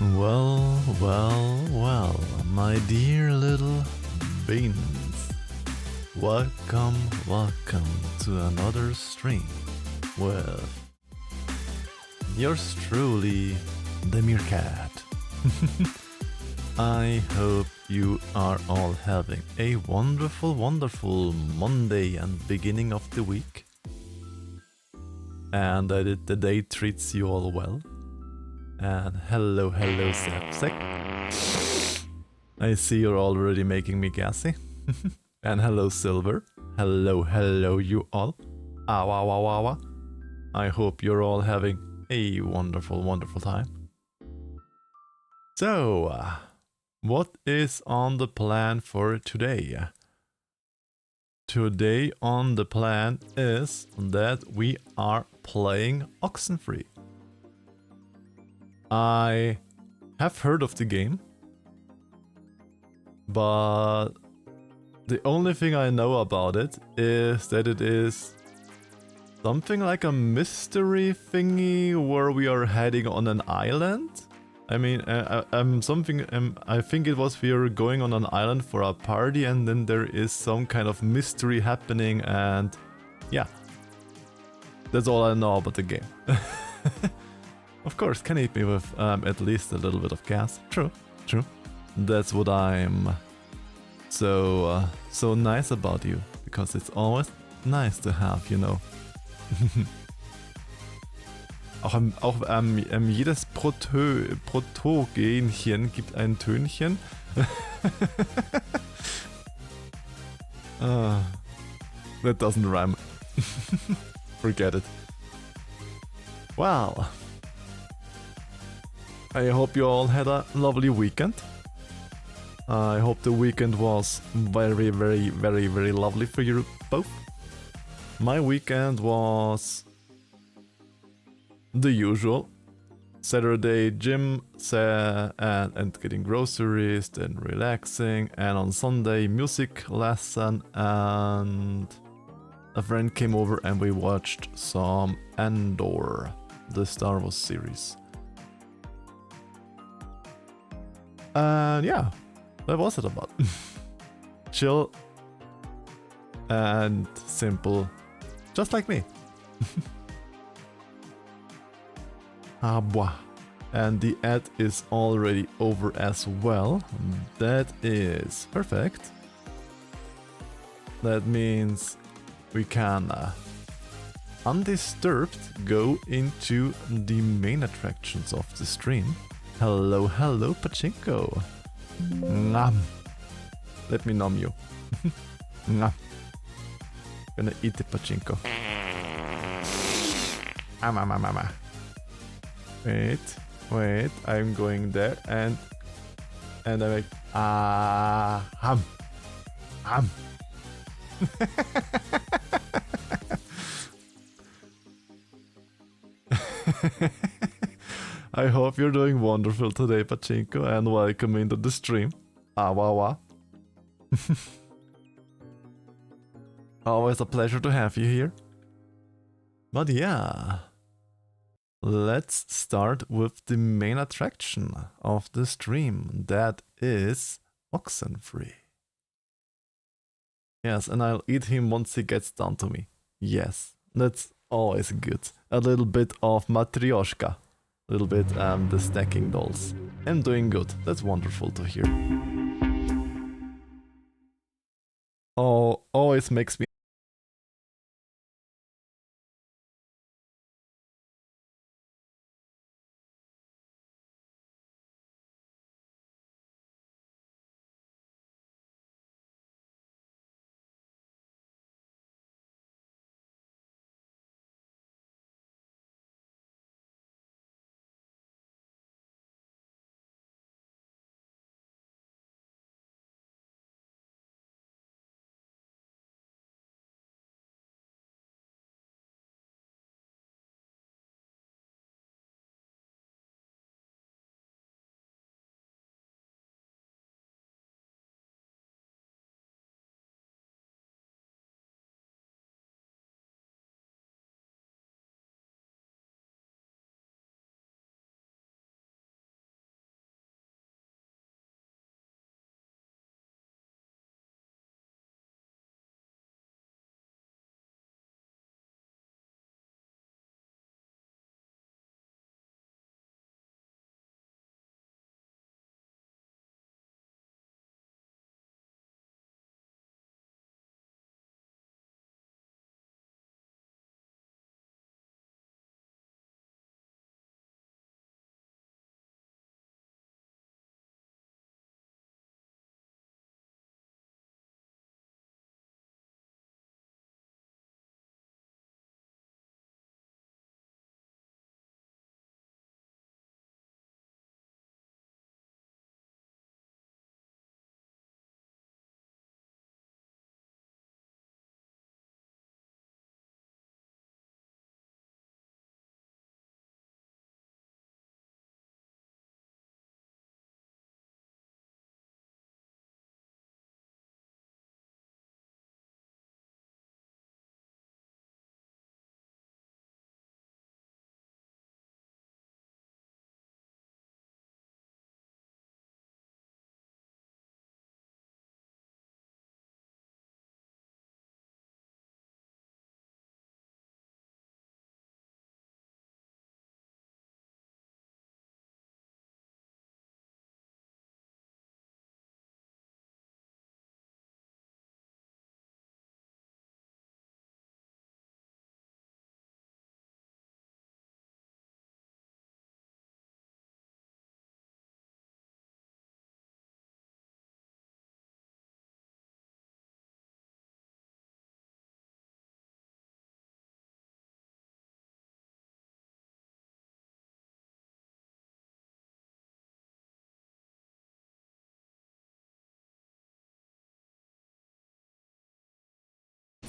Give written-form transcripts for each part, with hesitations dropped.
Well, my dear little beans. Welcome to another stream with yours truly, the Meerkat. I hope you are all having a wonderful Monday and beginning of the week. And that the day treats you all well. And hello, Zapsec. I see you're already making me gassy. And hello, Silver. Hello, you all. Awa. I hope you're all having a wonderful time. So, what is on the plan for today? Today on the plan is that we are playing Oxenfree. I have heard of the game, but the only thing I know about it is that it is something like a mystery thingy where we are heading on an island. I mean, I think it was we are going on an island for a party and then there is some kind of mystery happening and yeah. That's all I know about the game. Of course, can hit me with at least a little bit of gas. True. That's what I'm so nice about you, because it's always nice to have, you know. auch jedes Protogenchen gibt ein Tönchen. That doesn't rhyme. Forget it. Well, I hope you all had a lovely weekend. I hope the weekend was very lovely for you both. My weekend was the usual. Saturday gym and getting groceries, then relaxing, and on Sunday music lesson, and a friend came over and we watched some Andor, the Star Wars series. And yeah, that was it about. Chill and simple, just like me. And the ad is already over as well. That is perfect. That means we can undisturbed go into the main attractions of the stream. Hello, Pachinko. Nom. Let me nom you. Nom. Gonna eat the Pachinko. Wait, I'm going there and I'm like, ham. I hope you're doing wonderful today, Pachinko, and welcome into the stream. Awawa. Always a pleasure to have you here. But yeah, let's start with the main attraction of the stream. That is Oxenfree. Yes, and I'll eat him once he gets down to me. Yes, that's always good. A little bit of matryoshka. A little bit the stacking dolls. I'm doing good. That's wonderful to hear. Oh, always makes me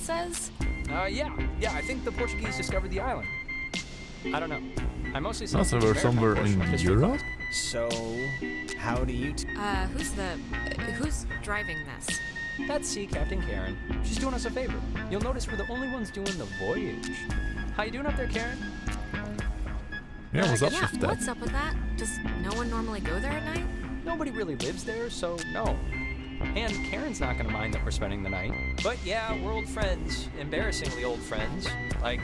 says? Yeah, I think the Portuguese discovered the island. I don't know. I mostly Oh, so we're somewhere in Europe? So, how do you Who's driving this? That's Sea Captain Karen. She's doing us a favor. You'll notice we're the only ones doing the voyage. How you doing up there, Karen? Yeah, what's up Yeah, with that? what's up with that? Does no one normally go there at night? Nobody really lives there, so no. And Karen's not gonna mind that we're spending the night. But yeah, we're old friends. Embarrassingly old friends. Like,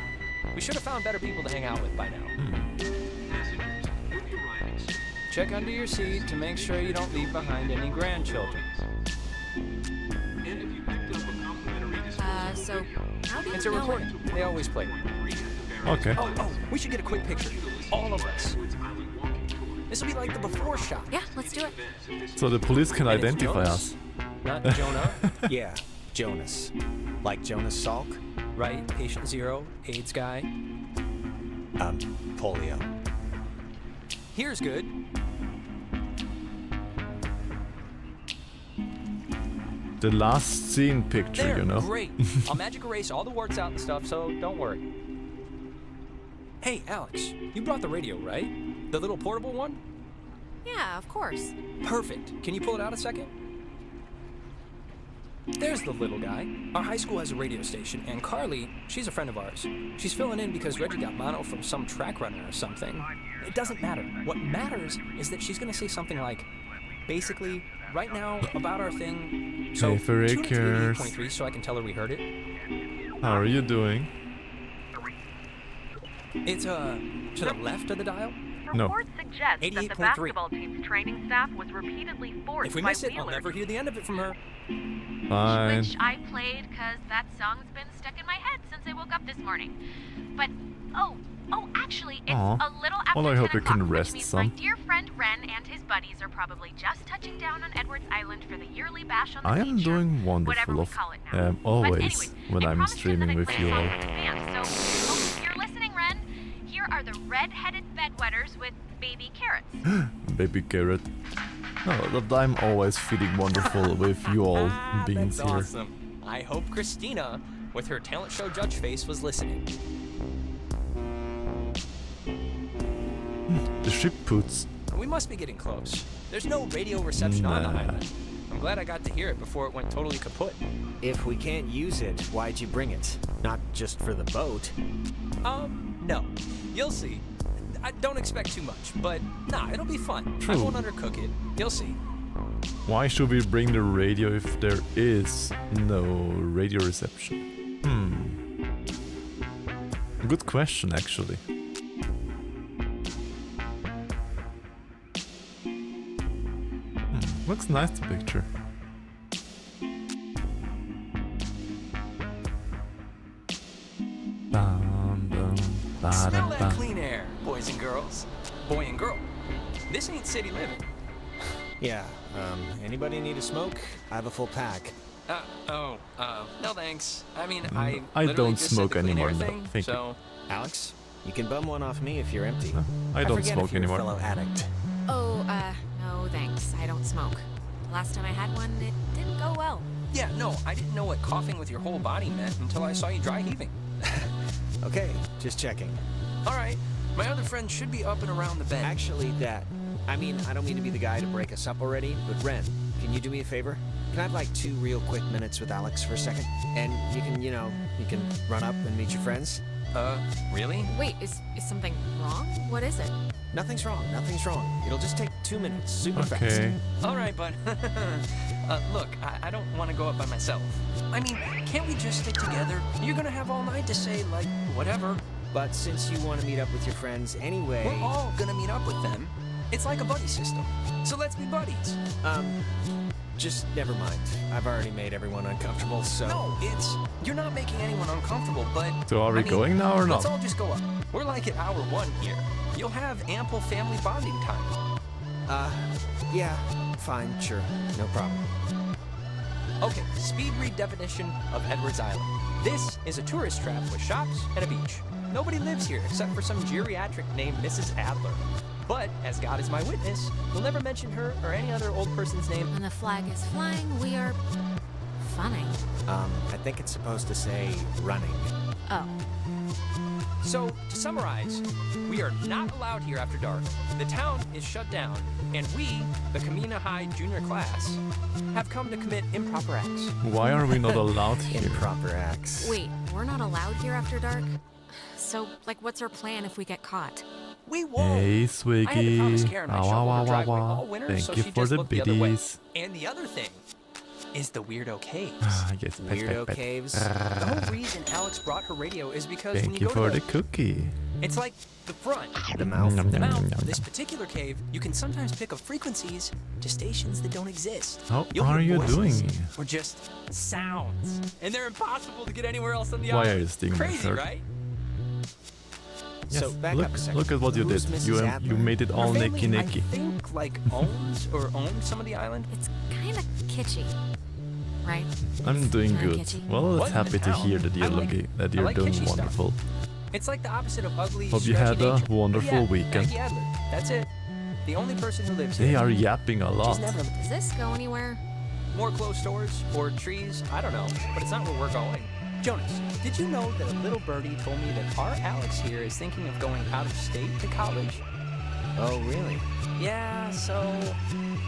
we should have found better people to hang out with by now. Check under your seat to make sure you don't leave behind any grandchildren. So how do you It's a know recording. They always play it. Okay. Oh, we should get a quick picture. All of us. This will be like the before shot. Yeah, let's do it. So the police can And it's identify Jonas, us. Not Jonah. Yeah, Jonas. Like Jonas Salk? Right, patient zero, AIDS guy. Polio. Here's good. The last scene picture, There, you know. great. I'll magic erase all the warts out and stuff, so don't worry. Hey, Alex, you brought the radio, right? The little portable one? Yeah, of course. Perfect. Can you pull it out a second? There's the little guy. Our high school has a radio station, and Carly, she's a friend of ours. She's filling in because Reggie got mono from some track runner or something. It doesn't matter. What matters is that she's gonna say something like, basically, right now, about our thing. So, Hey, Furry tune into cares. 88.3 so I can tell her we heard it. How are you doing? It's, to the left of the dial. No. Reports suggest that the 88.3. basketball team's training staff was repeatedly forced If we by miss it, I'll Wheeler. never hear the end of it from her. Fine. Which I played because that song's been stuck in my head since I woke up this morning. But, actually, it's Aw. a little after Well, I 10 hope you can o'clock, rest which means some. my dear friend Ren and his buddies are probably just touching down on Edwards Island for the yearly bash on the I am beach, or doing whatever wonderful we of call it now. But always anyways, when I I'm promised him that streaming I'd with play you a song all. in advance, so if you're listening, Ren, here are the red-headed bedwetters with baby carrots. Baby carrot. No, that I'm always feeling wonderful with you all being That's here. awesome. I hope Christina, with her talent show judge face, was listening. The ship puts. We must be getting close. There's no radio reception on the Nah. island. I'm glad I got to hear it before it went totally kaput. If we can't use it, why'd you bring it? Not just for the boat. No. You'll see. I don't expect too much, but nah, it'll be fun. I True. won't undercook it. You'll see. Why should we bring the radio if there is no radio reception? Good question, actually. Looks nice, the picture. Bum, bum, Smell ba-dum, that bum. clean air, boys and girls. Boy and girl. This ain't city living. Yeah, anybody need a smoke? I have a full pack. No thanks. I mean, I literally don't just said smoke the clean anymore, air no. thing, Thank you. so Alex, you can bum one off me if you're empty. I don't forget smoke if you're a anymore. fellow addict. Oh, no thanks. I don't smoke. Last time I had one, it didn't go well. yeah, no, I didn't know what coughing with your whole body meant until I saw you dry heaving. Okay, just checking. All right, my other friend should be up and around the bend. Actually, I don't mean to be the guy to break us up already, but Ren, can you do me a favor? Can I have like 2 real quick minutes with Alex for a second? And you can run up and meet your friends? Really? Wait, is something wrong? What is it? Nothing's wrong. It'll just take 2 minutes, super fast. Okay. All right, bud. Look, I don't want to go up by myself. I mean, can't we just stick together? You're gonna have all night to say, like, whatever. But since you want to meet up with your friends anyway... We're all gonna meet up with them. It's like a buddy system. So let's be buddies. Just never mind. I've already made everyone uncomfortable, so... No, you're not making anyone uncomfortable, but... So are we I mean, going now or Let's not? all just go up. We're like at hour 1 here. You'll have ample family bonding time. Yeah, fine, sure, no problem. Okay, speed read definition of Edwards Island. This is a tourist trap with shops and a beach. Nobody lives here except for some geriatric named Mrs. Adler. But, as God is my witness, we'll never mention her or any other old person's name. When the flag is flying, we are funny? I think it's supposed to say running. Oh. So, to summarize, we are not allowed here after dark. The town is shut down, and we, the Kamina High junior class, have come to commit improper acts. Why are we not allowed here? Improper acts. Wait, we're not allowed here after dark? So, like, what's our plan if we get caught? We won't. Hey, I had to promise Swiggy. Karen I shoveled her driveway all winter, Thank so you she for just the looked the other way. biddies. And the other thing is the weirdo caves. Yes, Weirdo caves. The whole reason Alex brought her radio is because when Thank you you go for to the cookie. it's like the front, The mouth. the mouth of this particular cave. You can sometimes pick up frequencies to stations that don't exist. How You'll are hear you voices doing? or just sounds, and they're impossible to get anywhere else on the Why island. are you stealing my Crazy, shirt? right? Yes, So back look, up a second. look at what you Who's did. Mrs. You Adler? made it all Her nicky family, nicky. I think, like owns some of the island. It's kind of kitschy, right? I'm doing Kinda good. kitschy. Well, it's What? happy to How? hear that you're I like- looking, that I you're like doing kitschy stuff. wonderful. It's like the opposite of ugly. Hope you stretchy had a nature. wonderful Yeah, weekend. Maggie Adler. That's it. The only person who lives They here. are yapping a lot. She's never Does this go anywhere? more closed stores or trees. I don't know, but it's not where we're going. Jonas, did you know that a little birdie told me that our Alex here is thinking of going out of state to college? Oh, really? Yeah, so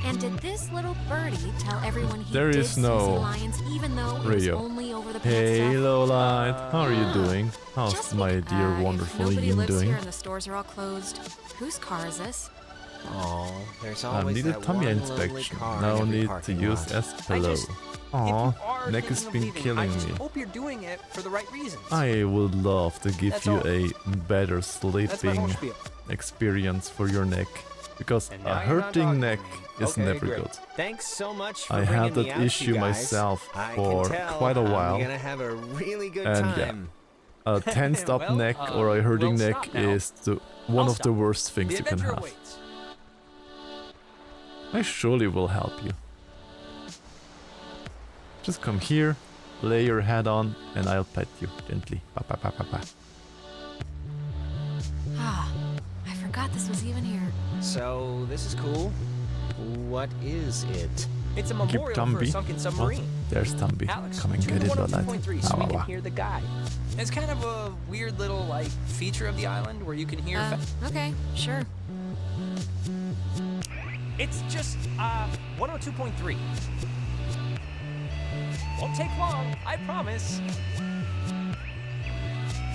And did this little birdie tell everyone he There did is see no sea lions even though it radio. was only over the Hey, pants stuff? Lowlight. How are you doing? How's Just my because, dear if wonderful nobody Ian lives doing? here and the stores are all closed. Whose car is this? Oh, there's I always need a that tummy one lonely inspection. car No in every need to parking use lot. S I pillow. just- Aw, if you are neck thinking has of been leaving, I killing just me. hope you're doing it for the right reasons. I would love to give That's you all. a better That's my whole sleeping spiel. experience for your neck. Because And a now you're not hurting talking neck to me. is Okay, never great. good. Thanks so much for I bringing had me that out, issue you guys. myself I for can tell quite a while. I'm gonna have a really good And yeah, time. a tensed up Well, neck or a hurting we'll neck stop now. is one I'll of the stop. worst things The you can adventure have. awaits. I surely will help you. Just come here, lay your head on, and I'll pet you gently. Pa pa pa pa pa. Ah, I forgot this was even here. So this is cool. What is it? It's a Keep memorial for a Tumby. sunken What? submarine. There's Tumby. Alex, Come and tune get to it, Lowlight. 102.3 so Ah, we wah, can wah. hear the guy. It's kind of a weird little like feature of the island where you can hear. Okay, sure. It's just 102.3. Won't take long, I promise.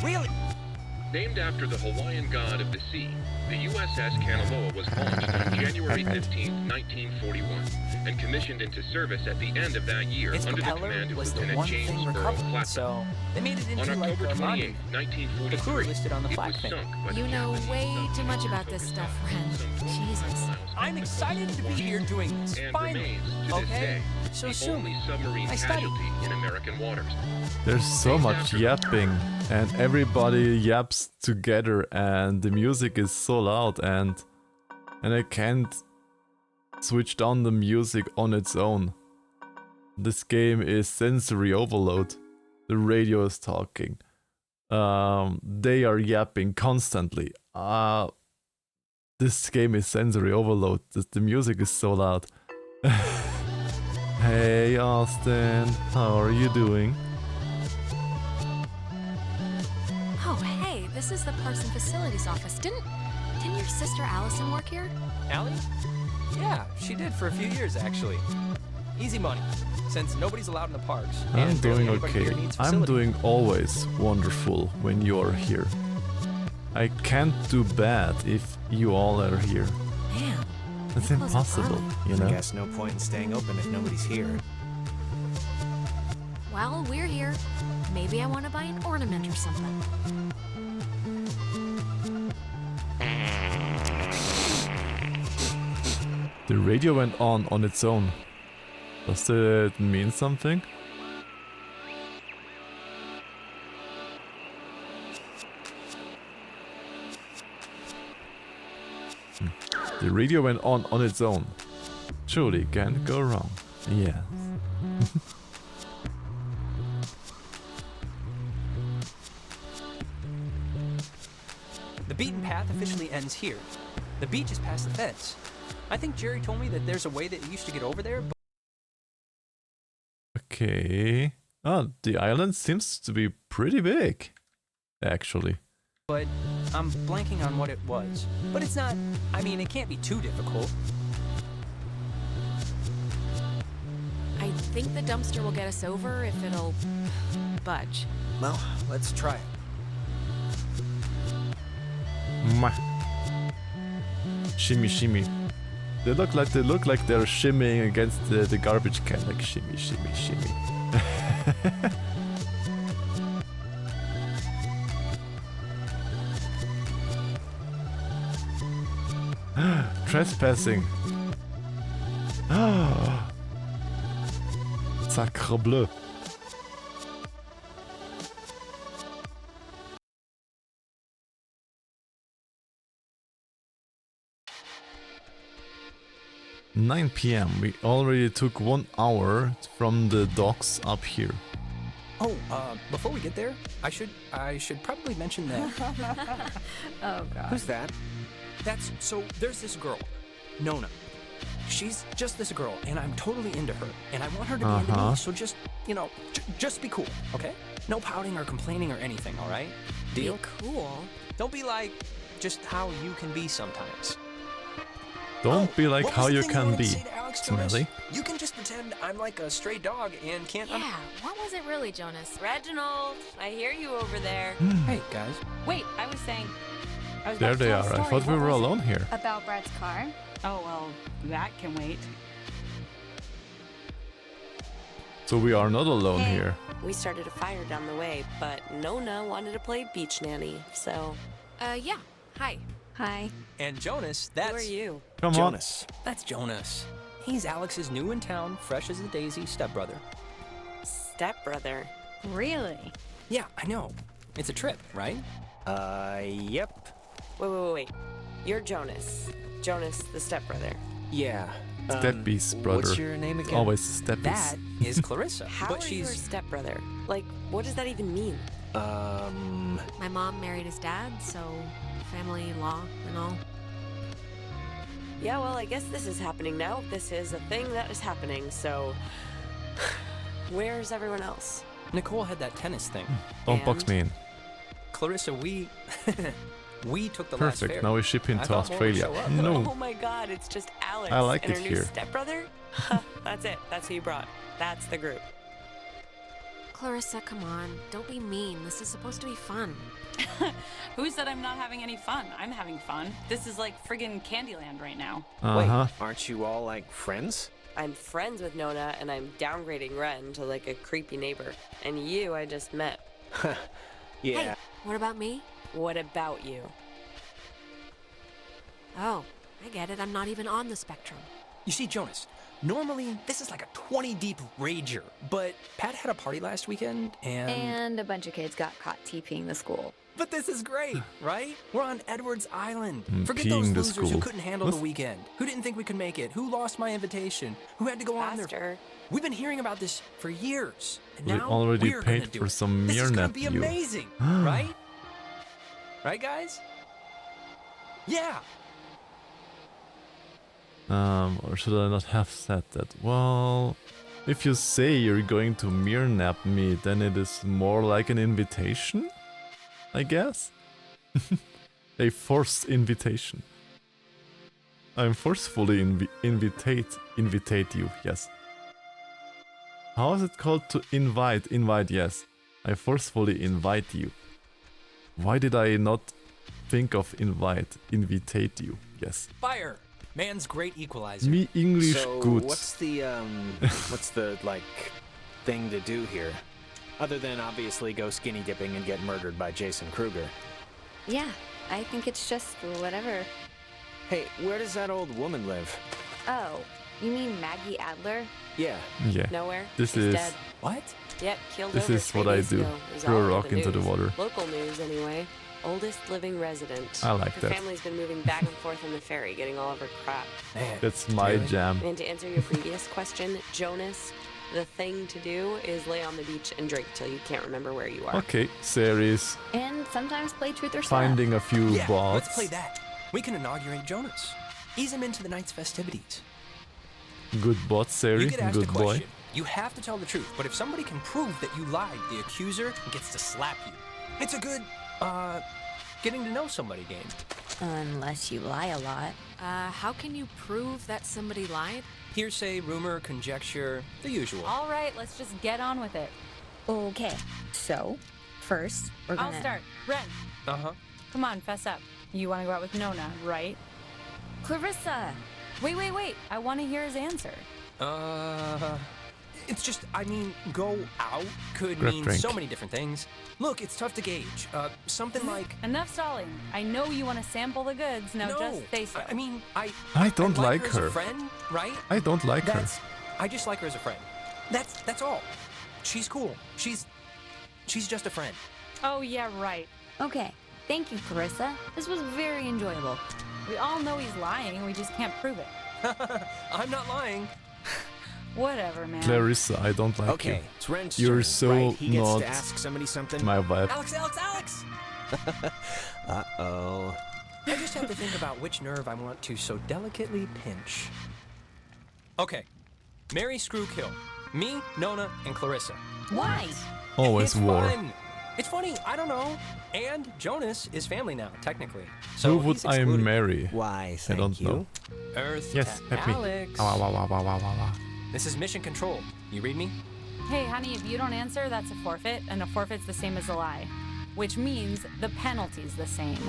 Really? Named after the Hawaiian god of the sea, the USS Kanaloa was launched on January 15, 1941, and commissioned into service at the end of that year Its under the propeller command of was the Lieutenant one James thing Burrow recovered, Clapper. so they made it On into like October a 28, monument. The crew 1943, listed on the it flag was thing. sunk by the You know Japanese way too much submarine about this focused stuff, out Ren. some 25 Jesus. miles I'm excited to be here doing this. and Finally. remains to this Okay? day So the soon. only submarine I studied. casualty in American waters. There's so much yapping, and everybody yaps together, and the music is so loud, and I can't switch down the music on its own. This game is sensory overload. The radio is talking. They are yapping constantly. This game is sensory overload. The music is so loud. Hey Austin, how are you doing? Oh, hey, this is the Parks and Facilities office. Didn't your sister Allison work here? Allie? Yeah, she did for a few years actually. Easy money, since nobody's allowed in the parks. I'm and barely doing anybody here okay. needs I'm facilities. doing always wonderful when you're here. I can't do bad if you all are here. Man, It's they close up impossible, early. you I know? guess no point in staying open if nobody's here. Well, we're here. Maybe I want to buy an ornament or something. The radio went on its own. Does it mean something? The radio went on its own. Surely can't go wrong. Yes. The beaten path officially ends here. The beach is past the fence. I think Jerry told me that there's a way that you used to get over there, but Okay. Oh, the island seems to be pretty big, actually. But I'm blanking on what it was. But it's not, I mean, it can't be too difficult. I think the dumpster will get us over if it'll budge. Well, let's try it. Mwah. Shimmy, shimmy. They look like they're shimmying against the garbage can, like shimmy, shimmy, shimmy. Trespassing. Sacre bleu. (9 p.m. We already took 1 hour from the docks up here. Oh, before we get there, I should probably mention that. Oh god. Who's that? So there's this girl, Nona. She's just this girl, and I'm totally into her, and I want her to be into me, so just, just be cool, okay? No pouting or complaining or anything, all right? Deal? Be cool. Don't be like just how you can be sometimes. Don't be like how you can be, Smelly. Smelly. You can just pretend I'm like a stray dog and can't... Yeah, what was it really, Jonas? Reginald, I hear you over there. Hey, guys. Wait, I was saying. There they are. I thought we were alone here. About Brad's car? Oh, well, that can wait. So we are not alone Hey, here. we started a fire down the way, but Nona wanted to play beach nanny, so... Yeah, hi. Hi. And Jonas, Who are that's... you? Come Jonas. That's Jonas. He's Alex's new in town, fresh as a daisy stepbrother. Stepbrother. Really? Yeah, I know. It's a trip, right? Yep. Wait. You're Jonas. Jonas, the stepbrother. Yeah. on. Steppies, brother. What's your name again? Always Steppies. That is Clarissa. How but are you her she's... stepbrother? Like, what does that even mean? My mom married his dad, so family law and all. Yeah, well, I guess this is happening now. This is a thing that is happening, so... Where's everyone else? Nicole had that tennis thing. Don't box me in. Clarissa, we... we took the last Perfect, ferry. now we ship him I to thought more would Australia. show up. No. Oh my god, it's just Alex I like and it her new here. stepbrother? That's it. That's who you brought. That's the group. Clarissa, come on. Don't be mean. This is supposed to be fun. Who said I'm not having any fun? I'm having fun. This is like friggin' Candyland right now. Uh-huh. Wait, aren't you all like friends? I'm friends with Nona, and I'm downgrading Ren to like a creepy neighbor. And you, I just met. Yeah. Hey, what about me? What about you? Oh, I get it. I'm not even on the spectrum. You see, Jonas, normally this is like a 20 deep rager, but Pat had a party last weekend And a bunch of kids got caught TPing the school. But this is great, right? We're on Edwards Island. Mm, Forget peeing those the losers who school. couldn't handle the weekend, who didn't think we could make it, who lost my invitation, who had to go on their... Faster. We've been hearing about this for years, and We now already we're gonna paid do for it. some This is gonna be Mirnap, you. amazing, right? Right, guys? Yeah. Or should I not have said that? Well, if you say you're going to Mirnap me, then it is more like an invitation, I guess? A forced invitation. I'm forcefully invitate you, yes. How is it called to invite? Invite, yes. I forcefully invite you. Why did I not think of invitate you, yes. Fire. Man's great equalizer. Me English So good. what's the like thing to do here? Other than obviously go skinny dipping and get murdered by Jason Kruger. Yeah, I think it's just whatever. Hey, where does that old woman live? Oh, you mean Maggie Adler? Yeah. Yeah. Nowhere. This She's is- dead. What? Yep, killed This over is 3 what I days do. ago. It was Throw a all over rock the into the news. water. Local news, anyway. Oldest living resident. I like her that. family's been moving back and forth on the ferry, getting all of her crap. Man. That's my Really? jam. And to answer your previous question, Jonas, the thing to do is lay on the beach and drink till you can't remember where you are. Okay, series. And sometimes play truth or slap. Finding a few Yeah, bots. let's play that. We can inaugurate Jonas. Ease him into the night's festivities. Good bot, You Seri. get asked a Good boy. question, You have to tell the truth, but if somebody can prove that you lied, the accuser gets to slap you. It's a good, getting to know somebody game. Unless you lie a lot. How can you prove that somebody lied? Hearsay, rumor, conjecture, the usual. All right, let's just get on with it. Okay, so first we're gonna. I'll start. Ren, Uh-huh. come on, fess up. You want to go out with Nona, right? Clarissa. Wait. I want to hear his answer. It's just, I mean, go out could Grab mean drink. so many different things. Look, it's tough to gauge. Something like... Enough stalling. I know you want to sample the goods. Now no, just say so. I mean, I don't like her. As her. a friend, right? I don't like her. I just like her as a friend. That's all. She's cool. She's just a friend. Oh, yeah, right. Okay, thank you, Clarissa. This was very enjoyable. We all know he's lying. We just can't prove it. I'm not lying. Whatever, man. Clarissa, I don't like Okay, you. it's Ren's You're turn, so right? He gets not to ask somebody something. my vibe. Alex! Uh-oh. I just have to think about which nerve I want to so delicately pinch. Okay. Marry, screw, kill. Me, Nona, and Clarissa. Why? Always It's war. fun. It's funny, I don't know. And Jonas is family now, technically. So Who would he's I excluded. marry? Why, I thank don't you. know. Earth Yes, to help me. Alex. Wow. This is mission control. You read me? Hey, honey, if you don't answer, that's a forfeit, and a forfeit's the same as a lie. Which means the penalty's the same.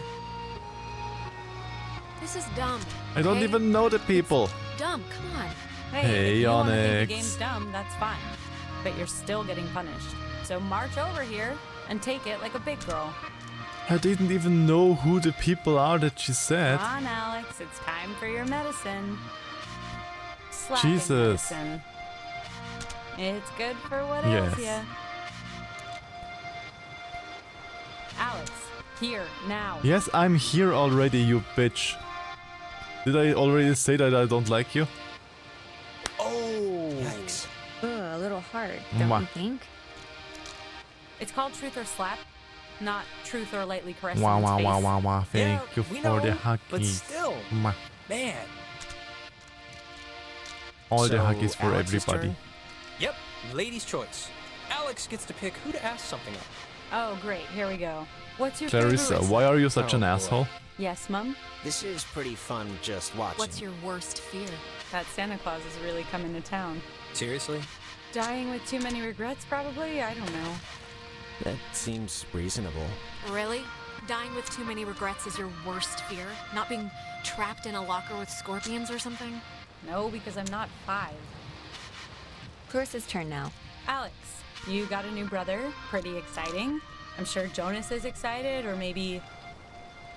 This is dumb. I don't okay? even know the people. Dumb, come on. Hey, if Hey, you want to think Onyx. the game's dumb, that's fine. But you're still getting punished. So march over here and take it like a big girl. I didn't even know who the people are that she said. Come on, Alex, it's time for your medicine. Slapping Jesus. medicine. It's good for what Yes. ails ya. Alex, here, now. Yes, I'm here already, you bitch. Did I already say that I don't like you? Oh! Yikes. A little hard, don't Mwah. you think? It's called truth or slap, not truth or lightly caress Wow. someone's face. Thank Yeah, you we for the know, huggies. but still, Mwah. man. All the So, huggies for Alex's everybody. turn? Yep, lady's choice. Alex gets to pick who to ask something of. Oh, great, here we go. What's your Clarissa, favorite? why are you such Oh, an boy. asshole? Yes, Mum? This is pretty fun just watching. What's your worst fear? That Santa Claus is really coming to town. Seriously? Dying with too many regrets, probably? I don't know. That seems reasonable. Really? Dying with too many regrets is your worst fear? Not being trapped in a locker with scorpions or something? No, because I'm not 5. Clarissa's turn now. Alex, you got a new brother. Pretty exciting. I'm sure Jonas is excited, or maybe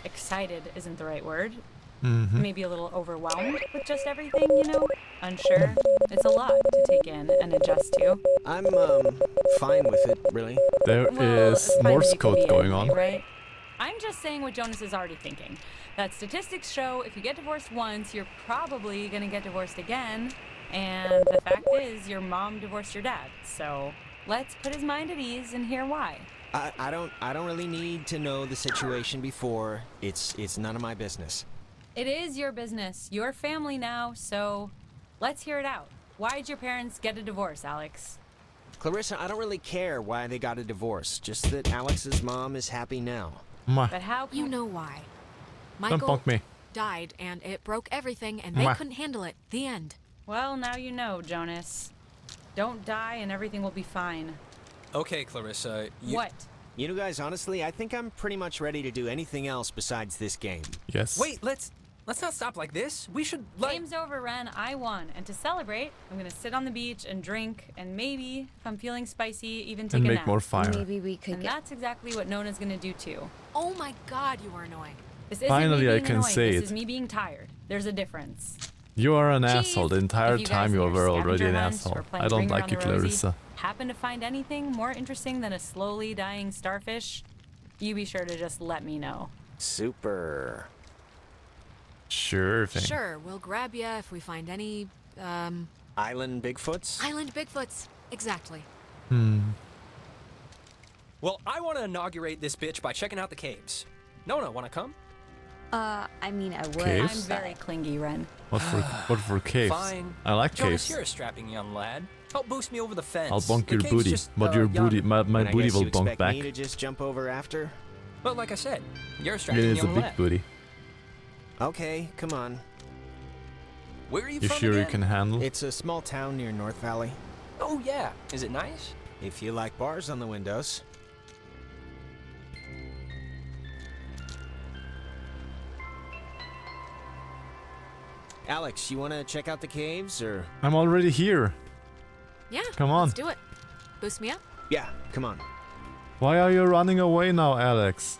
excited isn't the right word. Maybe a little overwhelmed with just everything, you know? Unsure. It's a lot to take in and adjust to. I'm, fine with it, really. There Well, is as fine as Morse you can code be going anyway, on. right? I'm just saying what Jonas is already thinking. That statistics show if you get divorced once, you're probably gonna get divorced again. And the fact is, your mom divorced your dad. So let's put his mind at ease and hear why. I don't really need to know the situation before. It's none of my business. It is your business, your family now, so let's hear it out. Why'd your parents get a divorce, Alex? Clarissa, I don't really care why they got a divorce. Just that Alex's mom is happy now. Mwah. But how can You know why. Don't Michael punk me. died and it broke everything and they Mwah. couldn't handle it. The end. Well, now you know, Jonas. Don't die and everything will be fine. Okay, Clarissa, What? You know, guys, honestly, I think I'm pretty much ready to do anything else besides this game. Yes. Wait, let's not stop like this. We should, like... Game's over, Ren. I won. And to celebrate, I'm gonna sit on the beach and drink, and maybe, if I'm feeling spicy, even take And a make nap. more fire. Maybe we could And get. that's exactly what Nona's gonna do too. Oh my god, you are annoying. This isn't Finally, me I being can annoying. say this it. is me being tired. There's a difference. You are an Cheese. asshole. The entire If you time guys you in were your already an scavenger hunt asshole. or playing I don't Ring like Around you, the Rosie Clarissa. happen to find anything more interesting than a slowly dying starfish, you be sure to just let me know. Super. Sure thing. Sure, we'll grab ya if we find any, Island Bigfoots? island Bigfoots. Exactly. Well, I want to inaugurate this bitch by checking out the caves. Nona, want to come? I mean, I would. Caves? I'm very clingy, Ren. What for caves? Fine. I like Jonas, caves. you're a strapping young lad. Help boost me over the fence. I'll bonk The your cave's booty, just, but your young. booty, my And I booty guess will you bonk expect back. me to just jump over after? Well, like I said, you're a It striking is a young big lad. booty. Okay, come on. Where are you You from sure you again? can handle? It's a small town near North Valley. Oh yeah, is it nice? If you like bars on the windows. Alex, you want to check out the caves, or? I'm already here. Yeah, Come on. let's do it. Boost me up. Yeah, come on. Why are you running away now, Alex?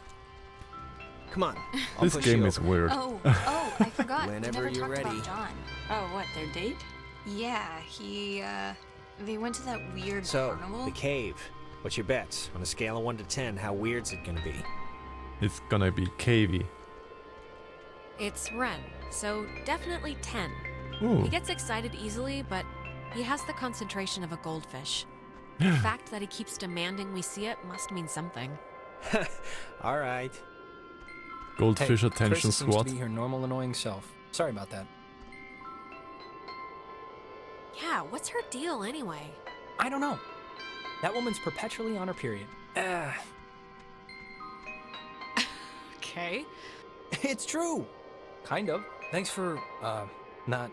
Come on. I'll This push game you is over. weird. Oh, I forgot. We Whenever never you're talked ready. about John. Oh, what, their date? Yeah, they went to that weird So, carnival. the cave. What's your bets? On a scale of 1 to 10, how weird's it gonna be? It's gonna be cavey. It's Ren, so definitely 10. Ooh. He gets excited easily, but he has the concentration of a goldfish. The fact that he keeps demanding we see it must mean something. Alright. Goldfish Hey, attention Carissa seems squad. to be her normal annoying self. Sorry about that. Yeah, what's her deal anyway? I don't know. That woman's perpetually on her period. Okay. It's true. Kind of. Thanks for, not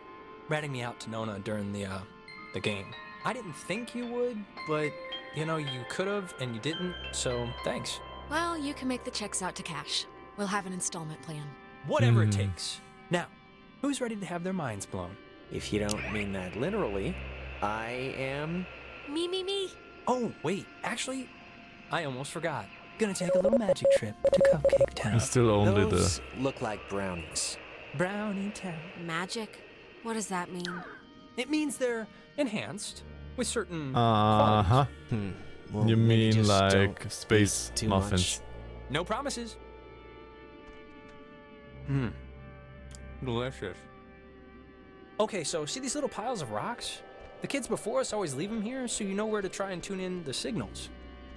ratting me out to Nona during the game. I didn't think you would, but, you know, you could've and you didn't, so thanks. Well, you can make the checks out to cash. We'll have an installment plan. Whatever it takes. Now, who's ready to have their minds blown? If you don't mean that literally, I am... Me. Oh, wait, actually, I almost forgot. Gonna take a little magic trip to Cupcake Town. It's still only Those the... look like brownies. Brownie Town. Magic? What does that mean? It means they're enhanced with certain Uh-huh. Well, You maybe mean just like don't space eat too muffins? No promises. Delicious. Okay, so see these little piles of rocks? The kids before us always leave them here so you know where to try and tune in the signals.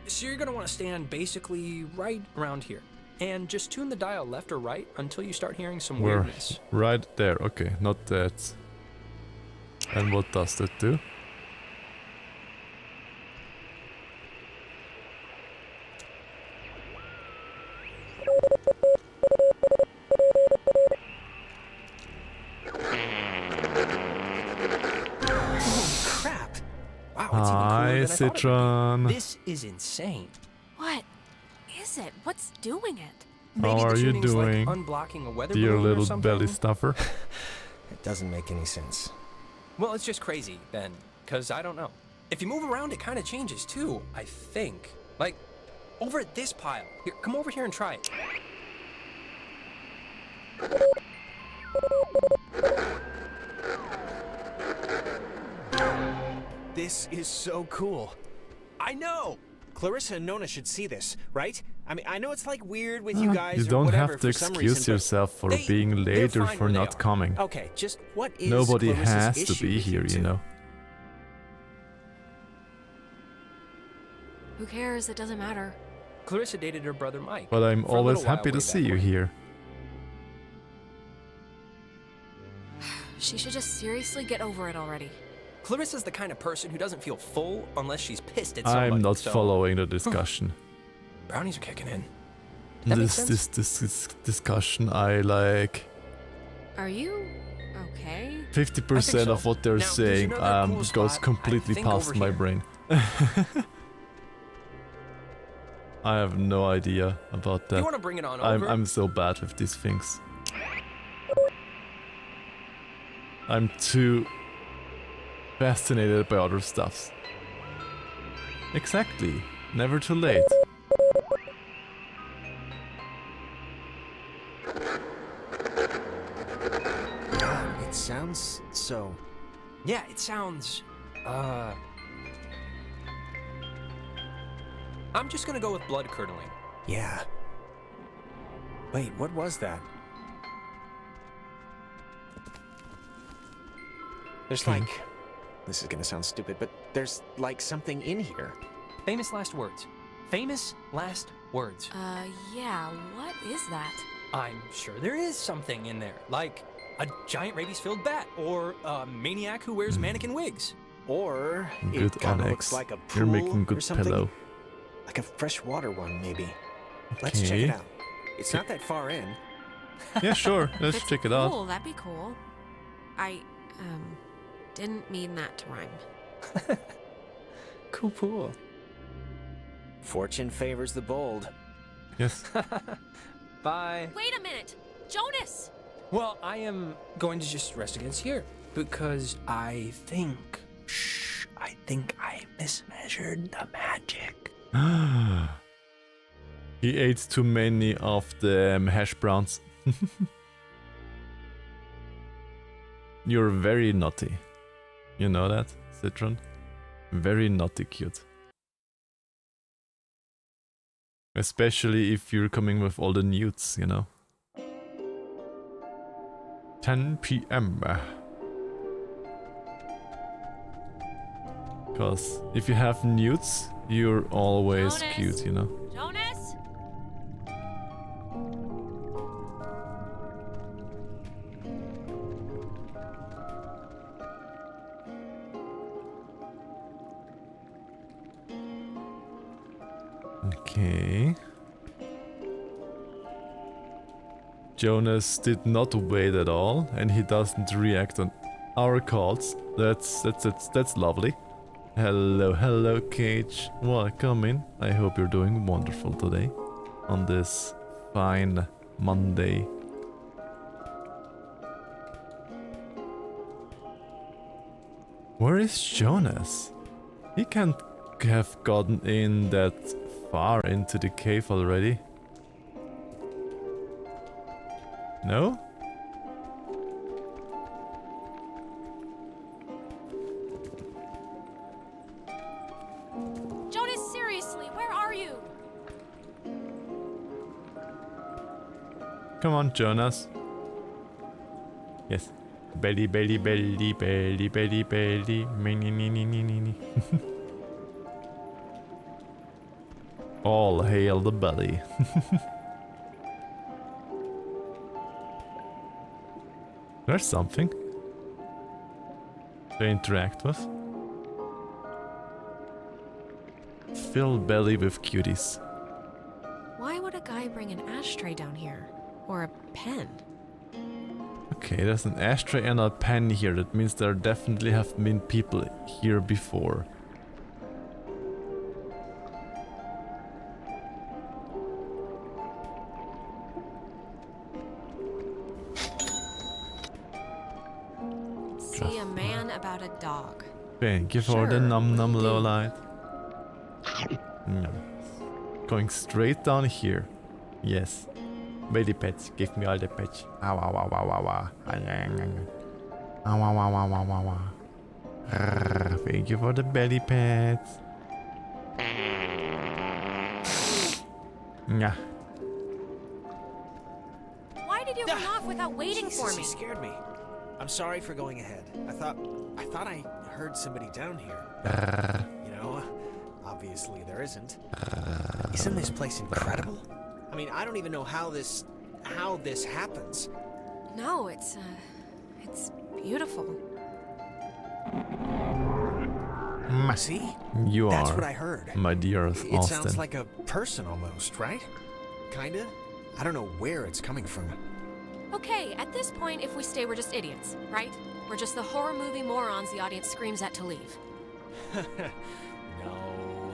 So you're gonna want to stand basically right around here and just tune the dial left or right until you start hearing some We're weirdness. right there. Okay, not that. And what does that do? Crap! Wow, it's even cooler Hi, than I thought it would Citron. be. This is insane. What is it? What's doing it? Maybe How the are you tuning's doing, like unblocking a weather dear balloon or little something? belly stuffer? It doesn't make any sense. Well, it's just crazy then, because I don't know. If you move around, it kind of changes too, I think. Like, over at this pile. Here, come over here and try it. This is so cool. I know! Clarissa and Nona should see this, right? I mean, I know it's like weird with you guys You or don't whatever have to for some excuse reason, but yourself for they- being they're late or fine for where they not are. coming. Okay, just what is Nobody Clarissa's has to issue be with here, two? you know. Who cares? It doesn't matter. Clarissa dated her brother Mike. But I'm for a always little while happy to way see back you when. here. She should just seriously get over it already. Clarissa's the kind of person who doesn't feel full unless she's pissed at somebody. I'm not so following the discussion. Brownies are kicking in. That makes sense? This discussion, I like Are you okay? 50% so. of what they're Now, there's saying another cool goes spot, completely I think, past over my here. brain. I have no idea about Do you that. want to bring it on I'm over? I'm so bad with these things. I'm too fascinated by other stuffs. Exactly. Never too late. God, it sounds so... Yeah, it sounds, I'm just gonna go with blood curdling. Yeah. Wait, what was that? There's like... This is gonna sound stupid, but there's like something in here. Famous last words. Famous last words. Yeah, what is that? I'm sure there is something in there, like a giant rabies-filled bat, or a maniac who wears mannequin wigs, Or Good it kind of Onyx. looks like a pool You're making or good something. pillow. Like a freshwater one, maybe. Let's check Okay. it out. It's not that far in. Yeah, sure. Let's If it's check a it out. pool, that'd be cool. I, didn't mean that to rhyme. Cool pool. Fortune favors the bold. Yes. Bye. Wait a minute! Jonas! Well, I am going to just rest against here because I think I mismeasured the magic. He ate too many of the hash browns. You're very naughty. You know that, Citron? Very naughty cute. Especially if you're coming with all the nudes, you know. 10 p.m. Because if you have nudes, you're always Jonas? cute, you know. Jonas? Okay. Jonas did not wait at all, and he doesn't react on our calls. That's lovely. Hello, Cage. Welcome in. I hope you're doing wonderful today, on this fine Monday. Where is Jonas? He can't have gotten in that far into the cave already. No? Jonas, seriously, where are you? Come on, Jonas. Yes. Belly, belly, belly, belly, belly, belly. Me. All hail the belly. There's something to interact with. Fill belly with cuties. Why would a guy bring an ashtray down here? Or a pen? Okay, there's an ashtray and a pen here. That means there definitely have been people here before. See a man about a dog. Thank you for the Sure, num will do. low light. Going straight down here. Yes. Belly pets. Give me all the pets. Ow, ow, ow, ow, ow, ow. Ow, ow, ow, ow, ow, ow, ow. Thank you for the belly pets. Yeah. Why did you run off without waiting for Jesus, me? you scared me. I'm sorry for going ahead. I thought I heard somebody down here. You know, obviously there isn't. Isn't this place incredible? I mean, I don't even know how this happens. No, it's beautiful. See? You That's are, what I heard. my dear It Austin. sounds like a person almost, right? Kinda? I don't know where it's coming from. Okay, at this point, if we stay, we're just idiots, right? We're just the horror movie morons the audience screams at to leave. No.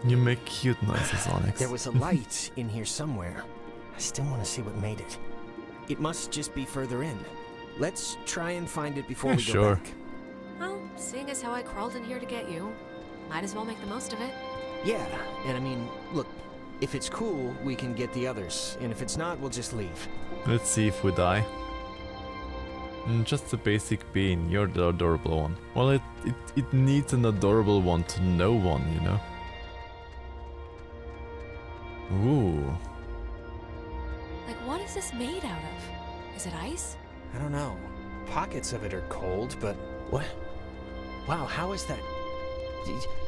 You make cute noises, Onyx. There was a light in here somewhere. I still want to see what made it. It must just be further in. Let's try and find it before we go Sure. back. Well, seeing as how I crawled in here to get you, might as well make the most of it. Yeah, and I mean, look, if it's cool, we can get the others, and if it's not, we'll just leave. Let's see if we die. Just a basic bean, you're the adorable one. Well, it needs an adorable one to know one, you know? Ooh. Like, what is this made out of? Is it ice? I don't know. Pockets of it are cold, but what? Wow, how is that?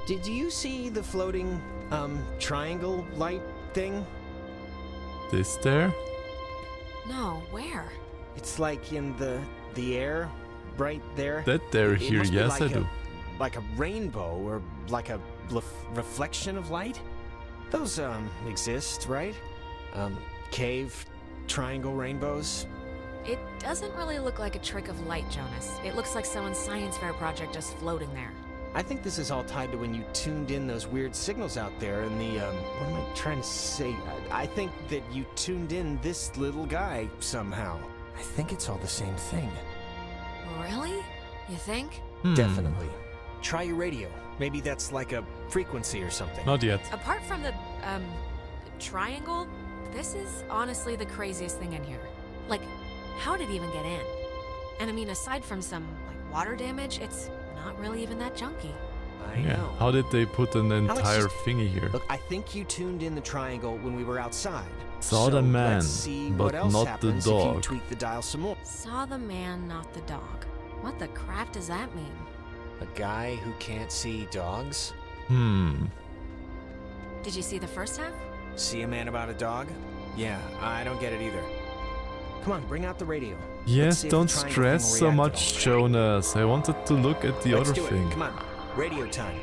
Did you see the floating, triangle light thing? This there? No, where? It's like in the air, right there. That there It here, must be yes like I do. like a rainbow or like a reflection of light? Those, exist, right? Cave, triangle rainbows? It doesn't really look like a trick of light, Jonas. It looks like someone's science fair project just floating there. I think this is all tied to when you tuned in those weird signals out there in the, what am I trying to say? I think that you tuned in this little guy somehow. I think it's all the same thing. Really? You think? Definitely. Try your radio. Maybe that's like a frequency or something. Not yet. Apart from the, triangle, this is honestly the craziest thing in here. Like, how did it even get in? And I mean, aside from some, like, water damage, it's not really even that junky. I know. How did they put an entire Alex, thingy here? Look, I think you tuned in the triangle when we were outside. Saw the man, let's see but what else not the happens if you dog. tweak the dial some more. Saw the man, not the dog. What the crap does that mean? A guy who can't see dogs? Did you see the first half? See a man about a dog? Yeah, I don't get it either. Come on, bring out the radio. Let's Yes, see if the don't triangle stress thing so will react much, at all. Jonas. I wanted to look at the Let's other do thing. it. Come on, radio time.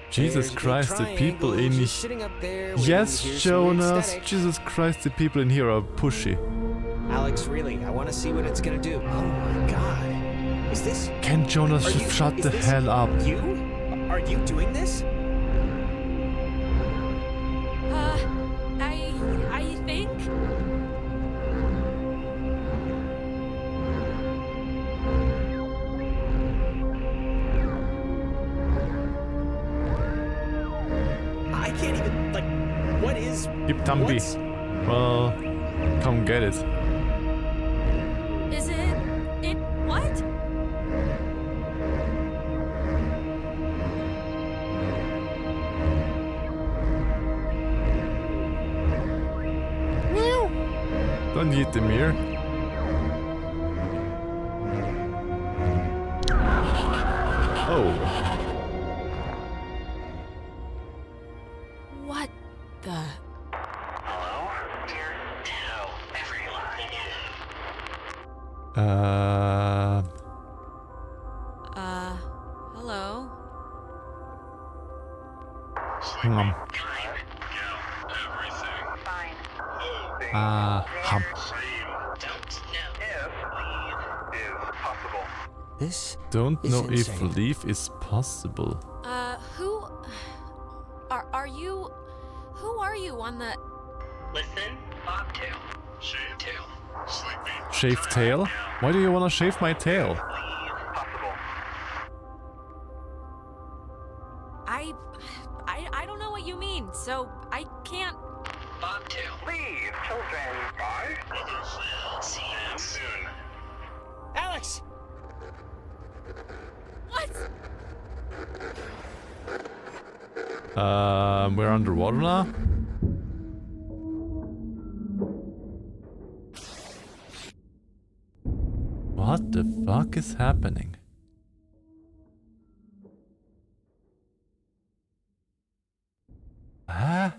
Jesus There's a big Christ, the people triangle in just sitting up there waiting Yes, to hear some weird Jonas. static. Jesus Christ, the people in here are pushy. Alex, really, I want to see what it's gonna do. Oh my god. Is this... Can Jonas Are just you- shut is the this hell up? You? Are you doing this? I think? I can't even, like, what is... Keep Tambi. what's- Well, come get it. Is it what? Don't eat the mirror. Oh. What the? Hello? Hang on. Hum. This Don't is know if insane. leave is possible. Who are you? Who are you on the? Listen, bobtail, shave tail, sleepy. Shave tail? Why do you wanna shave my tail? I don't know what you mean, so I can't. Bobtail. Leave, children. Bye. Mothers will see you soon. Alex! What? We're underwater now? What the fuck is happening? Huh?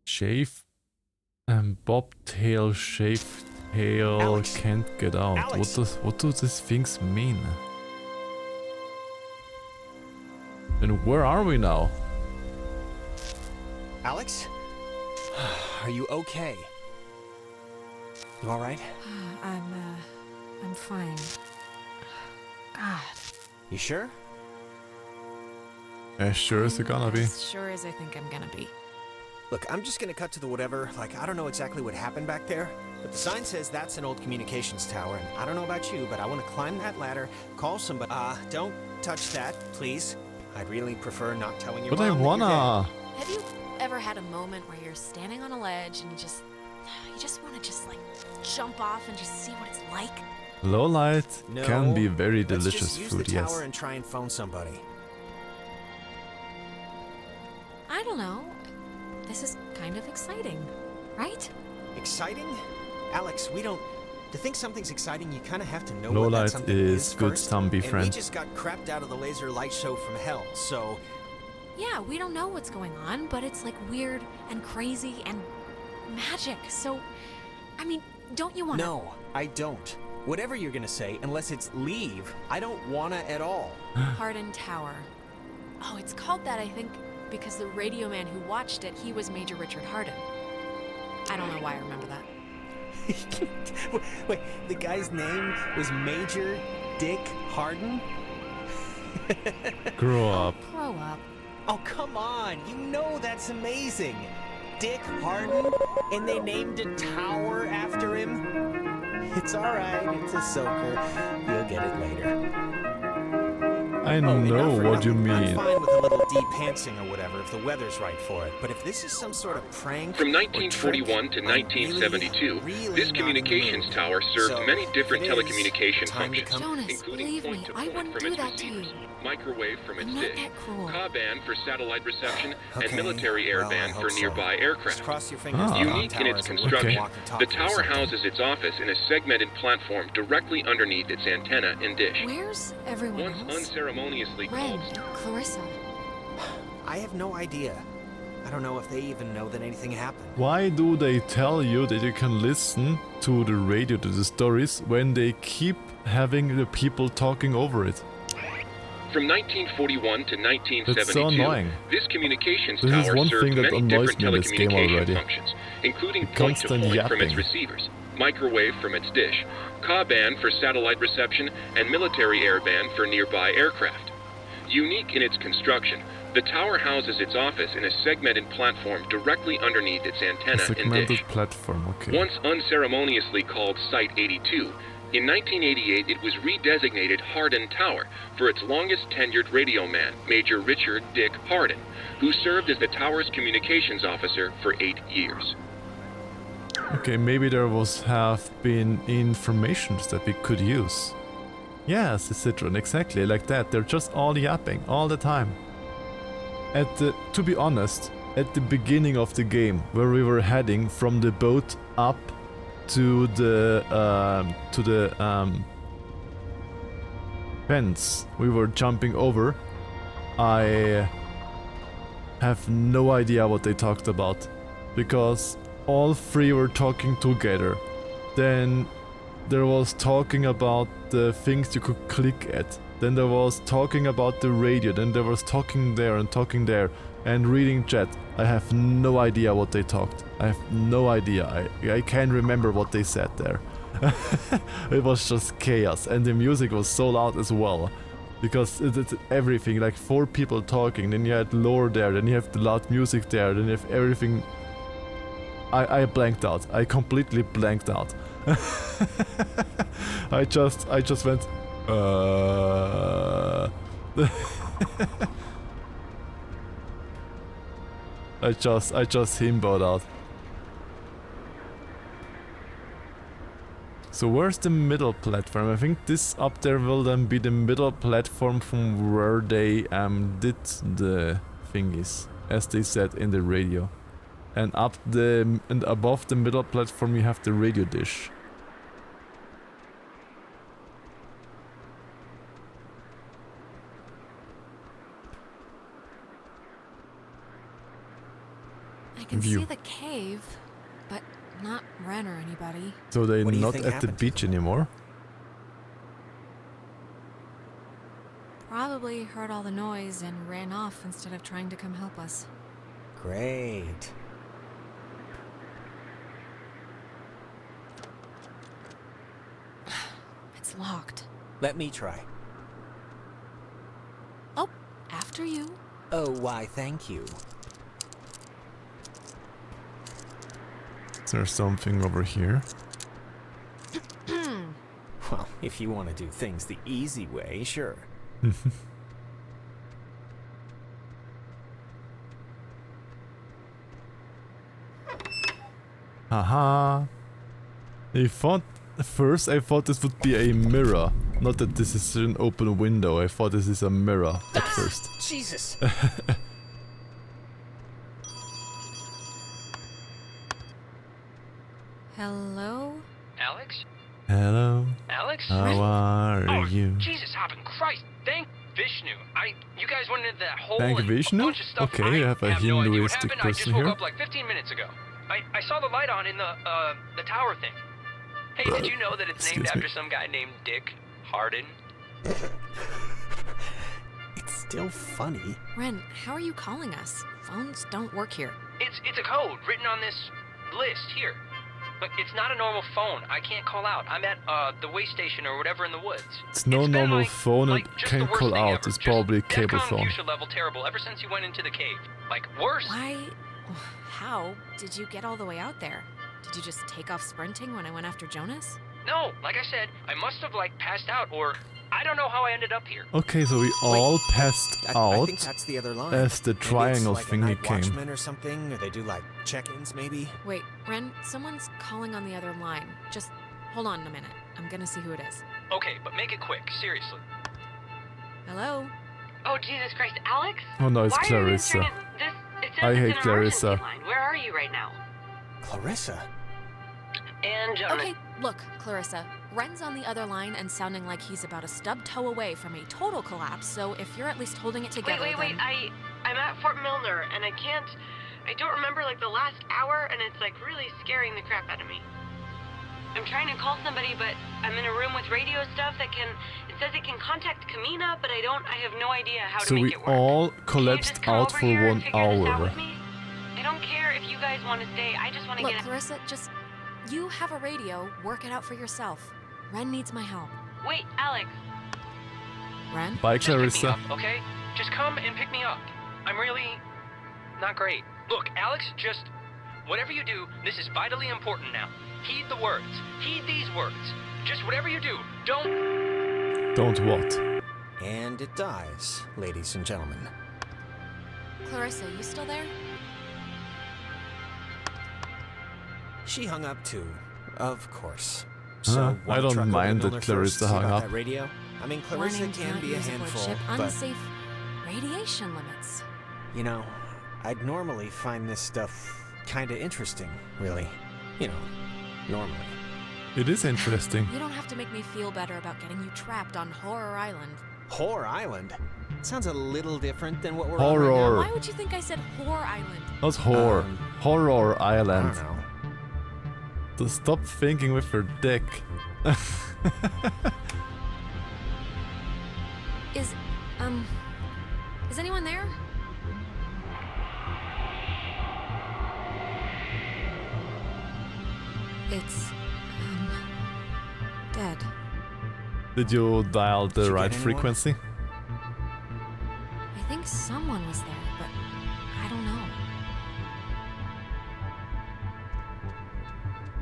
Shave and bobtail, shave tail Alex. can't get out. Alex. What do these things mean? And where are we now? Alex? Are you okay? You alright? I'm fine. God. You sure? As sure as it's gonna be. As sure as I think I'm gonna be. Look, I'm just gonna cut to the whatever. Like, I don't know exactly what happened back there, but the sign says that's an old communications tower, and I don't know about you, but I want to climb that ladder, call somebody. Don't touch that, please. I'd really prefer not telling your But I mom that you're wanna. Have you ever had a moment where you're standing on a ledge and you just want to just like jump off and just see what it's like? Low light dead. can be No, very let's delicious just use food, the tower yes. and try and phone somebody. I don't know. This is kind of exciting, right? Exciting? Alex, we don't... To think something's exciting, you kind of have to know Low what that light something is good first. Tambi And friend. we just got crapped out of the laser light show from hell, so... Yeah, we don't know what's going on, but it's like weird and crazy and magic. So, I mean, don't you want to... No, I don't. Whatever you're gonna say, unless it's leave, I don't wanna at all. Hardin Tower. Oh, it's called that, I think, because the radio man who watched it, he was Major Richard Hardin. I don't know why I remember that. Wait, the guy's name was Major Dick Hardin? Grow up. Grow up. Oh, come on. You know that's amazing. Dick Hardin? And they named a tower after him? It's alright, it's a soaker. You'll get it later. I know what you I'm mean. fine with a little de-pantsing or whatever if the weather's right for it. But if this is some sort of prank... From 1941 to 1972, this communications tower served many different telecommunication functions, Jonas, including believe me, I point-to-point wouldn't from do its that to you. receivers, microwave from its I'm not dish, that cruel. Ka-band for satellite reception, Okay, and military air well, I band hope for so. nearby Just aircraft. cross your fingers. Ah. the Unique in tower its is a construction, walkie-talkie the or tower something. houses its office in a segmented platform directly underneath its antenna and dish. Where's everyone Once else? unceremoniously Ren, called Clarissa. I have no idea. I don't know if they even know that anything happened. Why do they tell you that you can listen to the radio, to the stories, when they keep having the people talking over it? From 1941 to 1972, That's so annoying. this communications This is tower one served thing that many annoys different me in this game telecommunication already. functions, including The constant point-to-point from its yapping. receivers, microwave from its dish, Ka-band for satellite reception, and military air band for nearby aircraft. Unique in its construction, the tower houses its office in a segmented platform directly underneath its A antenna and segmented dish. platform, okay. Once unceremoniously called Site 82, in 1988 it was redesignated Hardin Tower for its longest tenured radio man, Major Richard Dick Hardin, who served as the tower's communications officer for 8 years. Okay, maybe there have been informations that we could use. Yes, Citron, exactly like that. They're just all yapping all the time. To be honest, at the beginning of the game, where we were heading from the boat up to the fence we were jumping over, I have no idea what they talked about, because all three were talking together. Then there was talking about the things you could click at. Then there was talking about the radio. Then there was talking there and reading chat. I have no idea what they talked. I have no idea. I can't remember what they said there. It was just chaos, and the music was so loud as well. Because it's everything, like 4 people talking, then you had lore there, then you have the loud music there, then you have everything. I blanked out. I completely blanked out. I just went, I just himboed out. So where's the middle platform? I think this up there will then be the middle platform from where they did the thingies, as they said in the radio. And above the middle platform you have the radio dish. I can View. see the cave, but not Ren or anybody. So they're What do you not think at the happened? beach anymore? Probably heard all the noise and ran off instead of trying to come help us. Great. It's locked. Let me try. Oh, after you. Oh, why, thank you. Is there something over here? Well, if you want to do things the easy way, sure. Haha. I thought this would be a mirror. Not that this is an open window. I thought this is a mirror at first. Jesus! Hello? Alex? Hello. Alex? How are Oh, you? Jesus, hopping Christ! Thank Vishnu. You guys went into that hole Thank and Vishnu? a bunch of stuff. Okay, I you have a no idea what Hinduistic happened. I just person woke here. up like 15 minutes ago. I saw the light on in the tower thing. Hey, did you know that it's named Excuse me. after some guy named Dick Harden? It's still funny. Ren, how are you calling us? Phones don't work here. It's a code written on this list here. But it's not a normal phone. I can't call out. I'm at the way station or whatever in the woods. It's no been, normal like, phone and just the can't worst call thing out. ever. It's Just probably a cable DEFCON phone. fuchsia level terrible ever since you went into the cave. Like, worse. Why? How did you get all the way out there? Did you just take off sprinting when I went after Jonas? No, like I said, I must have, like, passed out or I don't know how I ended up here. Okay, so we all passed I out think that's the other line. as the Maybe it's triangle like a thingy night came. watchman or something, or they do like check-ins maybe. Wait, Ren, someone's calling on the other line. Just hold on a minute. I'm gonna see who it is. Okay, but make it quick, seriously. Hello? Oh, Jesus Christ, Alex? Oh no, it's Why are you Clarissa. answering it says I it's hate an Clarissa. emergency line. Where are you right now? Clarissa. And Jonas. Okay, look, Clarissa. Ren's on the other line and sounding like he's about a stub toe away from a total collapse, so if you're at least holding it together, Wait, then... I'm at Fort Milner, and I don't remember, like, the last hour, and it's, like, really scaring the crap out of me. I'm trying to call somebody, but I'm in a room with radio stuff that it says it can contact Kamina, but I have no idea how So to make we it work. all Can you collapsed just come out over for here and 1 figure this out hour. with me? I don't care if you guys want to stay, I just want to Look, get out. Clarissa, just... You have a radio, work it out for yourself. Ren needs my help. Wait, Alex. Ren? Bye, Just pick me Clarissa. up, okay? Just come and pick me up. I'm really not great. Look, Alex, just whatever you do, this is vitally important now. Heed the words. Heed these words. Just whatever you do, don't... Don't what? And it dies, ladies and gentlemen. Clarissa, you still there? She hung up too, of course. Huh, So I wanna don't truck over to mind that Milner Clarissa first, see hung about up. That radio? I mean, Clarissa Warning, do can not be a use aboard handful, ship. but Unsafe radiation limits. you know, I'd normally find this stuff kind of interesting, really. You know, normally. It is interesting. You don't have to make me feel better about getting you trapped on Horror Island. Horror Island? Sounds a little different than what we're Horror. on right Why would you think I said Horror Island? That's horror. Horror now. I Island. don't know. So stop thinking with your dick. Is anyone there? It's, dead. Did you dial the Did you right get anyone? frequency? I think someone was there, but I don't know.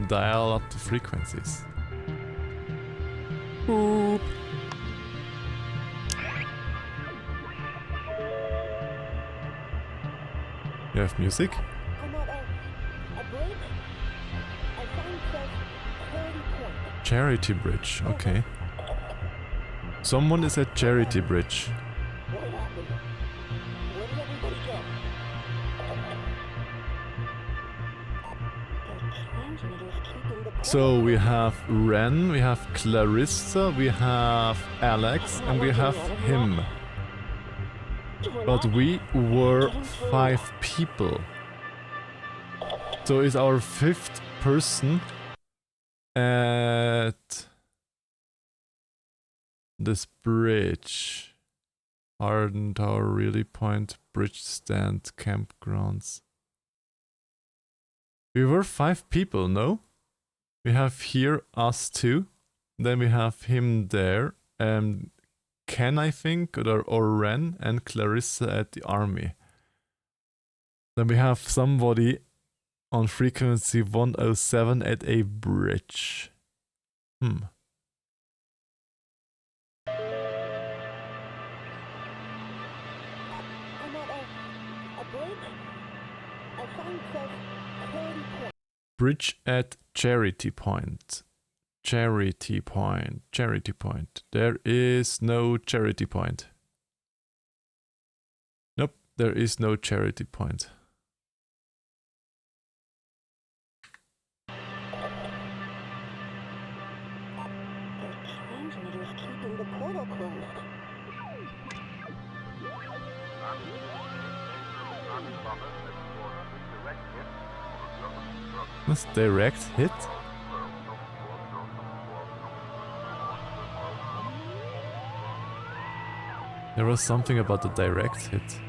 Dial up the frequencies. Boop. You have music? Charity Bridge, okay. Someone is at Charity Bridge. So we have Ren, we have Clarissa, we have Alex, and we have him. But we were 5 people. So is our 5th person at this bridge? Harden Tower, Really Point, Bridge Stand, Campgrounds. We were 5 people, no? We have here us 2. Then we have him there. And Ken, I think, or Ren, and Clarissa at the army. Then we have somebody on frequency 107 at a bridge. Bridge at Charity Point. Charity Point. Charity Point. There is no Charity Point. Nope, there is no Charity Point. That's direct hit? There was something about the direct hit.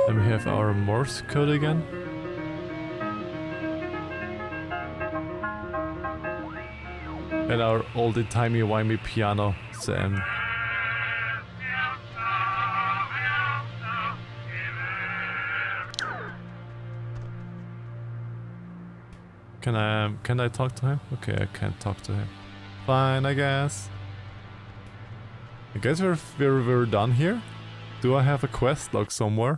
And we have our Morse code again. And our oldie timey-wimey piano, Sam. Can I talk to him? Okay, I can't talk to him. Fine, I guess. I guess we're done here. Do I have a quest log somewhere?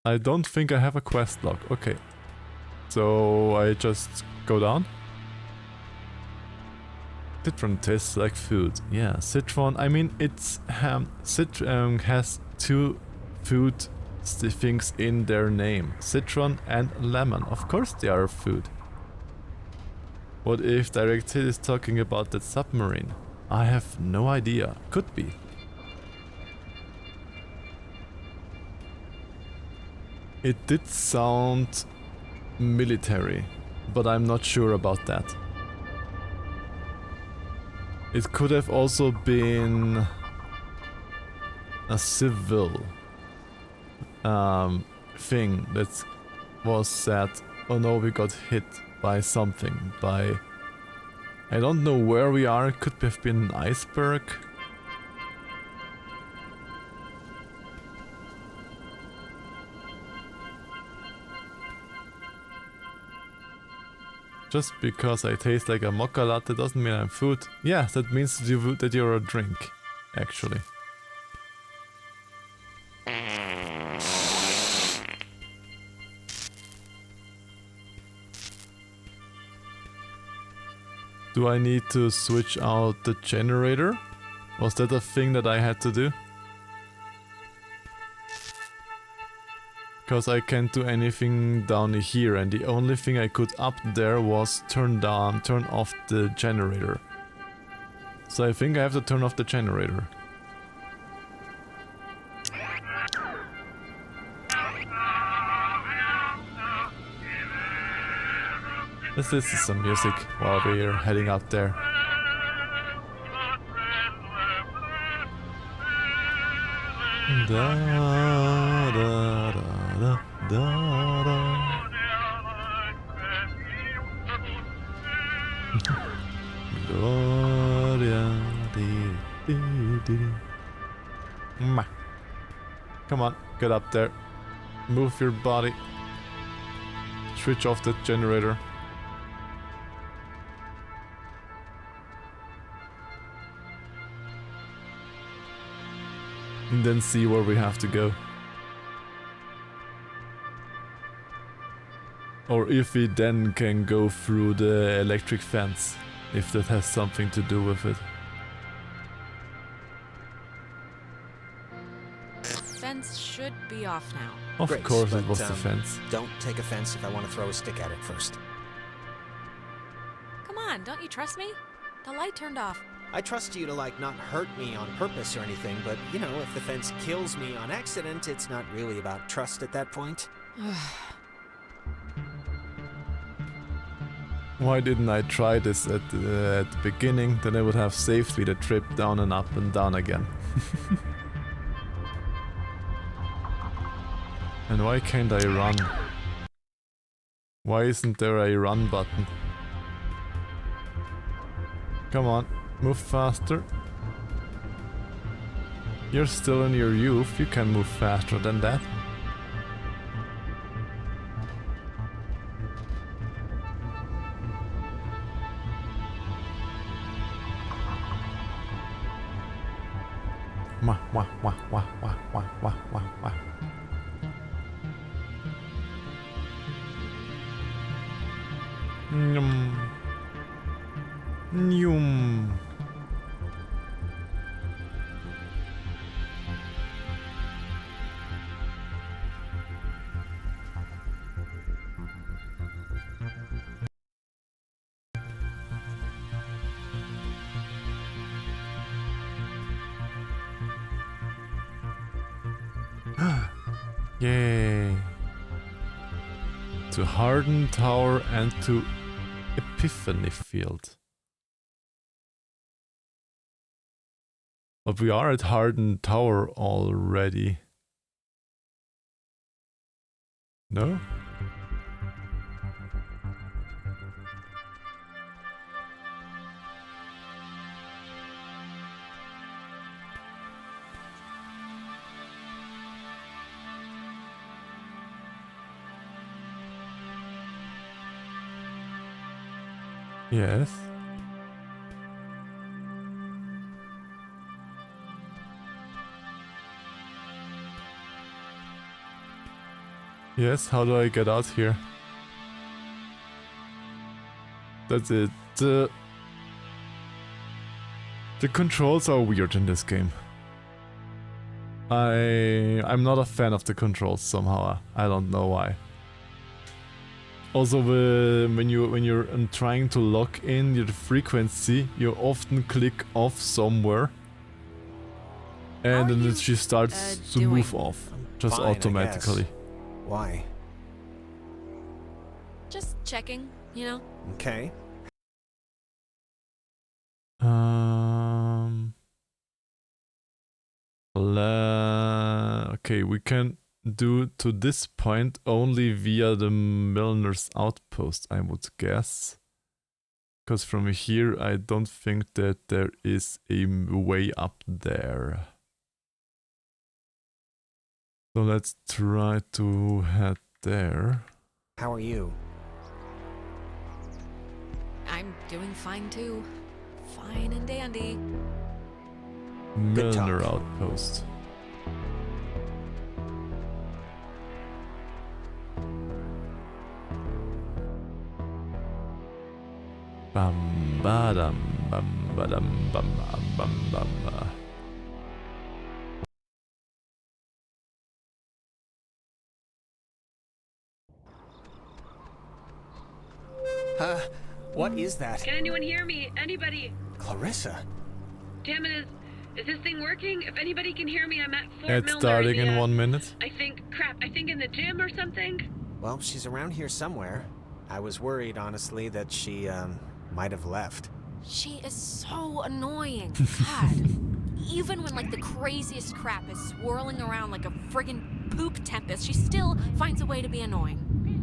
I don't think I have a quest log. Okay. So I just go down. Citron tastes like food. Yeah, citron. I mean, it's citron has two food things in their name. Citron and lemon. Of course they are food. What if Direct Hit is talking about that submarine? I have no idea. Could be. It did sound military, but I'm not sure about that. It could have also been a civil thing that was said, oh no, we got hit by something, by... I don't know where we are, it could have been an iceberg. Just because I taste like a mocha latte doesn't mean I'm food. Yeah, that means that you're a drink, actually. Do I need to switch out the generator? Was that a thing that I had to do? Because I can't do anything down here, and the only thing I could up there was turn off the generator. So I think I have to turn off the generator. Let's listen to some music while we're heading up there. Da da da da da da. Gloria di di di. Come on, get up there. Move your body. Switch off the generator. And then see where we have to go. Or if we then can go through the electric fence, if that has something to do with it. Fence should be off now. Of Great, course it but, was the fence. Don't take offense if I want to throw a stick at it first. Come on, don't you trust me? The light turned off. I trust you to, like, not hurt me on purpose or anything, but, you know, if the fence kills me on accident, it's not really about trust at that point. Why didn't I try this at the beginning? Then I would have saved me the trip down and up and down again. And why can't I run? Why isn't there a run button? Come on. Move faster. You're still in your youth, you can move faster than that. Wah wah wah wah wah wah wah wah wah. Nyum. Nyum. Yay. To harden tower and to Epiphany field. But we are at Hardened Tower already. No? Yes. Yes, how do I get out here? That's it. The controls are weird in this game. I'm not a fan of the controls somehow. I don't know why. Also, when you're trying to lock in your frequency, you often click off somewhere, and then she starts to move off just Fine, automatically. Why? Just checking, you know? Okay. Okay, we can do to this point only via the Milner's outpost, I would guess. Because from here, I don't think that there is a way up there. So let's try to head there. How are you? I'm doing fine too. Fine and dandy. Milner outpost. Bam badam bam badam bam bam bam bam. What is that? Can anyone hear me? Anybody? Clarissa? Damn it, is this thing working? If anybody can hear me, I'm at Fort It's Milner. starting in 1 minute. I think in the gym or something? Well, she's around here somewhere. I was worried, honestly, that she, might have left. She is so annoying. God. Even when, like, the craziest crap is swirling around like a friggin' poop tempest, she still finds a way to be annoying.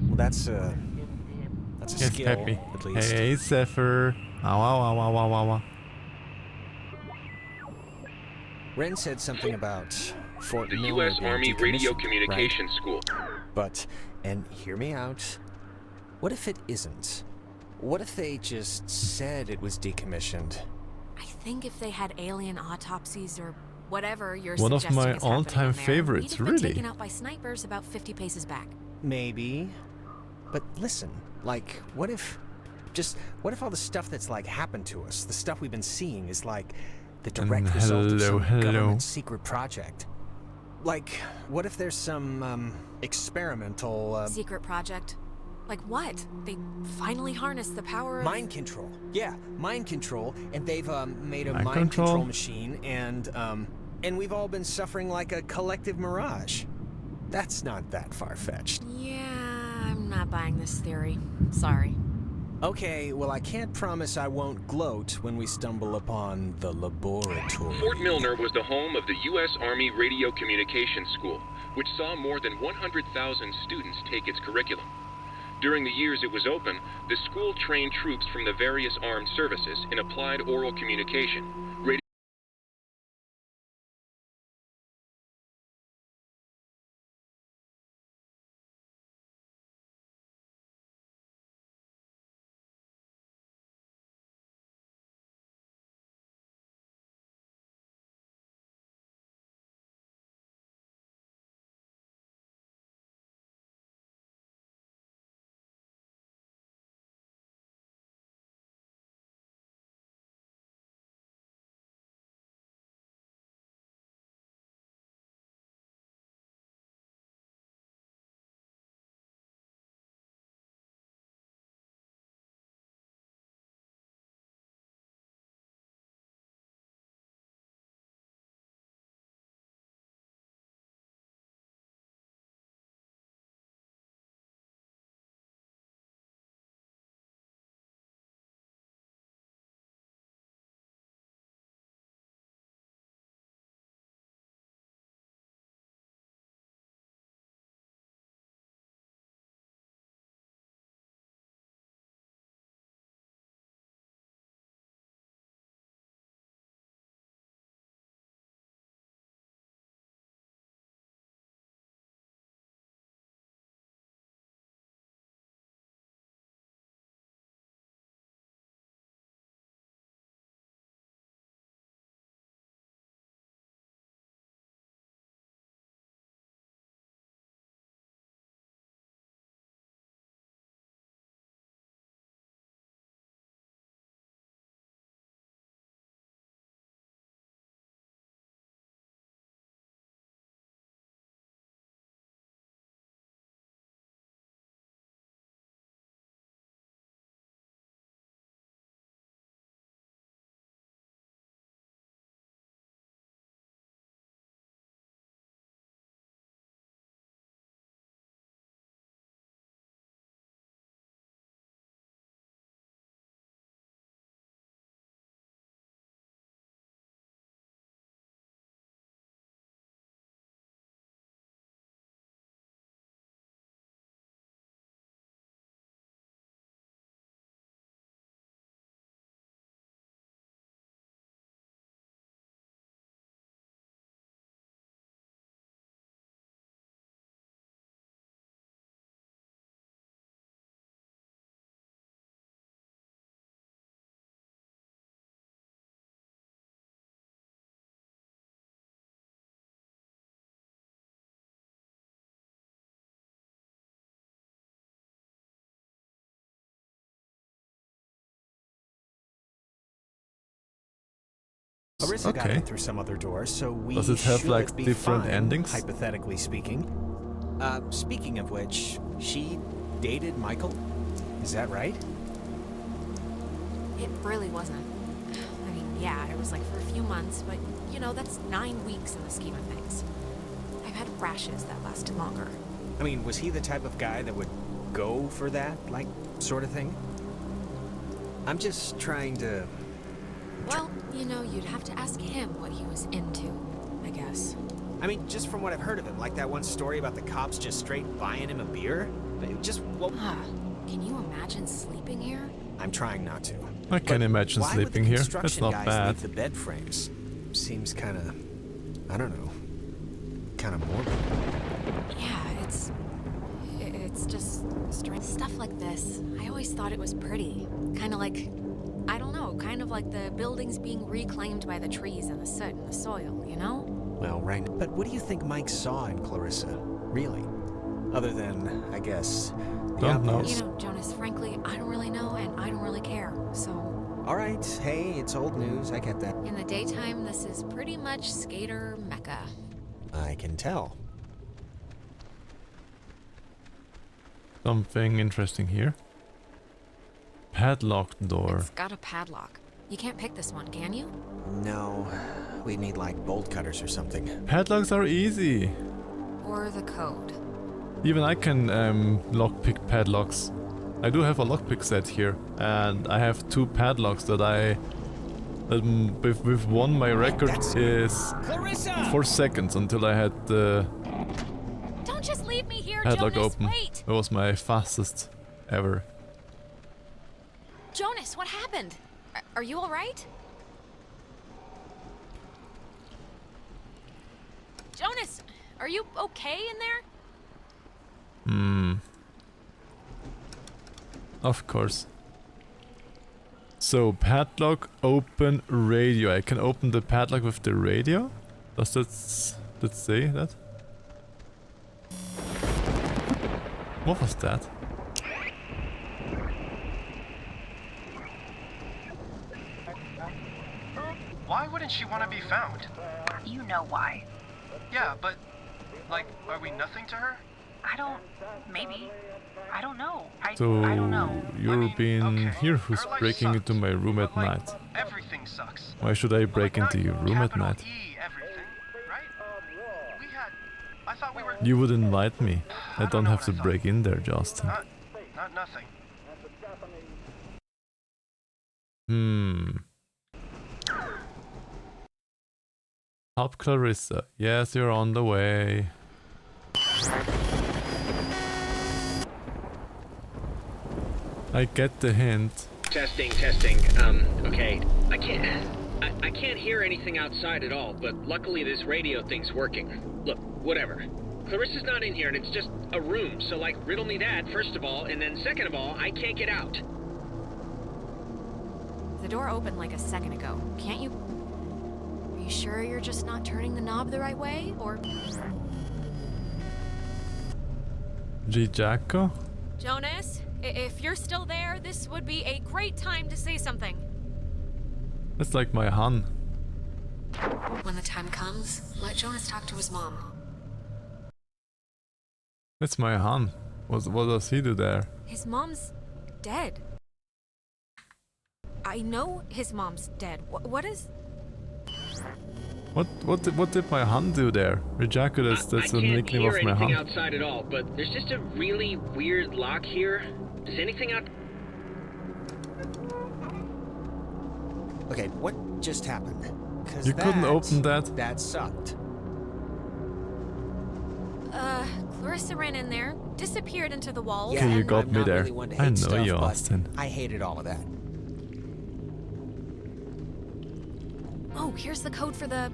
Well, that's a skill, Happy. at least. Hey, Zephyr. Ow, ow, ow, ow, ow, ow. Ren said something about Fort The Milner U.S. being Army Radio decommissioned, Communications right? School. But, and hear me out, what if it isn't? What if they just said it was decommissioned? I think if they had alien autopsies or whatever you're One of suggesting my is happening all-time in there, favorites, we'd have been really. taken out by snipers about 50 paces back. Maybe. But listen, like, what if all the stuff that's, like, happened to us, the stuff we've been seeing, is, like, the direct result of some government secret project? Like, what if there's some, experimental, Secret project? Like what? They finally harnessed the power of... mind control. Yeah, mind control, and they've, made a Mind mind control control machine, and we've all been suffering like a collective mirage. That's not that far-fetched. Yeah, I'm not buying this theory. Sorry. Okay, well, I can't promise I won't gloat when we stumble upon the laboratory. Fort Milner was the home of the U.S. Army Radio Communications School, which saw more than 100,000 students take its curriculum. During the years it was open, the school trained troops from the various armed services in applied oral communication, Larissa got Okay. in through some other door, so we Does it have, should like, be different fine, endings? hypothetically speaking. Speaking of which, she dated Michael? Is that right? It really wasn't. I mean, yeah, it was like for a few months, but you know, that's 9 weeks in the scheme of things. I've had rashes that lasted longer. I mean, was he the type of guy that would go for that, like, sort of thing? I'm just trying to... Well, you know, you'd have to ask him what he was into, I guess. I mean, just from what I've heard of him, like that one story about the cops just straight buying him a beer? It just won't... Can you imagine sleeping here? I'm trying not to. I can imagine Why would sleeping the here. That's construction not guys bad. leave the bed frames? Seems kind of... I don't know. Kind of morbid. Yeah, it's just strange stuff like this. I always thought it was pretty. Kind of like, I don't know, kind of like the buildings being reclaimed by the trees and the soot and the soil, you know? Well, right. But what do you think Mike saw in Clarissa, really? Other than, I guess, the Don't know. obvious. You know, Jonas, frankly, I don't really know and I don't really care, so... All right, hey, it's old news, I get that. In the daytime, this is pretty much skater mecca. I can tell. Something interesting here. Padlocked door. It's got a padlock. You can't pick this one, can you? No, we need like bolt cutters or something. Padlocks are easy. Or the code. Even I can lockpick padlocks. I do have a lockpick set here, and I have 2 padlocks that I... with one, my record is Clarissa! 4 seconds until I had the Don't just leave me here, padlock Jonas, open. wait! It was my fastest ever. Jonas, what happened? Are you alright? Jonas, are you okay in there? Of course. So, padlock, open radio. I can open the padlock with the radio? Does that say that? What was that? Why wouldn't she want to be found? You know why. Yeah, but, like, are we nothing to her? Maybe. I don't know. I So, don't know. you're being okay, here who's her life breaking sucked, into my room at but, like, night. Everything sucks. Why should I But, break like, into not your room at capital night? E everything, right? I thought we were... You would invite me. I don't know have what to I thought. break in there, Justin. Not nothing. Help Clarissa. Yes, you're on the way. I get the hint. Testing. Okay. I can't hear anything outside at all, but luckily this radio thing's working. Look, whatever. Clarissa's not in here and it's just a room, so like riddle me that first of all, and then second of all, I can't get out. The door opened like a second ago. Can't you... Are you sure you're just not turning the knob the right way, or... G. Jacko? Jonas, if you're still there, this would be a great time to say something. That's like my Han. When the time comes, let Jonas talk to his mom. That's my Han. What does he do there? His mom's dead. I know his mom's dead. What is... What did my Han do there? Rijako, that's I the can't nickname hear of my anything Han. outside at all, but there's just a really weird lock here. Does anything out... Okay, what just happened? 'Cause You couldn't open that? That sucked. Clarissa ran in there, disappeared into the walls, Okay, you and... got I'm me not there. really one to I hate know stuff, you, but Austin. I hated all of that. Oh, here's the code for the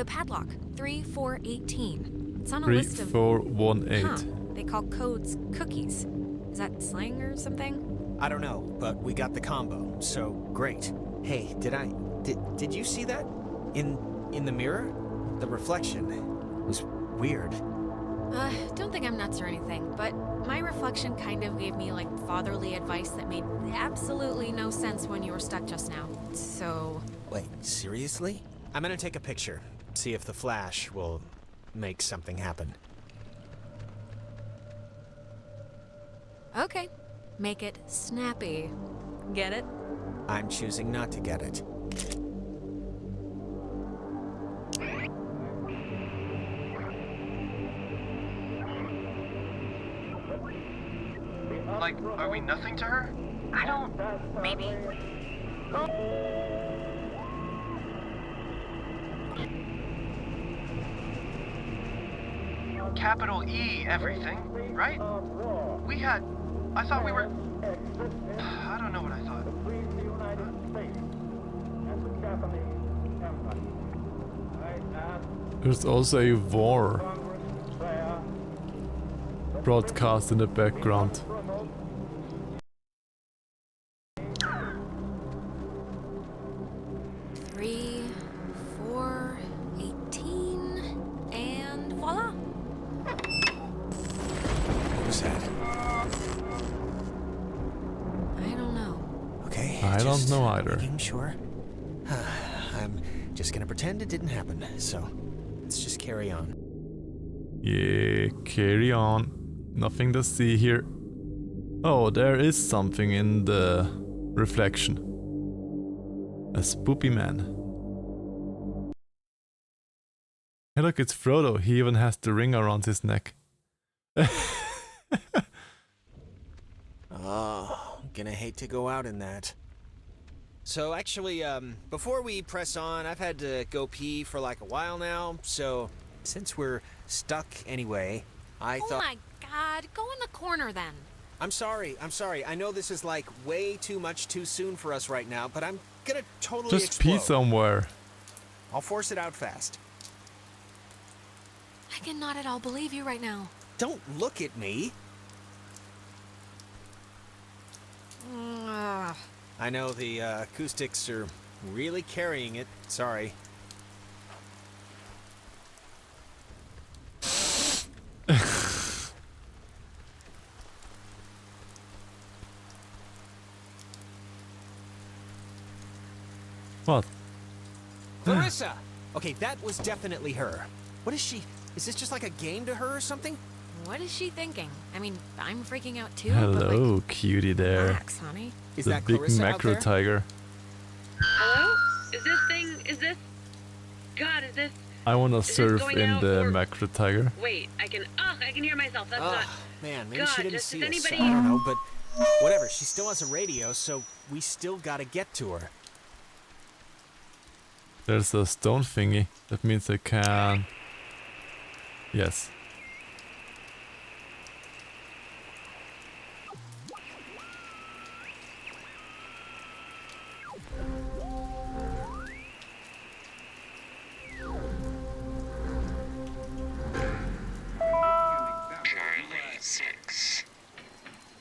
padlock. 3418. It's on a list of... 3418. They call codes cookies. Is that slang or something? I don't know, but we got the combo, so great. Hey, did you see that? In the mirror? The reflection was weird. Don't think I'm nuts or anything, but my reflection kind of gave me, like, fatherly advice that made absolutely no sense when you were stuck just now. So... Wait, seriously? I'm gonna take a picture. See if the flash will make something happen. Okay. Make it snappy. Get it? I'm choosing not to get it. Like, are we nothing to her? I don't. Maybe. Capital E everything, right? We had... I thought we were... I don't know what I thought. There's also a war broadcast in the background. Three, 4, 18, and voila. Who's that? I don't know. Okay. I don't know either. Making sure. I'm just gonna pretend it didn't happen, so let's just carry on. Yeah, carry on. Nothing to see here. Oh, there is something in the reflection. A spoopy man. Hey look, it's Frodo. He even has the ring around his neck. Oh, gonna hate to go out in that. So actually, before we press on, I've had to go pee for like a while now, so since we're stuck anyway, I thought... Oh my god, go in the corner then. I'm sorry. I know this is like way too much too soon for us right now, but I'm gonna totally Just explode. pee somewhere. I'll force it out fast. I cannot at all believe you right now. Don't look at me. I know the acoustics are really carrying it. Sorry. What? Clarissa! Okay, that was definitely her. What is she? Is this just like a game to her or something? What is she thinking? I mean, I'm freaking out too. Hello, but like, cutie there. relax, honey. Is the that big Clarissa out macro there? tiger. Hello? Is this... God, is this... I wanna this surf going in out the or- Macro Tiger. Wait, I can hear myself. That's not... Man, maybe God, she didn't just see is us. anybody... I don't know, but whatever. She still has a radio, so we still gotta get to her. There's a stone thingy. That means I can... Yes.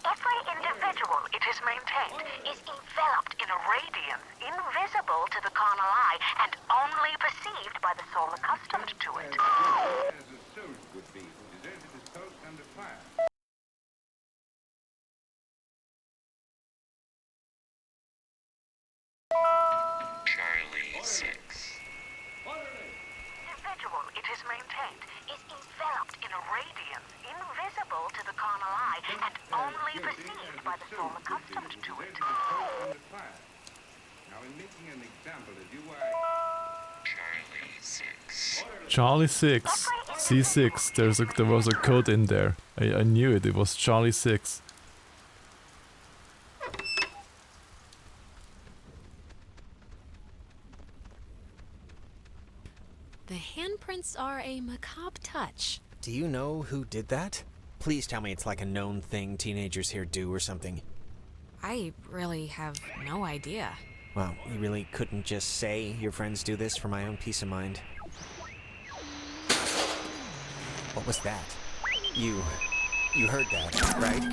Every individual it is maintained is enveloped in a radiance invisible to the carnal eye and only perceived by the soul accustomed to it. Individual it is maintained is enveloped in a radiance invisible to the carnal eye and only perceived by the soul accustomed to it. Now, in making an example of you, Charlie 6. C6. There was a code in there. I knew it. It was Charlie 6. The handprints are a macabre touch. Do you know who did that? Please tell me it's like a known thing teenagers here do or something. I really have no idea. Well, you really couldn't just say your friends do this for my own peace of mind. What was that? You heard that, right?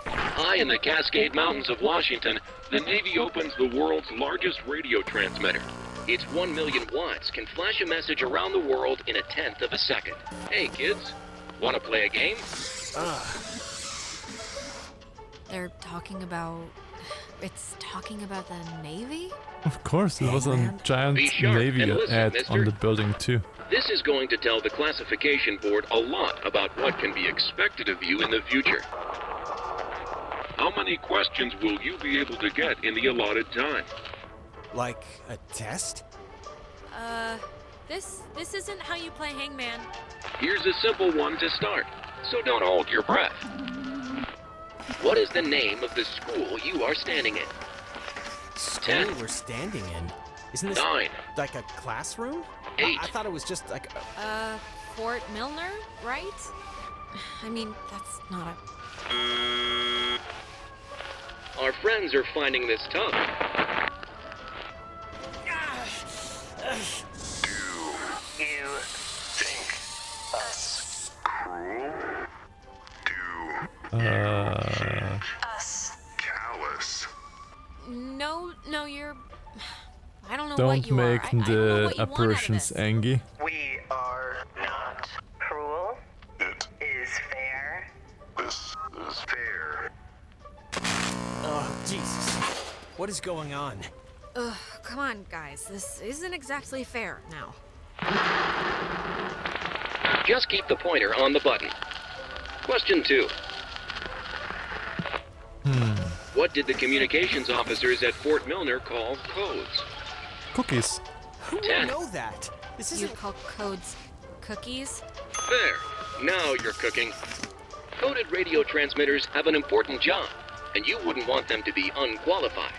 High in the Cascade Mountains of Washington, the Navy opens the world's largest radio transmitter. Its 1 million watts can flash a message around the world in 1/10 of a second. Hey kids, wanna play a game? They're talking about it's talking about the Navy? Of course, there was a giant Be sharp Navy and listen, ad mister. on the building too. This is going to tell the classification board a lot about what can be expected of you in the future. How many questions will you be able to get in the allotted time? Like a test? This isn't how you play Hangman. Here's a simple one to start, so don't hold your breath. What is the name of the school you are standing in? School 10. we're standing in? Isn't this 9. like a classroom? 8. I thought it was just like a... Fort Milner, right? I mean, that's not a... Our friends are finding this tough. Do you think us cruel? Do Us. callous? No, you're... I don't know Don't what you make are. I don't know the what you want out of apparitions this. angry. We are not cruel. It is fair. This is fair. Oh, Jesus. What is going on? Ugh, come on, guys. This isn't exactly fair now. Just keep the pointer on the button. Question 2. What did the communications officers at Fort Milner call codes? Cookies. Who 10. would know that? This You isn't... call codes cookies? There. Now you're cooking. Coded radio transmitters have an important job, and you wouldn't want them to be unqualified.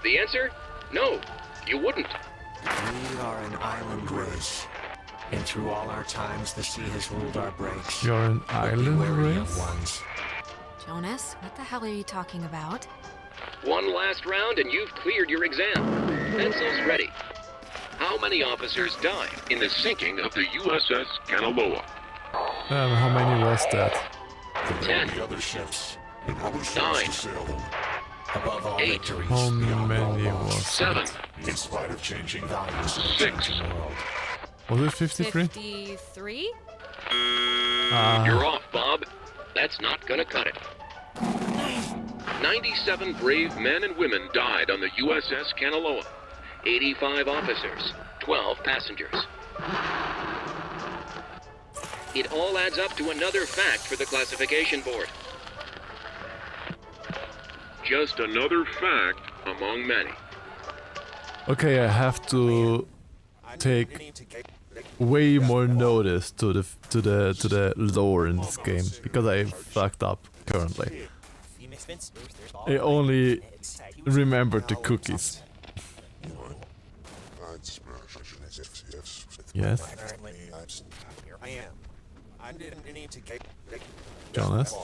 The answer? No, you wouldn't. We are an island race. And through all our times, the sea has ruled our breaks. You're an But be island wary of race? ones. Jonas, what the hell are you talking about? One last round and you've cleared your exam. Pencils ready. How many officers died in the sinking of the USS Kanaloa? How many was that? 10. Other ships. 9. Above all 8. victories, How we all many know was 7. In spite of changing values of the 6. changing world. Was it 53? 53? You're off, Bob. That's not gonna cut it. 97 brave men and women died on the USS Kanaloa. 85 officers, 12 passengers. It all adds up to another fact for the classification board. Just another fact among many. Okay, I have to take way more notice to the lore in this game because I fucked up currently. I only remembered the cookies. Yes. Here I am. I didn't need to get Jonas.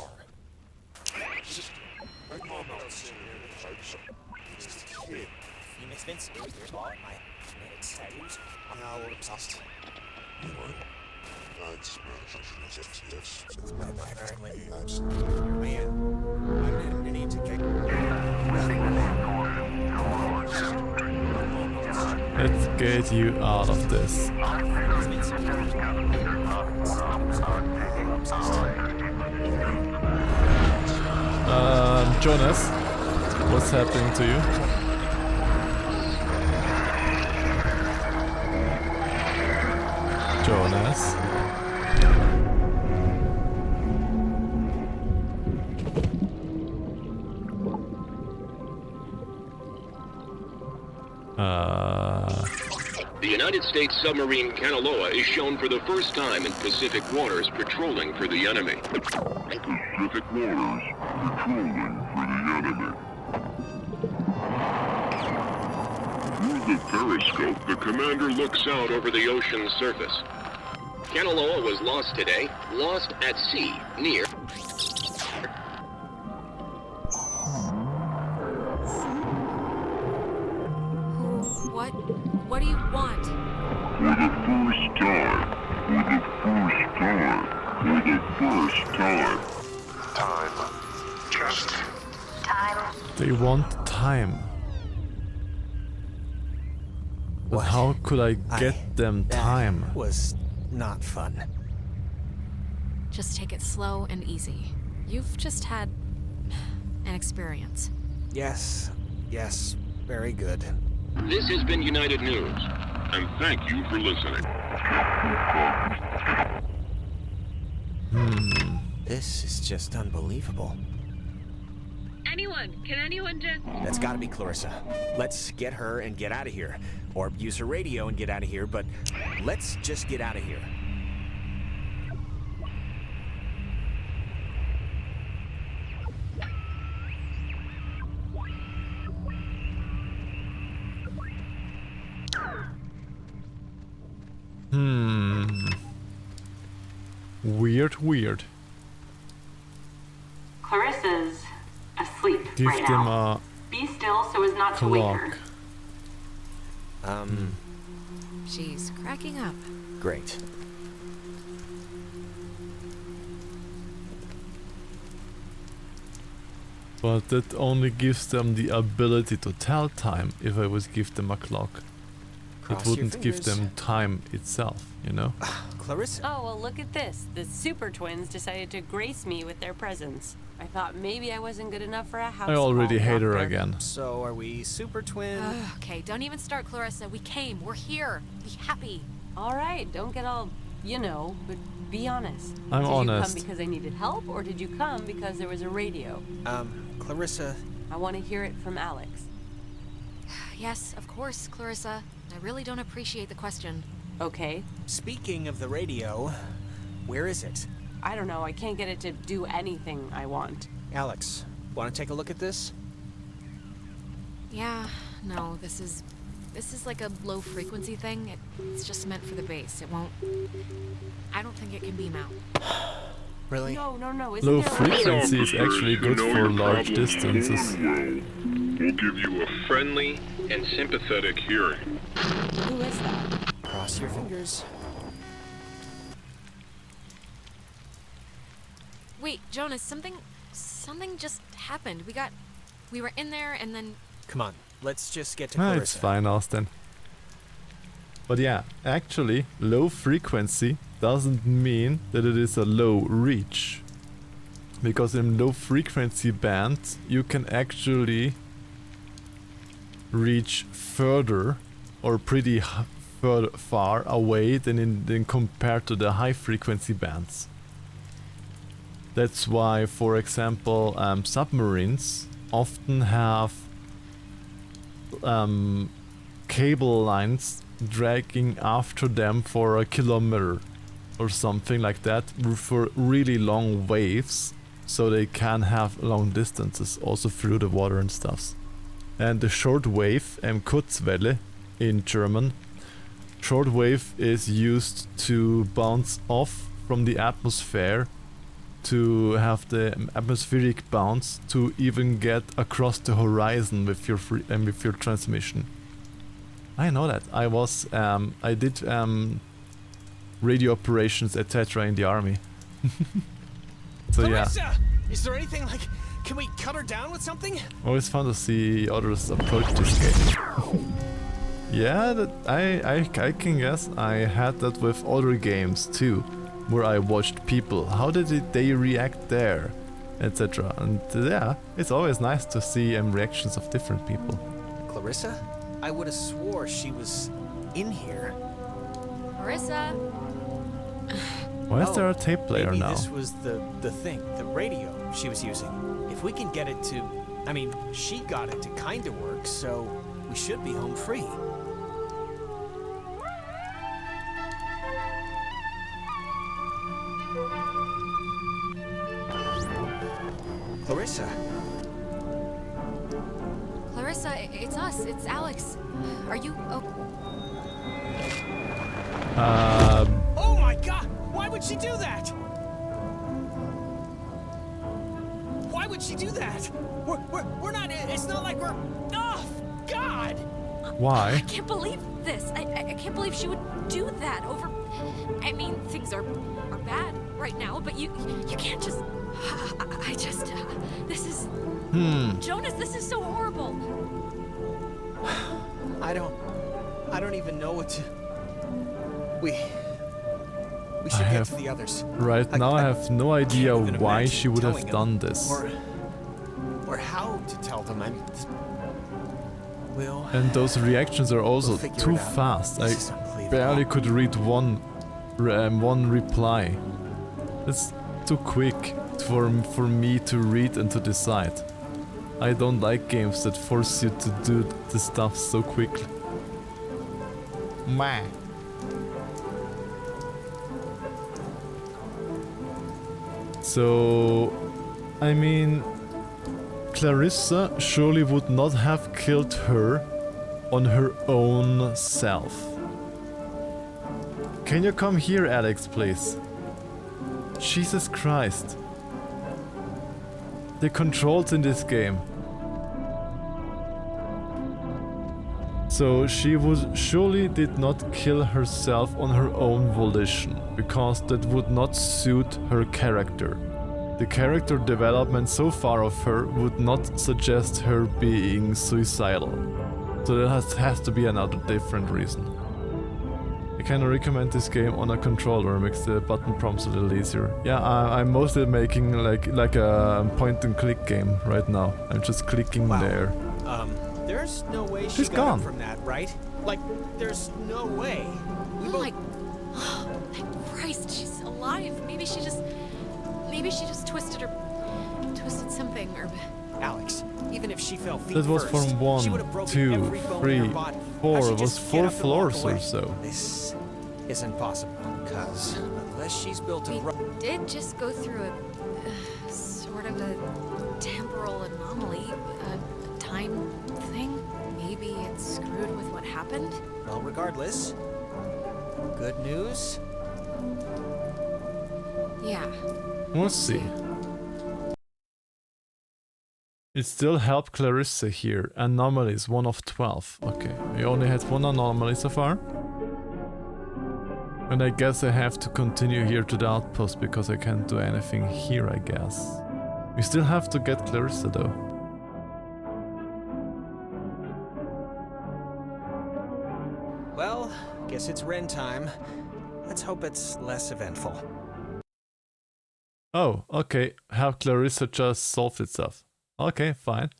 Let's get you out of this. Jonas, what's happening to you? Jonas? The United States submarine Kanaloa is shown for the first time in Pacific waters patrolling for the enemy. Pacific waters patrolling for the enemy. Through the periscope, the commander looks out over the ocean's surface. Kanaloa was lost today, lost at sea, near... What do you want? For the first time. Time. Just Time. They want time. But What? how could I get them time? Was not fun. Just take it slow and easy. You've just had an experience. Yes, very good. This has been United News, and thank you for listening. This is just unbelievable. Can anyone just... That's gotta be Clarissa. Let's get her and get out of here. Or use her radio and get out of here, but let's just get out of here. Weird. Clarissa's asleep Give right them now. a Be still so as not to wake her. clock. She's cracking up. Great. But that only gives them the ability to tell time. If I would give them a clock, Cross it your wouldn't give fingers. them time itself, you know? Clarissa? Oh, well, look at this. The super twins decided to grace me with their presence. I thought maybe I wasn't good enough for a house I already call hate her doctor. again. So are we super twin? Okay, don't even start, Clarissa. We came. We're here. Be happy. All right, don't get all, but be honest. I'm did honest. you come because I needed help, or did you come because there was a radio? Clarissa... I want to hear it from Alex. Yes, of course, Clarissa. I really don't appreciate the question. Okay. Speaking of the radio, where is it? I don't know, I can't get it to do anything I want. Alex, want to take a look at this? Yeah, no, this is like a low frequency thing. It's just meant for the base. It won't... I don't think it can beam out. Really? No. Low frequency is actually good for large distances. We'll give you a friendly and sympathetic hearing. Who is that? Cross your fingers. Wait, Jonas, something just happened. We were in there and then... Come on, let's just get to Clarissa. It's fine, Austin. But yeah, actually, low frequency doesn't mean that it is a low reach. Because in low frequency bands, you can actually reach further or pretty far away than compared to the high frequency bands. That's why, for example, submarines often have cable lines dragging after them for a kilometer or something like that for really long waves, so they can have long distances also through the water and stuff. And the short wave, Kurzwelle in German, short wave is used to bounce off from the atmosphere to have the atmospheric bounce to even get across the horizon with your transmission. I know that. I did radio operations, etc. in the army. So Clarissa! yeah. Is there anything like... Can we cut her down with something? Always fun to see others approach this game. Yeah, I can guess I had that with other games too, where I watched people, how did they react there, etc. And yeah, it's always nice to see reactions of different people. Clarissa? I would have swore she was in here. Clarissa! Why is there a tape player maybe now? This was the thing, the radio she was using. If we can get it to... I mean, she got it to kind of work, so we should be home free. Clarissa. Clarissa, it's us. It's Alex. Are you... Oh my god! Why would she do that? Why would she do that? We're not... It's not like we're... Oh, God! Why? I can't believe this. I can't believe she would do that over... I mean, things are bad right now, but you can't just... I just... this is... Jonas, this is so horrible. I don't even know what to... We should get to the others. Right now I have no idea why she would have done this. Or how to tell them. And those reactions are also too fast. I barely could read one reply. It's too quick for me to read and to decide. I don't like games that force you to do the stuff so quickly. Meh. So, I mean, Clarissa surely would not have killed her on her own self. Can you come here, Alex, please? Jesus Christ. The controls in this game. So she surely did not kill herself on her own volition, because that would not suit her character. The character development so far of her would not suggest her being suicidal. So there has to be another different reason. I can recommend this game on a controller, makes the button prompts a little easier. Yeah, I'm mostly making like a point and click game right now. I'm just clicking there. There's no way she got up from that, right? Like, there's no way. Thank Christ, she's alive. Maybe she just twisted something, or... Alex, even if she fell feet that was first, from 1, 2, 3, 4. It was 4 floors or so. This isn't possible, because unless she's built a... We did just go through a sort of a temporal anomaly, a time thing. Maybe it's screwed with what happened? Well, regardless, good news? Yeah. Let's see. It still helped Clarissa here. Anomalies, 1 of 12. Okay, we only had 1 anomaly so far. And I guess I have to continue here to the outpost because I can't do anything here, I guess. We still have to get Clarissa though. Well, guess it's Ren time. Let's hope it's less eventful. Oh, okay. Have Clarissa just solved itself. Okay, fine.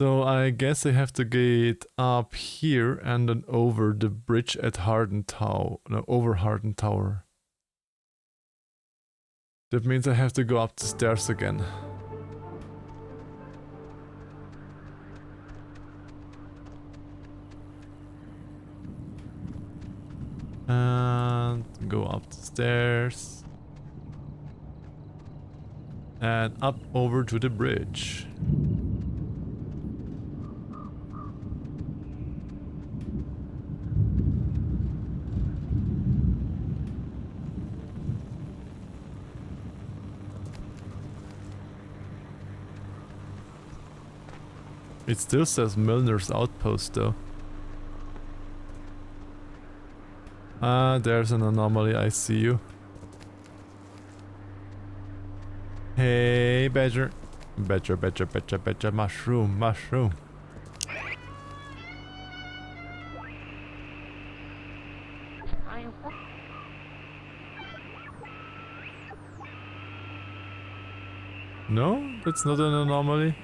So I guess I have to get up here and then over the bridge at Harden Tower. No, over Harden Tower. That means I have to go up the stairs again. And go up the stairs. And up over to the bridge. It still says Milner's Outpost though. Ah, there's an anomaly, I see you. Hey, Badger. Badger, mushroom. No, that's not an anomaly.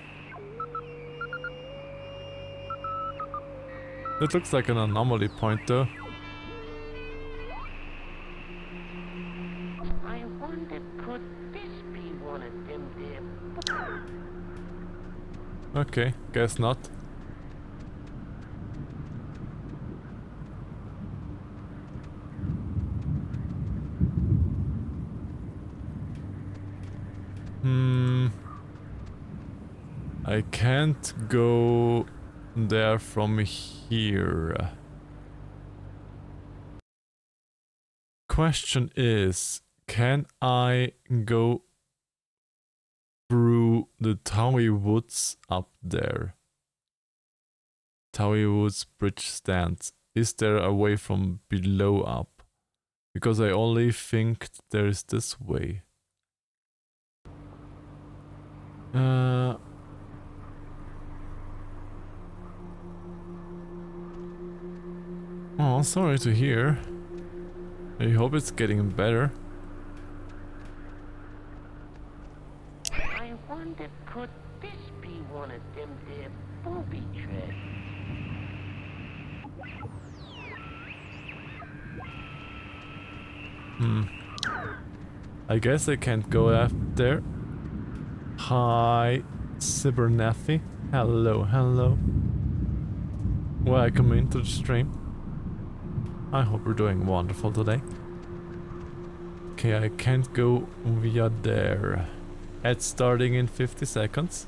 It looks like an anomaly point though. I wonder, could this be one of them there? Okay, guess not. I can't go there from here. Question is, can I go through the Towie Woods up there? Towie Woods bridge stands. Is there a way from below up? Because I only think there is this way. Oh, sorry to hear. I hope it's getting better. I wonder, could this be one of them there booby traps? I guess I can't go after. Hi, Cybernethy. Hello, hello. Welcome into the stream. I hope you're doing wonderful today. Okay, I can't go via there. It's starting in 50 seconds.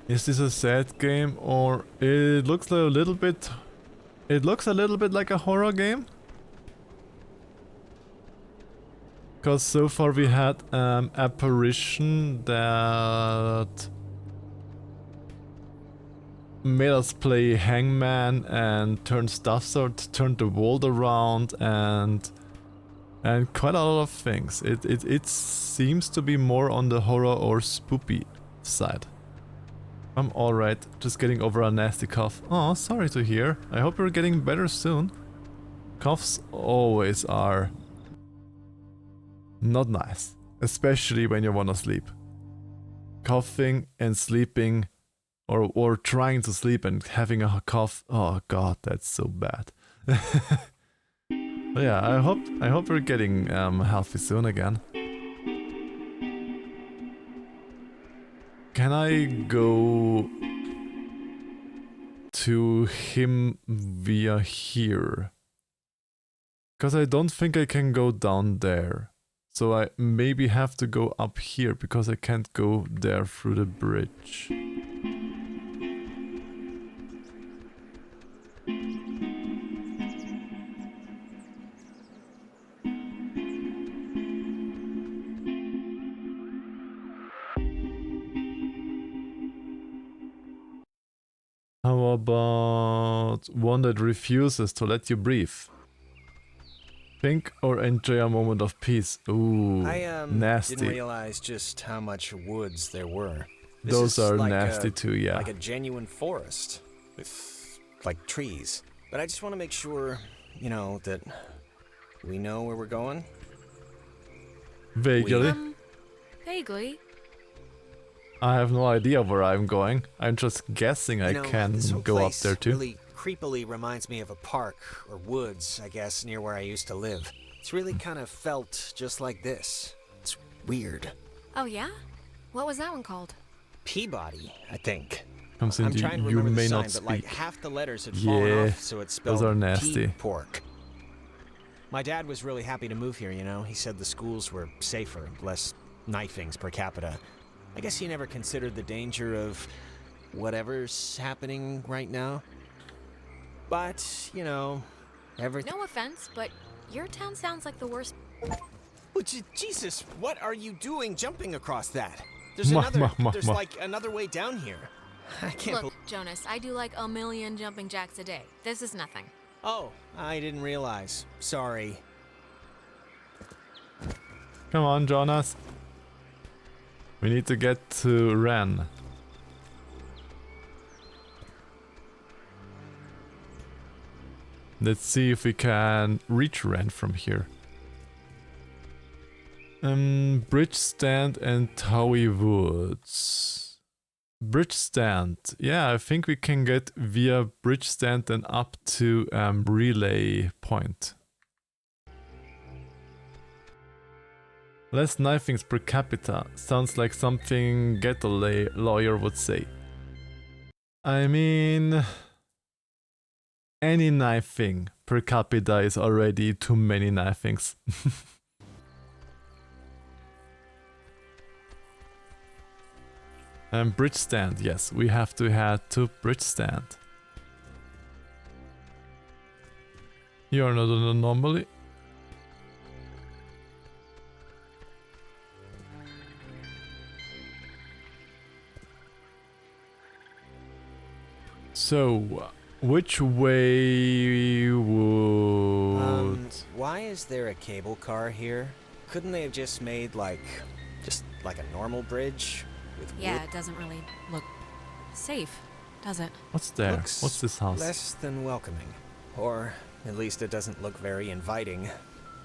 Is this a sad game or it looks a little bit... It looks a little bit like a horror game. Because so far we had apparition that made us play hangman and turn stuff, so turned the world around and quite a lot of things. It seems to be more on the horror or spoopy side. I'm alright, just getting over a nasty cough. Oh, sorry to hear. I hope you're getting better soon. Coughs always are not nice, especially when you wanna sleep. Coughing and sleeping, or trying to sleep and having a cough. Oh god, that's so bad. But yeah, I hope you're getting healthy soon again. Can I go to him via here? Because I don't think I can go down there. So I maybe have to go up here because I can't go there through the bridge. How about one that refuses to let you breathe? Think or enjoy a moment of peace. Ooh, nasty. Didn't realize just how much woods there were. Those are like nasty too, yeah. Like a genuine forest with like trees. But I just want to make sure, you know, that we know where we're going. Vaguely. Vaguely. I have no idea where I'm going. I'm just guessing I can go up there too. Really creepily reminds me of a park or woods, I guess, near where I used to live. It's really kind of felt just like this. It's weird. Oh yeah? What was that one called? Peabody, I think. I'm trying to remember the sign, but like half the letters had fallen off, so it spelled those are nasty. Pork. My dad was really happy to move here, you know. He said the schools were safer, less knifings per capita. I guess he never considered the danger of whatever's happening right now. But, you know, everything... No offense, but your town sounds like the worst... Oh, Jesus, what are you doing jumping across that? There's like another way down here. I can't Look, Jonas, I do like 1 million jumping jacks a day. This is nothing. Oh, I didn't realize. Sorry. Come on, Jonas. We need to get to Ren. Let's see if we can reach Ren from here. Bridge stand and Towie Woods. Bridge stand. Yeah, I think we can get via bridge stand and up to relay point. Less knifings per capita. Sounds like something ghetto lawyer would say. I mean... Any knifing per capita is already too many knifings. And bridge stand, yes, we have to head to bridge stand. You are not an anomaly. So, which way would... why is there a cable car here? Couldn't they have just made like a normal bridge? Yeah, it doesn't really look safe. does it? What's there? Looks What's this house? less than welcoming. Or at least it doesn't look very inviting.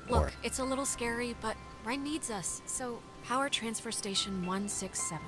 Look, it's a little scary, but Ryan needs us. So, power transfer station 167.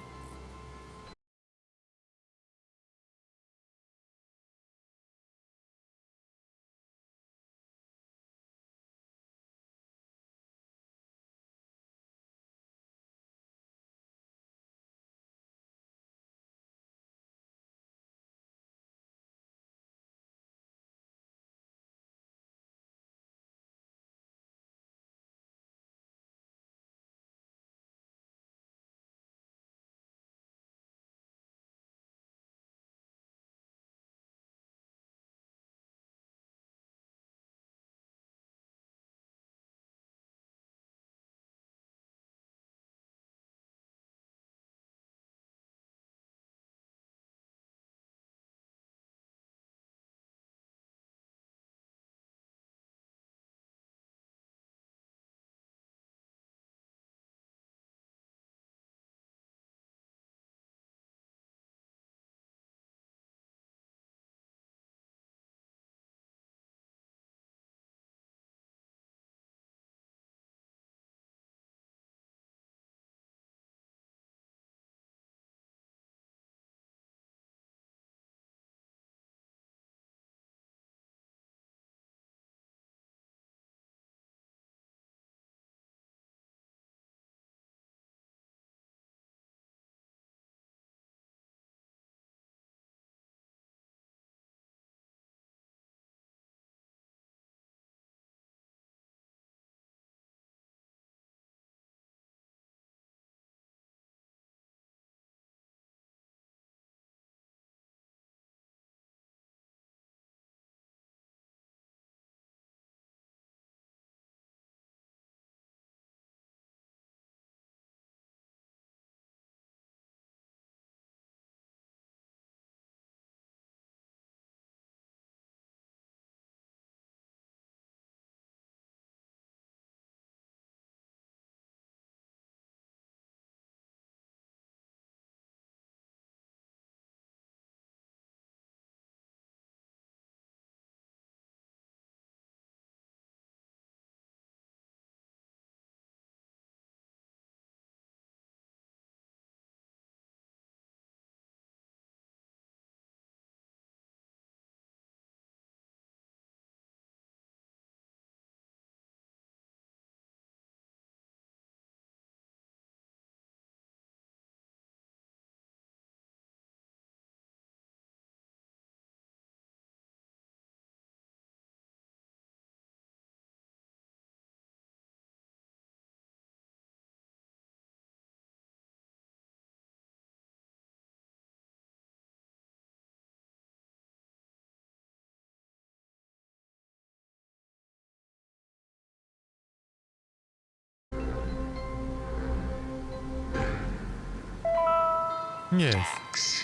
Yes.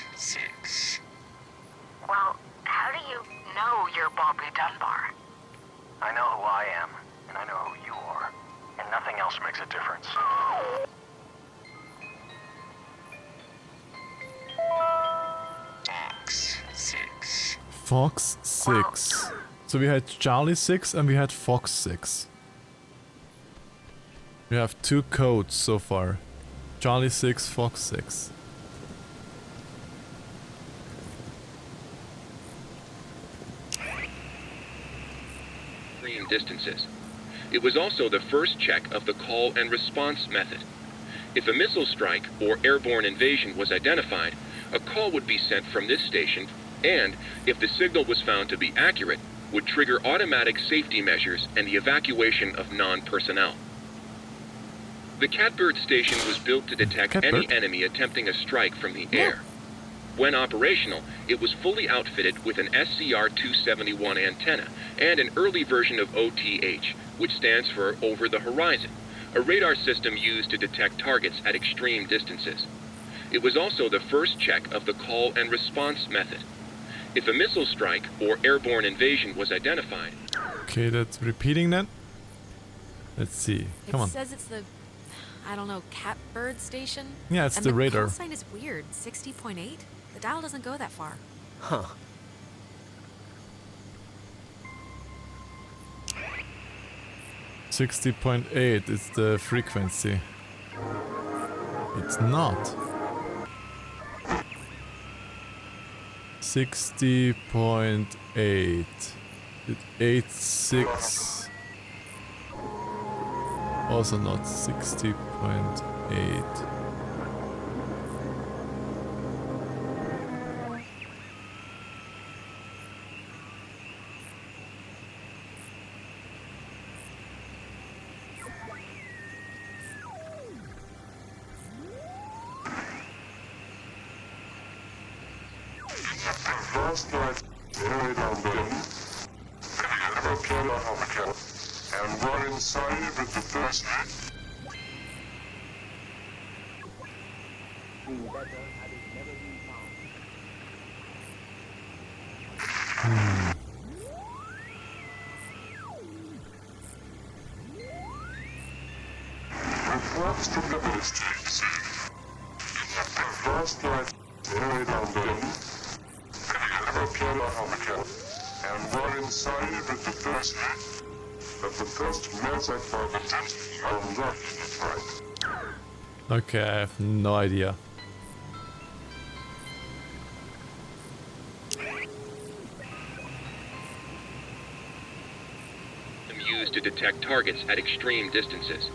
Well, how do you know you're Bobby Dunbar? I know who I am, and I know who you are, and nothing else makes a difference. Fox 6. So we had Charlie 6 and we had Fox 6. We have 2 codes so far. Charlie 6, Fox 6. Extreme distances. It was also the first check of the call and response method. If a missile strike or airborne invasion was identified, a call would be sent from this station, and, if the signal was found to be accurate, would trigger automatic safety measures and the evacuation of non-personnel. The Catbird station was built to detect any enemy attempting a strike from the air. When operational, it was fully outfitted with an SCR-271 antenna and an early version of OTH, which stands for Over the Horizon, a radar system used to detect targets at extreme distances. It was also the first check of the call and response method. If a missile strike or airborne invasion was identified... Okay, that's repeating that. Let's see. Come on. It says it's the, I don't know, Catbird station? Yeah, it's and the radar. call sign is weird, 60.8? The dial doesn't go that far. Huh. $60.8 is the frequency. It's not. 60.8. 86. Also not 60.8. Last night, buried on them, a killer and run inside with the first. Reports from the ministries. Last night, buried on them. And run inside with the first. But the first message for the test are not right. Okay, I have no idea. Used to detect targets at extreme distances.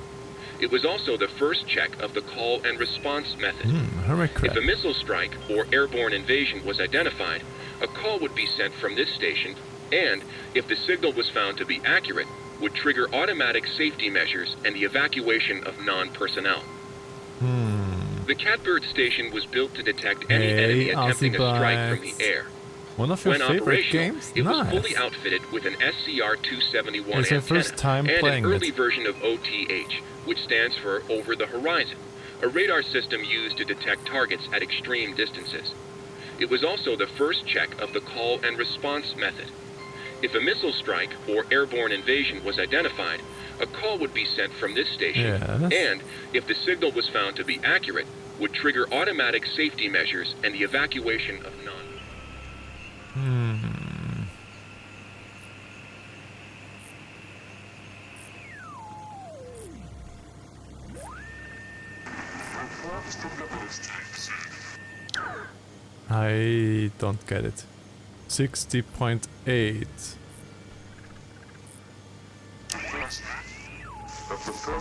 It was also the first check of the call and response method. If a missile strike or airborne invasion was identified, a call would be sent from this station, and if the signal was found to be accurate, would trigger automatic safety measures and the evacuation of non-personnel. The Catbird station was built to detect any enemy attempting a strike from the air. One of your When favorite operational, games? it was Nice. fully outfitted with an SCR-271 It's my antenna first time and playing an early it. version of OTH, which stands for Over the Horizon, a radar system used to detect targets at extreme distances. It was also the first check of the call and response method. If a missile strike or airborne invasion was identified, a call would be sent from this station, and if the signal was found to be accurate, would trigger automatic safety measures and the evacuation of non. I don't get it. 60.8.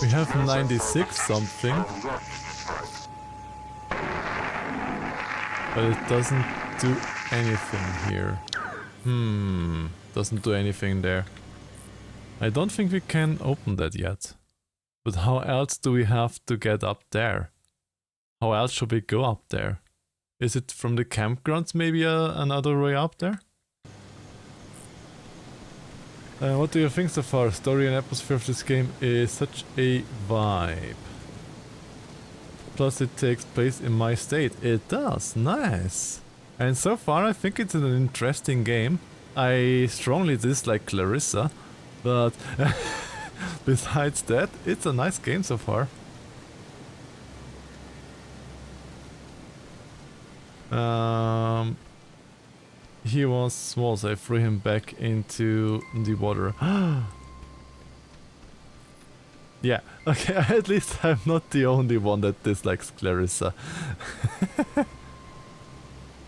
We have 96 something. But it doesn't do anything here. Doesn't do anything there. I don't think we can open that yet. But how else do we have to get up there? How else should we go up there? Is it from the campgrounds maybe another way up there? What do you think so far? Story and atmosphere of this game is such a vibe. Plus it takes place in my state. It does, nice. And so far I think it's an interesting game. I strongly dislike Clarissa, but besides that, it's a nice game so far. He was small, so I threw him back into the water. Yeah, okay, at least I'm not the only one that dislikes Clarissa.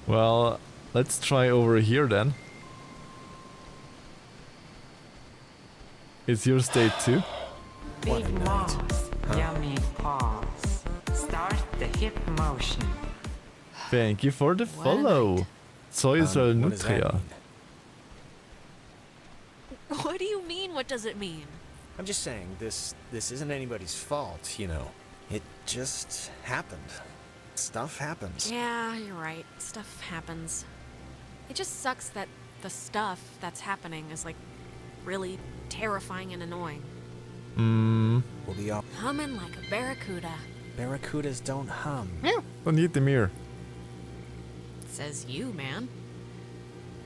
Well, let's try over here then. It's your state too? Big moss, yummy paws. Start the hip motion. Thank you for the follow. Soy Israel what does that Nutria. mean? What do you mean, what does it mean? I'm just saying, this isn't anybody's fault, you know. It just happened. Stuff happens. Yeah, you're right. Stuff happens. It just sucks that the stuff that's happening is like really terrifying and annoying. We'll be up. Humming like a barracuda. Barracudas don't hum. Don't eat the mirror. Says you, man.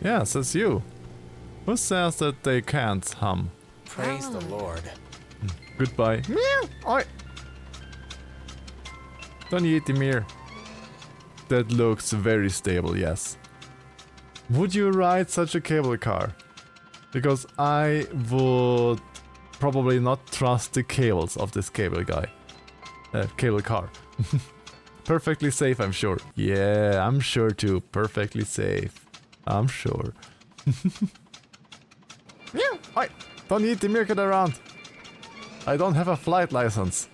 Yeah, says you. Who says that they can't hum? Praise the Lord. Goodbye. Meow. Oi. Don't eat the mirror. That looks very stable, yes. Would you ride such a cable car? Because I would probably not trust the cables of this cable guy. Cable car. Perfectly safe, I'm sure. Yeah, I'm sure too. Perfectly safe. I'm sure. Yeah, hi. Don't eat the meerkat around. I don't have a flight license.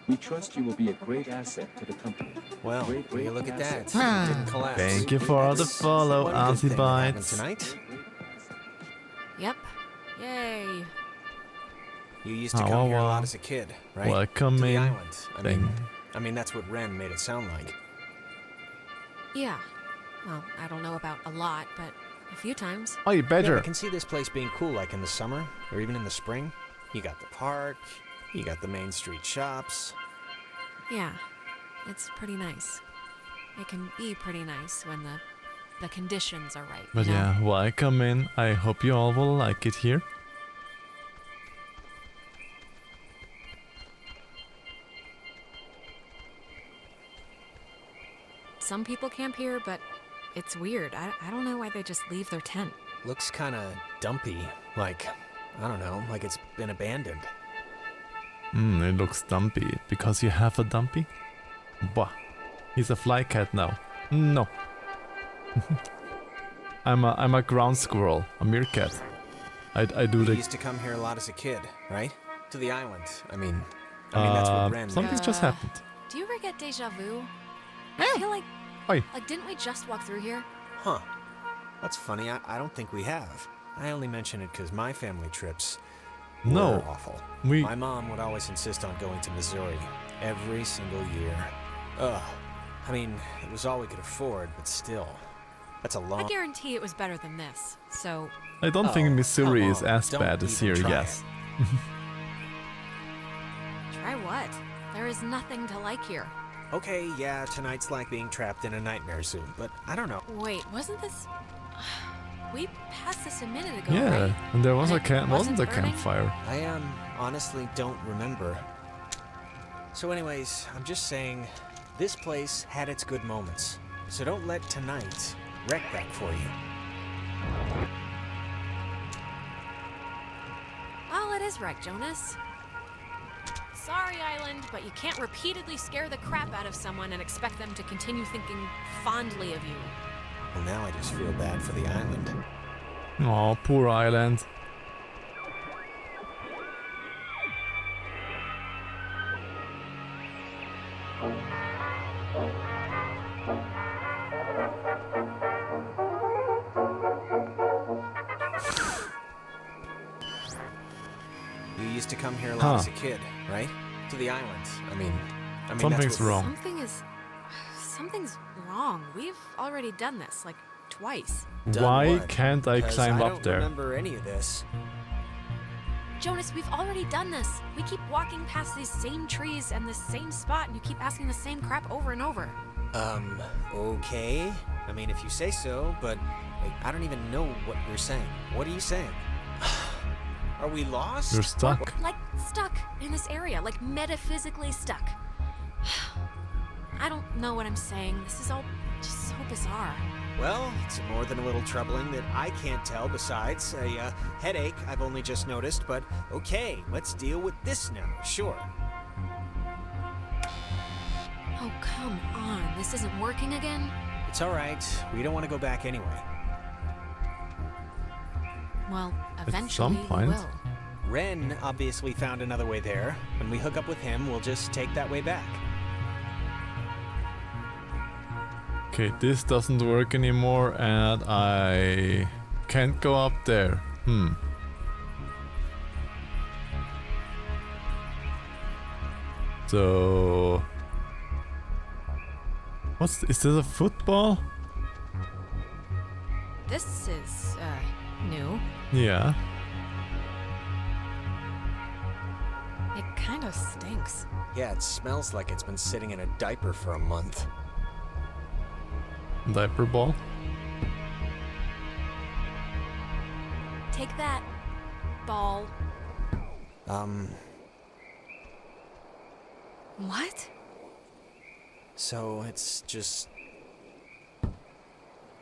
We trust you will be a great asset to the company. Well, Great will you look at that? asset. It didn't collapse. Thank you for the follow, One good thing that happened Bites. tonight. Yep. Yay. You used to come here a lot as a kid, right? Welcome to the in. island. I mean, that's what Ren made it sound like. Yeah. Well, I don't know about a lot, but a few times. Oh, you better. Yeah, I can see this place being cool, like in the summer or even in the spring. You got the park, you got the main street shops. Yeah. It's pretty nice. It can be pretty nice when the conditions are right. But you know? yeah, welcome in. I hope you all will like it here. Some people camp here, but it's weird. I don't know why they just leave their tent. Looks kind of dumpy, like, I don't know, like it's been abandoned. It looks dumpy. Because you have a dumpy? Bah. He's a fly cat now. No. I'm a ground squirrel, a meerkat. I do You the... used to come here a lot as a kid, right? To the island. I mean that's what Ren. Something's just happened. Do you ever get deja vu? I feel like... Oi. Like, didn't we just walk through here? Huh. That's funny. I don't think we have. I only mention it because my family trips No. were awful. My mom would always insist on going to Missouri every single year. Ugh. I mean, it was all we could afford, but still. That's a long... I guarantee it was better than this, so... I don't think Missouri come is on, as don't bad as even here, try yes. Try what? There is nothing to like here. Okay, yeah, tonight's like being trapped in a nightmare zoo, but I don't know. Wait, wasn't this... We passed this a minute ago, Yeah, right? and there was And a it camp, wasn't a burning? campfire. I honestly don't remember. So anyways, I'm just saying, this place had its good moments. So don't let tonight wreck that for you. Well, it is right, Jonas. Sorry, Island, but you can't repeatedly scare the crap out of someone and expect them to continue thinking fondly of you. Well, now I just feel bad for the island. Oh, poor island. You used to come here a lot as a kid, right? To the island. I mean Something's that's what... wrong. Something's wrong. We've already done this, like, twice. Why can't I climb I up don't there? remember any of this. Jonas, we've already done this. We keep walking past these same trees and this same spot, and you keep asking the same crap over and over. Okay. I mean, if you say so, but like, I don't even know what you're saying. What are you saying? Are we lost? You're stuck. Like, stuck in this area, like metaphysically stuck. I don't know what I'm saying. This is all just so bizarre. Well, it's more than a little troubling that I can't tell besides a headache I've only just noticed, but okay, let's deal with this now, sure. Oh, come on. This isn't working again? It's alright, we don't want to go back anyway. Well, eventually we will. Ren obviously found another way there. When we hook up with him, we'll just take that way back. Okay, this doesn't work anymore and I can't go up there. So... is this a football? This is, new. Yeah. It kind of stinks. Yeah, it smells like it's been sitting in a diaper for a month. Diaper ball? Take that, ball. What? So it's just...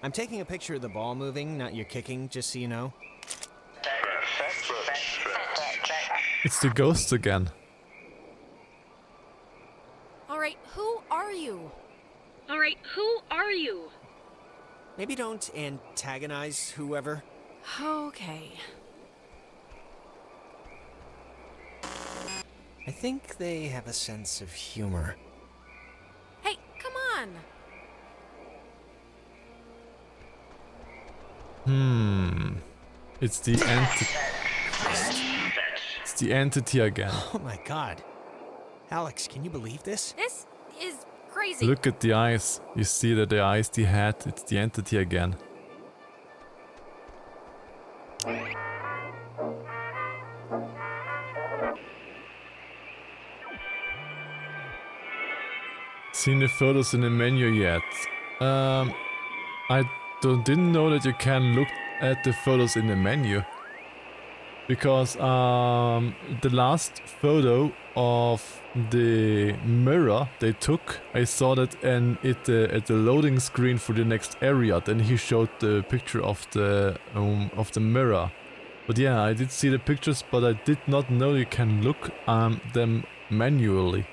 I'm taking a picture of the ball moving, not your kicking, just so you know. It's the ghosts again. Alright, who are you? Alright, who are you? Maybe don't antagonize whoever. Okay. I think they have a sense of humor. Hey, come on! It's the entity. It's the entity again. Oh my god. Alex, can you believe this? This is crazy. Look at the eyes. You see that the eyes he had. It's the entity again. Seen the photos in the menu yet? I didn't know that you can look at the photos in the menu. Because the last photo of the mirror they took, I saw that at the loading screen for the next area. Then he showed the picture of the mirror. But yeah, I did see the pictures, but I did not know you can look them manually.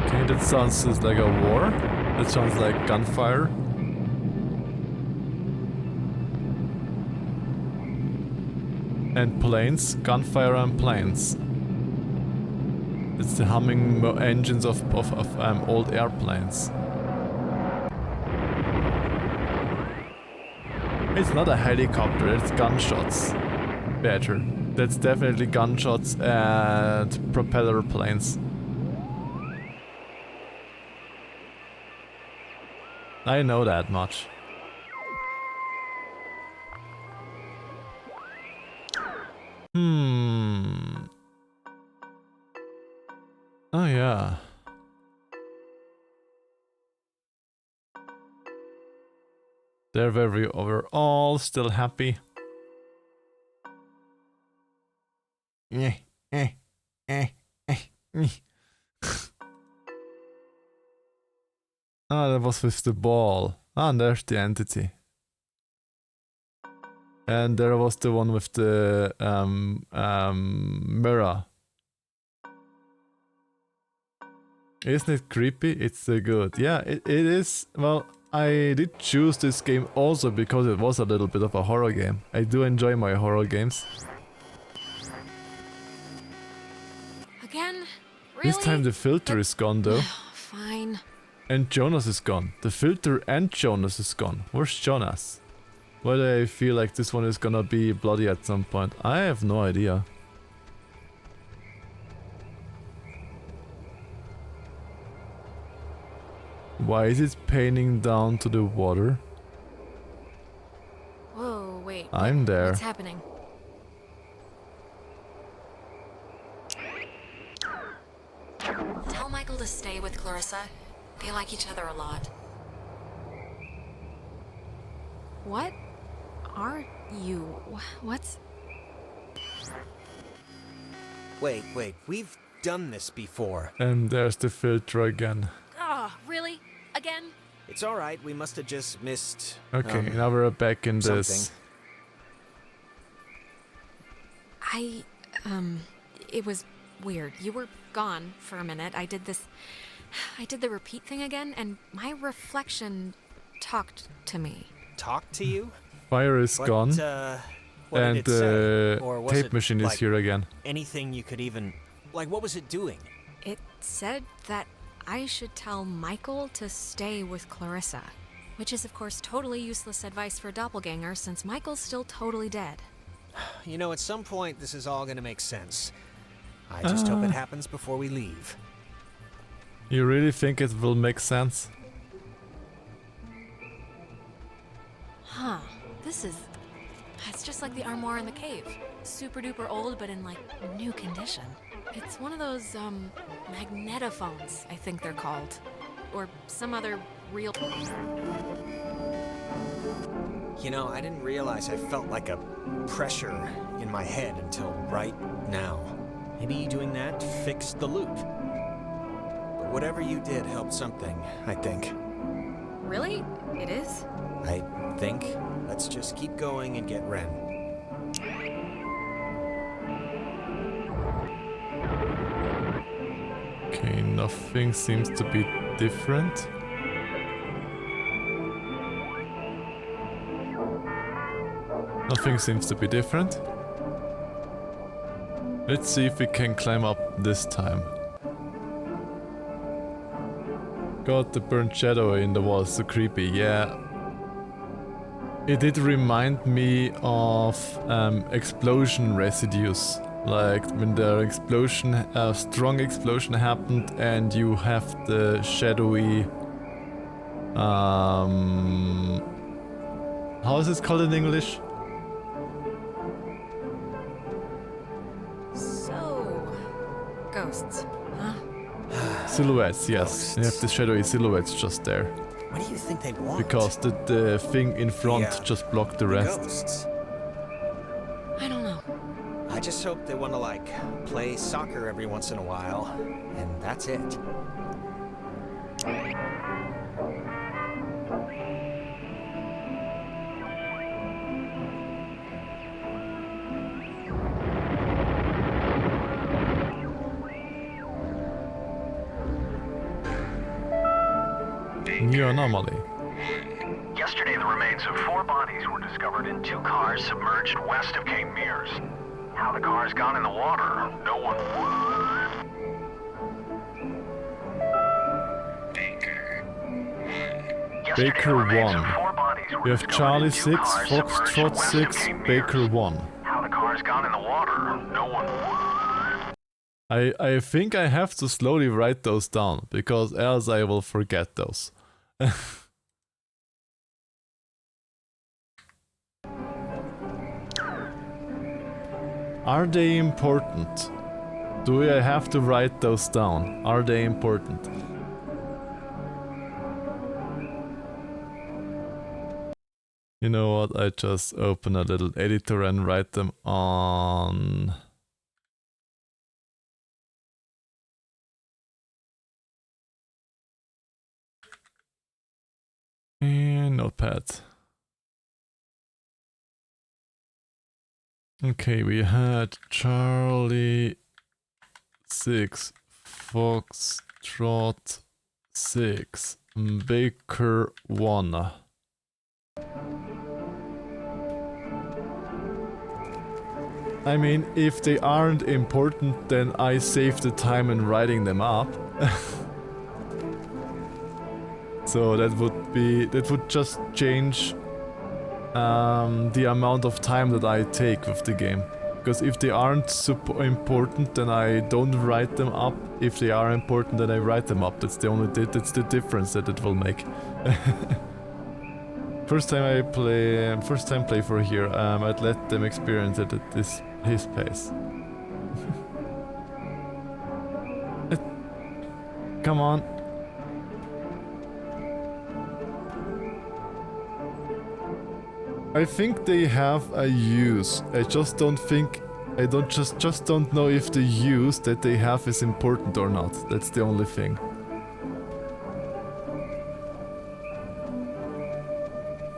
Okay, that sounds like a war. That sounds like gunfire. And planes, gunfire and planes. It's the humming engines of old airplanes. It's not a helicopter, it's gunshots. Better. That's definitely gunshots and propeller planes. I know that much. Oh yeah. We're all still happy. Ah, that was with the ball. Ah, and there's the entity. And there was the one with the mirror. Isn't it creepy? It's so good. Yeah, it is. Well, I did choose this game also because it was a little bit of a horror game. I do enjoy my horror games. Again? Really? This time the filter is gone though. Fine. And Jonas is gone. The filter and Jonas is gone. Where's Jonas? Why do I feel like this one is gonna be bloody at some point? I have no idea. Why is it painting down to the water? Whoa, wait. I'm there. What's happening? Tell Michael to stay with Clarissa. They like each other a lot. What are you? What's... Wait, we've done this before. And there's the filter again. Oh, really? Again? It's alright, we must have just missed... Okay, now we're back in this. It was weird. You were gone for a minute. I did the repeat thing again, and my reflection talked to me. Talked to you? Fire is gone. What and did it say? the tape machine is here again. Anything you could even... Like, what was it doing? It said that I should tell Michael to stay with Clarissa, which is of course totally useless advice for a doppelganger since Michael's still totally dead. You know, at some point this is all gonna make sense. I just hope it happens before we leave. You really think it will make sense? Huh. It's just like the armoire in the cave. Super duper old, but in like new condition. It's one of those, magnetophones, I think they're called. Or some other real... You know, I didn't realize I felt like a pressure in my head until right now. Maybe doing that fixed the loop. But whatever you did helped something, I think. Really? It is? I think. Let's just keep going and get Ren. Okay, nothing seems to be different. Nothing seems to be different. Let's see if we can climb up this time. God, the burnt shadow in the wall is so creepy, yeah. It did remind me of explosion residues. Like when the explosion, a strong explosion happened and you have the shadowy... how is it called in English? So... ghosts, huh? Silhouettes, yes. Ghosts. You have the shadowy silhouettes just there. What do you think they want? Because the thing in front just blocked the rest. Ghosts. I don't know. I just hope they want to, like, play soccer every once in a while, and that's it. New anomaly. Yesterday, the remains of 4 bodies were discovered in 2 cars submerged west of Cape Mears. How the cars got in the water, no one... Baker 1. We have Charlie 6, Foxtrot 6, Baker 1. How the cars got in the water, no one... I think I have to slowly write those down, because else I will forget those. Are they important? Do I have to write those down? Are they important? You know what, I just open a little editor and write them on... and notepad. Okay, we had Charlie 6, Foxtrot 6, Baker 1. I mean, if they aren't important, then I save the time in writing them up. So that would just change the amount of time that I take with the game. Because if they aren't super important, then I don't write them up. If they are important, then I write them up. That's the difference that it will make. First time play for here, I'd let them experience it at his pace. Come on. I think they have a use. I just don't think... I just don't know if the use that they have is important or not. That's the only thing.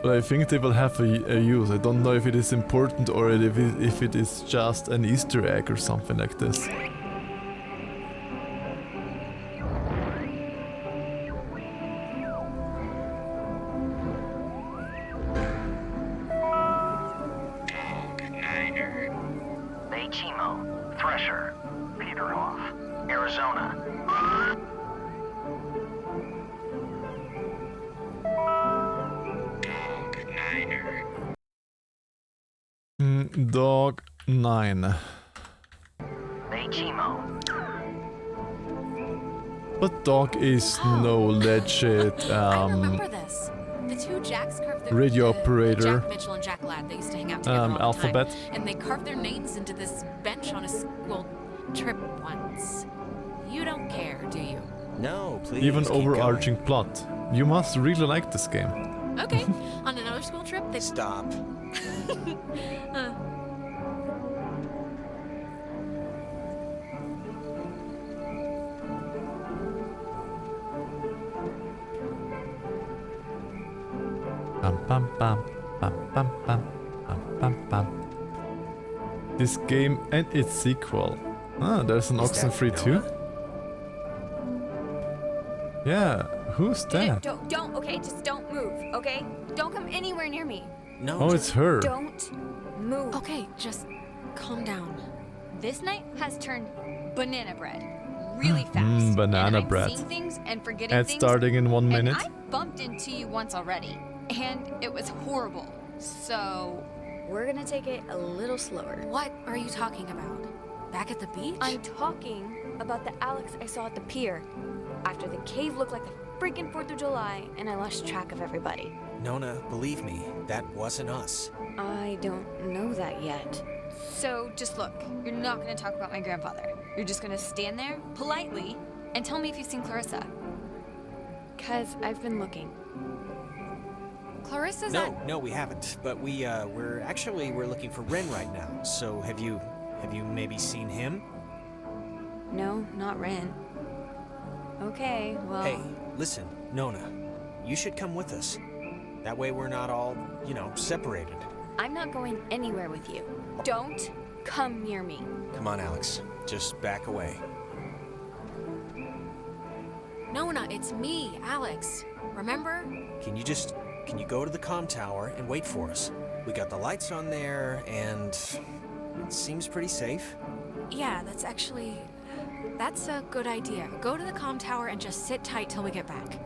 But I think they will have a use. I don't know if it is important or if it is just an Easter egg or something like this. Dog 9. But dog is no legit I remember this. The 2 Jacks carved their radio operator. Jack Mitchell and Jack Ladd. They used to hang out together all Alphabet. the time, and they carved their names into this bench on a school trip once. You don't care, do you? No, please. Even keep overarching plot. You must really like this game. Okay, on another school trip, they... Stop. Bum bum bum bum bum bum bum bum bum. This game and its sequel. Ah, there's an Oxenfree too? Yeah, who's that? Don't, okay? Just don't move, okay? Don't come anywhere near me. No. Oh, it's her. Don't move. Okay, just calm down. This night has turned banana bread really fast. Banana and bread. I'm seeing things and forgetting Ad things. starting in 1 minute. And I bumped into you once already, and it was horrible. So we're gonna take it a little slower. What are you talking about? Back at the beach? I'm talking about the Alex I saw at the pier. After the cave looked like the freaking 4th of July, and I lost track of everybody. Nona, believe me, that wasn't us. I don't know that yet. So just look, you're not gonna talk about my grandfather. You're just gonna stand there, politely, and tell me if you've seen Clarissa. 'Cause I've been looking. Clarissa's No, we haven't. But we're looking for Ren right now. So have you maybe seen him? No, not Ren. Okay, well... Hey, listen, Nona, you should come with us. That way we're not all, separated. I'm not going anywhere with you. Don't come near me. Come on, Alex. Just back away. Nona, it's me, Alex. Remember? Can you go to the comm tower and wait for us? We got the lights on there, and it seems pretty safe. Yeah, that's a good idea. Go to the comm tower and just sit tight till we get back.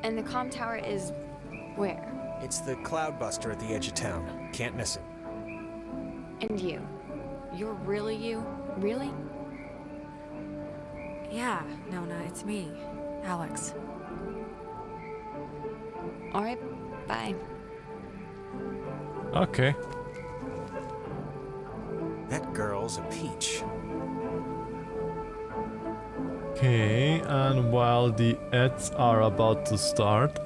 And the comm tower is where? It's the Cloudbuster at the edge of town. Can't miss it. And you? You're really you? Really? Yeah, Nona, it's me, Alex. All right, bye. Okay. That girl's a peach. Okay, and while the ads are about to start,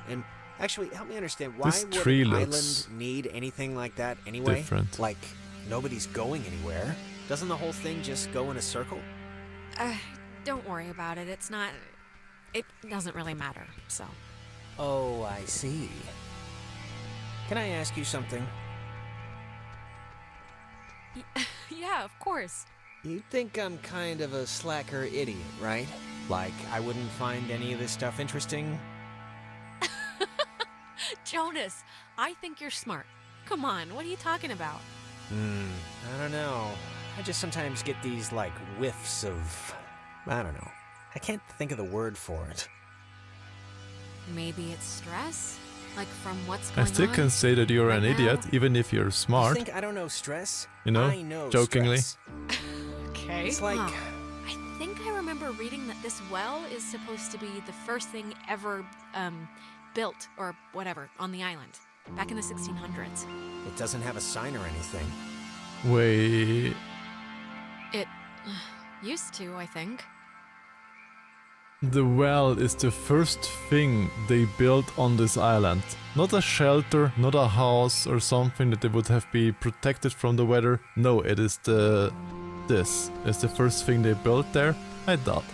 And actually, help me understand, why This would tree an looks island need anything like that anyway? different. Like, nobody's going anywhere. Doesn't the whole thing just go in a circle? Don't worry about it. It doesn't really matter, so. Oh, I see. Can I ask you something? Yeah, of course. You think I'm kind of a slacker idiot, right? Like, I wouldn't find any of this stuff interesting? Jonas, I think you're smart. Come on, what are you talking about? I don't know. I just sometimes get these, like, whiffs of... I don't know. I can't think of the word for it. Maybe it's stress? Like from what's going I still on? can say that you're an right idiot, now? even if you're smart. You think I don't know stress? You know, I know jokingly. stress. Okay. It's like... I think I remember reading that this well is supposed to be the first thing ever built, or whatever, on the island, back in the 1600s. It doesn't have a sign or anything. Wait. It used to, I think. The well is the first thing they built on this island. Not a shelter, not a house or something that they would have be protected from the weather. No, it is this is the first thing they built there. I thought.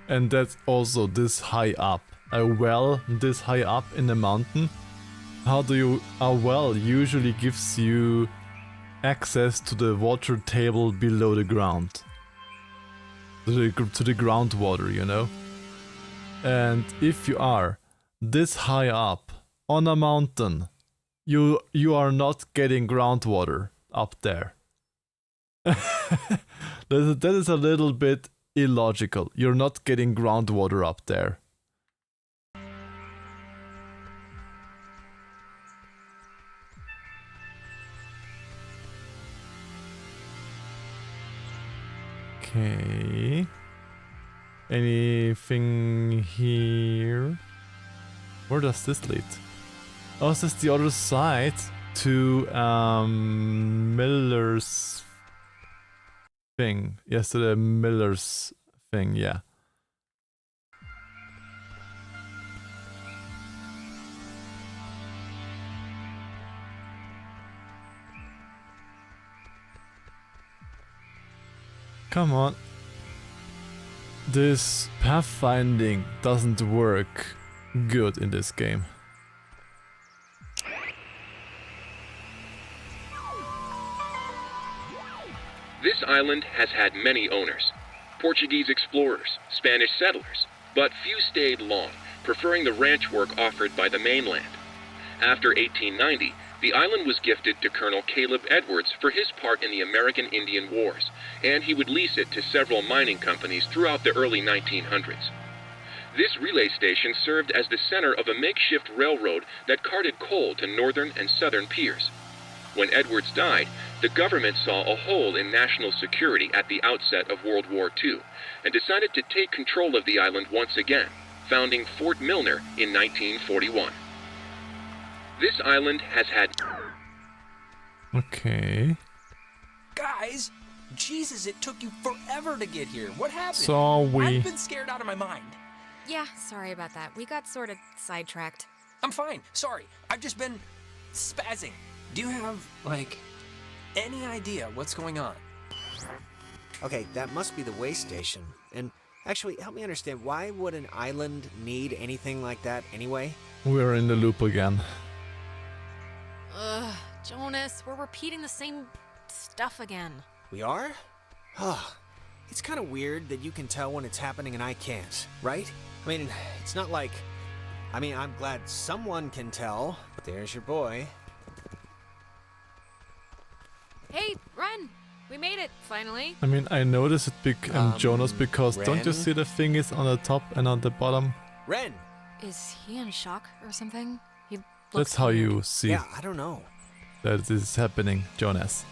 And that's also this high up. A well this high up in the mountain. A well usually gives you access to the water table below the ground. To the groundwater, you know? And if you are this high up on a mountain, you are not getting groundwater up there. That is a little bit illogical. You're not getting groundwater up there. Okay. Anything here? Where does this lead? Oh, is this the other side to Miller's thing? Yes, to the Miller's thing, yeah. Come on. This pathfinding doesn't work good in this game. This island has had many owners. Portuguese explorers, Spanish settlers, but few stayed long, preferring the ranch work offered by the mainland. After 1890, the island was gifted to Colonel Caleb Edwards for his part in the American Indian Wars, and he would lease it to several mining companies throughout the early 1900s. This relay station served as the center of a makeshift railroad that carted coal to northern and southern piers. When Edwards died, the government saw a hole in national security at the outset of World War II and decided to take control of the island once again, founding Fort Milner in 1941. This island has had... Okay. Guys, Jesus, it took you forever to get here. What happened? Sorry. I've been scared out of my mind. Yeah, sorry about that. We got sort of sidetracked. I'm fine. Sorry. I've just been spazzing. Do you have, like, any idea what's going on? Okay, that must be the way station. And actually, help me understand, why would an island need anything like that anyway? We're in the loop again. Ugh, Jonas, we're repeating the same stuff again. We are? Oh, it's kind of weird that you can tell when it's happening and I can't, right? I mean, it's not like... I'm glad someone can tell. There's your boy. Hey, Ren! We made it, finally. I mean, I noticed it, Jonas, because don't you Ren? see the thing is on the top and on the bottom? Ren! Is he in shock or something? He looks That's how weird. you see Yeah, I don't know. that this is happening, Jonas.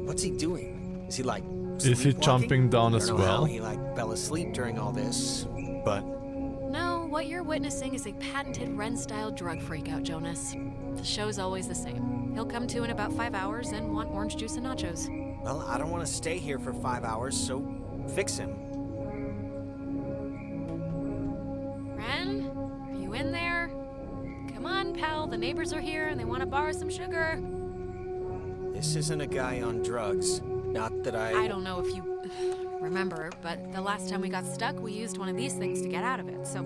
What's he doing? Is he like... Is he sleepwalking? jumping down I as don't know how well? he fell asleep during all this, but... No, what What you're witnessing is a patented Ren-style drug freakout, Jonas. The show's always the same. He'll come to in about 5 hours and want orange juice and nachos. Well, I don't want to stay here for 5 hours, so fix him. Ren, are you in there? Come on, pal. The neighbors are here and they want to borrow some sugar. This isn't a guy on drugs. Not that I don't know if you remember, but the last time we got stuck, we used one of these things to get out of it, so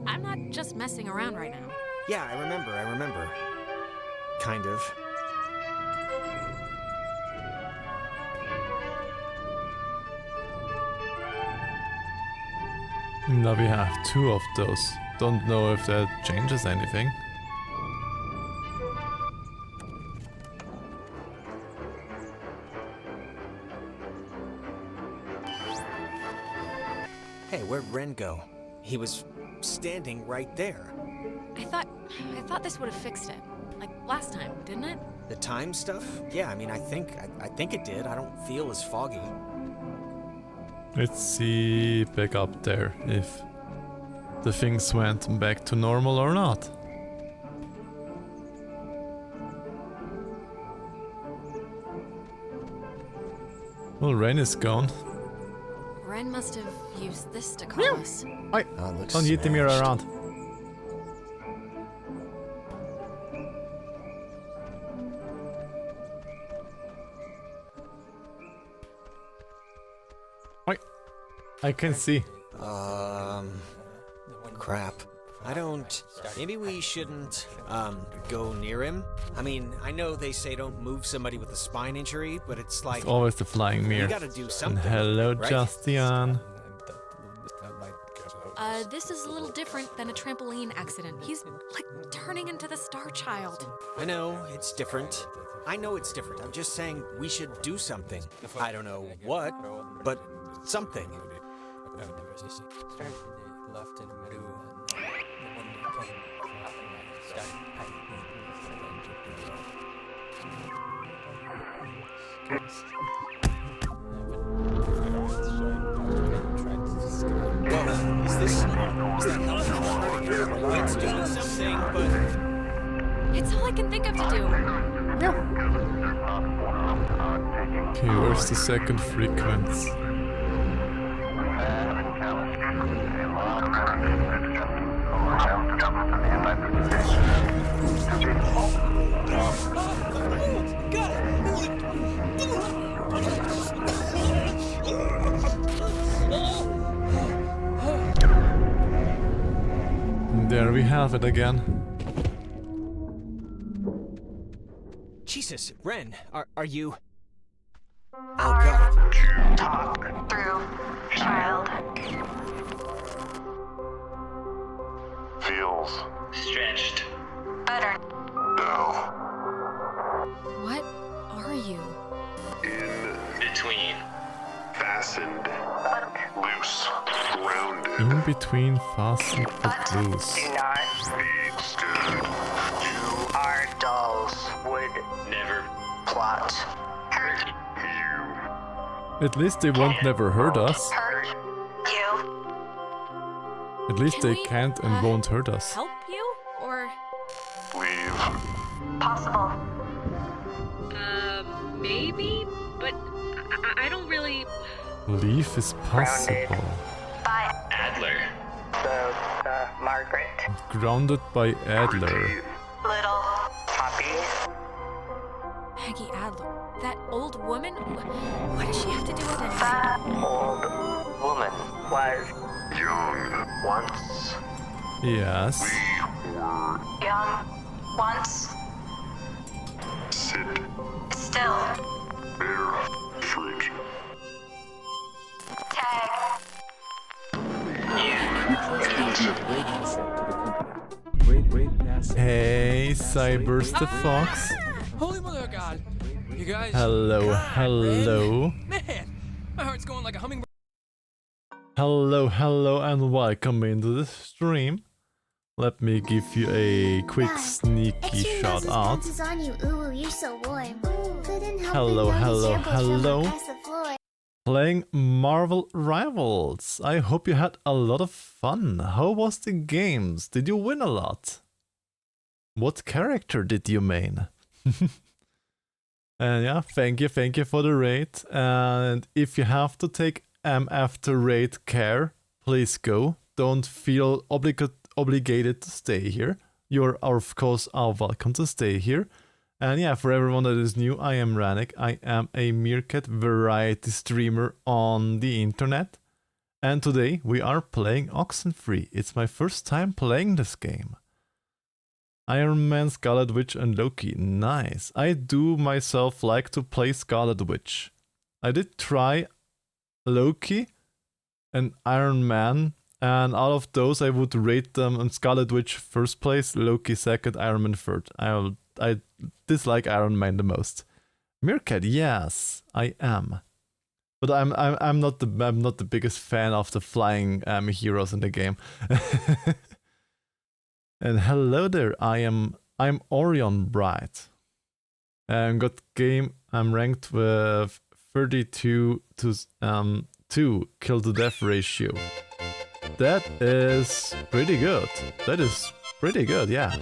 I'm not just messing around right now. Yeah, I remember. Kind of. Now we have 2 of those. Don't know if that changes anything. Hey, where'd Ren go? He was standing right there. I thought this would have fixed it. Like last time, didn't it? The time stuff? Yeah, I mean, I think it did. I don't feel as foggy. Let's see back up there if the things went back to normal or not. Well, Ren is gone. Ren must have used this to call us. Oi, don't hit the mirror around. Oi, I can see. Crap. I don't... Maybe we shouldn't, go near him? I mean, I know they say don't move somebody with a spine injury, but it's like... It's always the flying mirror. You gotta do something. And hello, right? Justian. This is a little different than a trampoline accident. He's, like, turning into the Star Child. I know, it's different. I know it's different. I'm just saying we should do something. I don't know what, but something. Whoa, is that helpful? It's doing something, but... It's all I can think of to do. No. Okay, where's the second frequency? There we have it again. Jesus, Ren, are you... Hard to talk through, child. Feels Stretched. Better. now What are you? in Between. fastened, loose, grounded. In between fastened but loose. Do not Be stood. You are dolls. Would never plot. Hurt At least they won't never hurt us. you. At least Can they we, can't and won't hurt us. Help you? Or... Leave. Possible. Maybe? But I don't really... Leave is possible. By Adler. Margaret. Grounded by Adler. Little Poppy. Peggy Adler. That old woman? What does she have to do with anything? That old woman was Young. once Yes. young. Once. Sit. Still. Bear. Fruit. Tag. Great asset. Hey, Cybers the Fox. Holy mother of God! You guys. Hello, hello. Man, my heart's going like a hummingbird. Hello, and welcome into the stream. Let me give you a quick sneaky shout out. Hello. playing Marvel Rivals. I hope you had a lot of fun. How was the games? Did you win a lot? What character did you main? And yeah, thank you for the raid. And if you have to take after raid care, please go. Don't feel obligated to stay here. You're of course welcome to stay here. And yeah, for everyone that is new, I am Ranik. I am a Meerkat variety streamer on the internet. And today we are playing Oxenfree. It's my first time playing this game. Iron Man, Scarlet Witch and Loki. Nice. I do myself like to play Scarlet Witch. I did try Loki and Iron Man, and out of those I would rate them on Scarlet Witch first place, Loki second, Iron Man third. I dislike Iron Man the most. Meerkat, yes, I am. But I'm not the biggest fan of the flying heroes in the game. And hello there, I'm Orion Bright. Got game. I'm ranked with 32 to 2 kill to death ratio. That is pretty good. That is pretty good, yeah.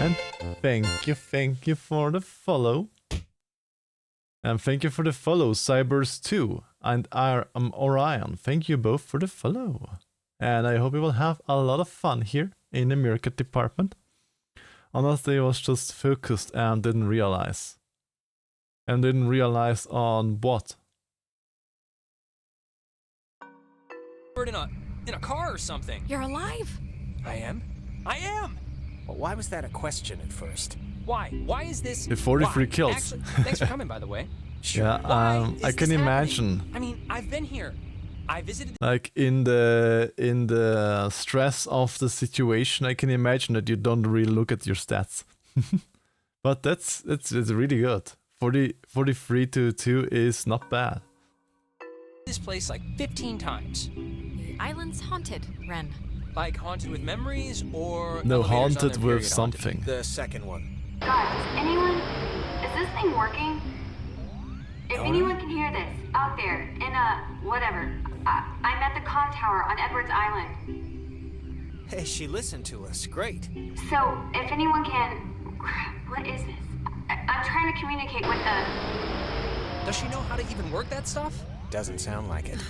And thank you for the follow. And thank you for the follow, Cybers2 and Orion. Thank you both for the follow. And I hope you will have a lot of fun here in the Meerkat department. Honestly, I was just focused and didn't realize. And didn't realize on what? We're in a car or something. You're alive? I am? I am! Well, why was that a question at first? Why? Why is this? The 43 why? kills. Actually, thanks for coming, by the way. Sure. Yeah, I can imagine. I mean, I've been here. I visited. Like in the stress of the situation, I can imagine that you don't really look at your stats. But it's really good. 43 to 2 is not bad. This place like 15 times. The island's haunted, Ren. Like haunted with memories or no, haunted with something. Haunted. The second one. Guys, is this thing working? If anyone can hear this, out there, in whatever, I'm at the comm tower on Edwards Island. Hey, she listened to us, great. So, if anyone can, what is this? I'm trying to communicate with the... Does she know how to even work that stuff? Doesn't sound like it.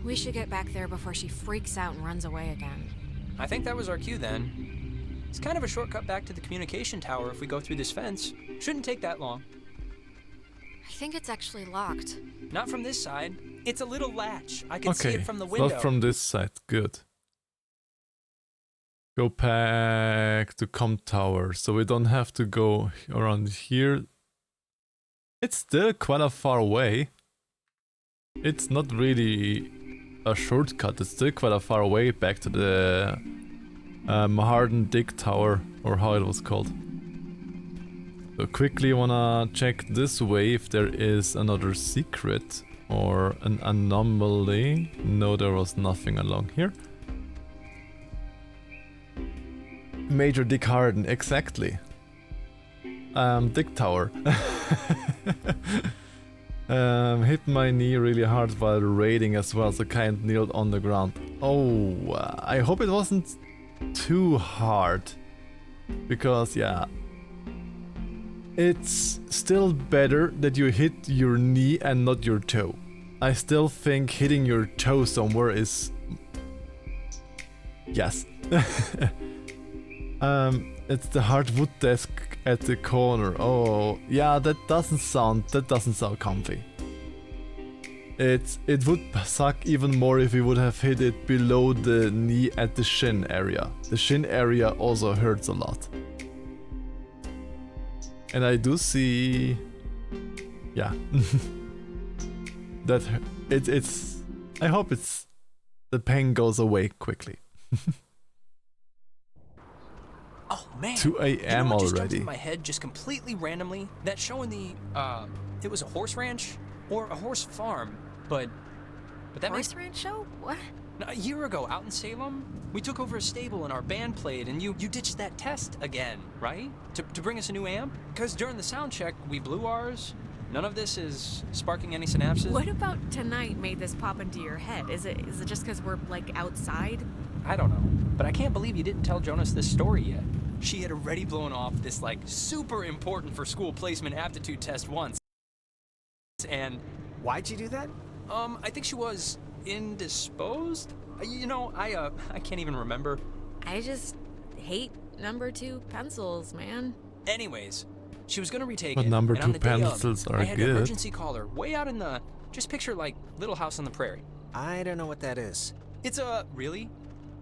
We should get back there before she freaks out and runs away again. I think that was our cue then. It's kind of a shortcut back to the communication tower if we go through this fence. Shouldn't take that long. I think it's actually locked. Not from this side. It's a little latch. I can see it from the window. Not from this side. Good. Go back to comm tower, so we don't have to go around here. It's still quite a far away. It's not really a shortcut. It's still quite a far away back to the Harden Dig Tower, or how it was called. So quickly wanna check this way if there is another secret or an anomaly. No, there was nothing along here. Major Dick Harden, exactly. Dick Tower. Hit my knee really hard while raiding as well, so kind of kneeled on the ground. Oh, I hope it wasn't too hard. Because, yeah. It's still better that you hit your knee and not your toe. I still think hitting your toe somewhere is... Yes. It's the hardwood desk at the corner. Oh, yeah, that doesn't sound comfy. It would suck even more if we would have hit it below the knee at the shin area. The shin area also hurts a lot. And I do see... Yeah. That it's... I hope the pain goes away quickly. Oh man! 2 a.m. You know what just jumped already. in my head just completely randomly? That show in the it was a horse ranch or a horse farm, but that horse ranch show? What? A year ago, out in Salem, we took over a stable and our band played, and you ditched that test again, right? To bring us a new amp? Because during the sound check, we blew ours, None of this is sparking any synapses? What about tonight made this pop into your head? Is it just because we're, like, outside? I don't know, but I can't believe you didn't tell Jonas this story yet. She had already blown off this, like, super important for school placement aptitude test once. And... Why'd you do that? I think she was indisposed? You know, I can't even remember. I just hate number 2 pencils, man. Anyways, she was gonna retake But it. number and on 2 the day of, pencils are I had to good. emergency call her way out in the... Just picture, like, Little House on the Prairie. I don't know what that is. It's a... Really?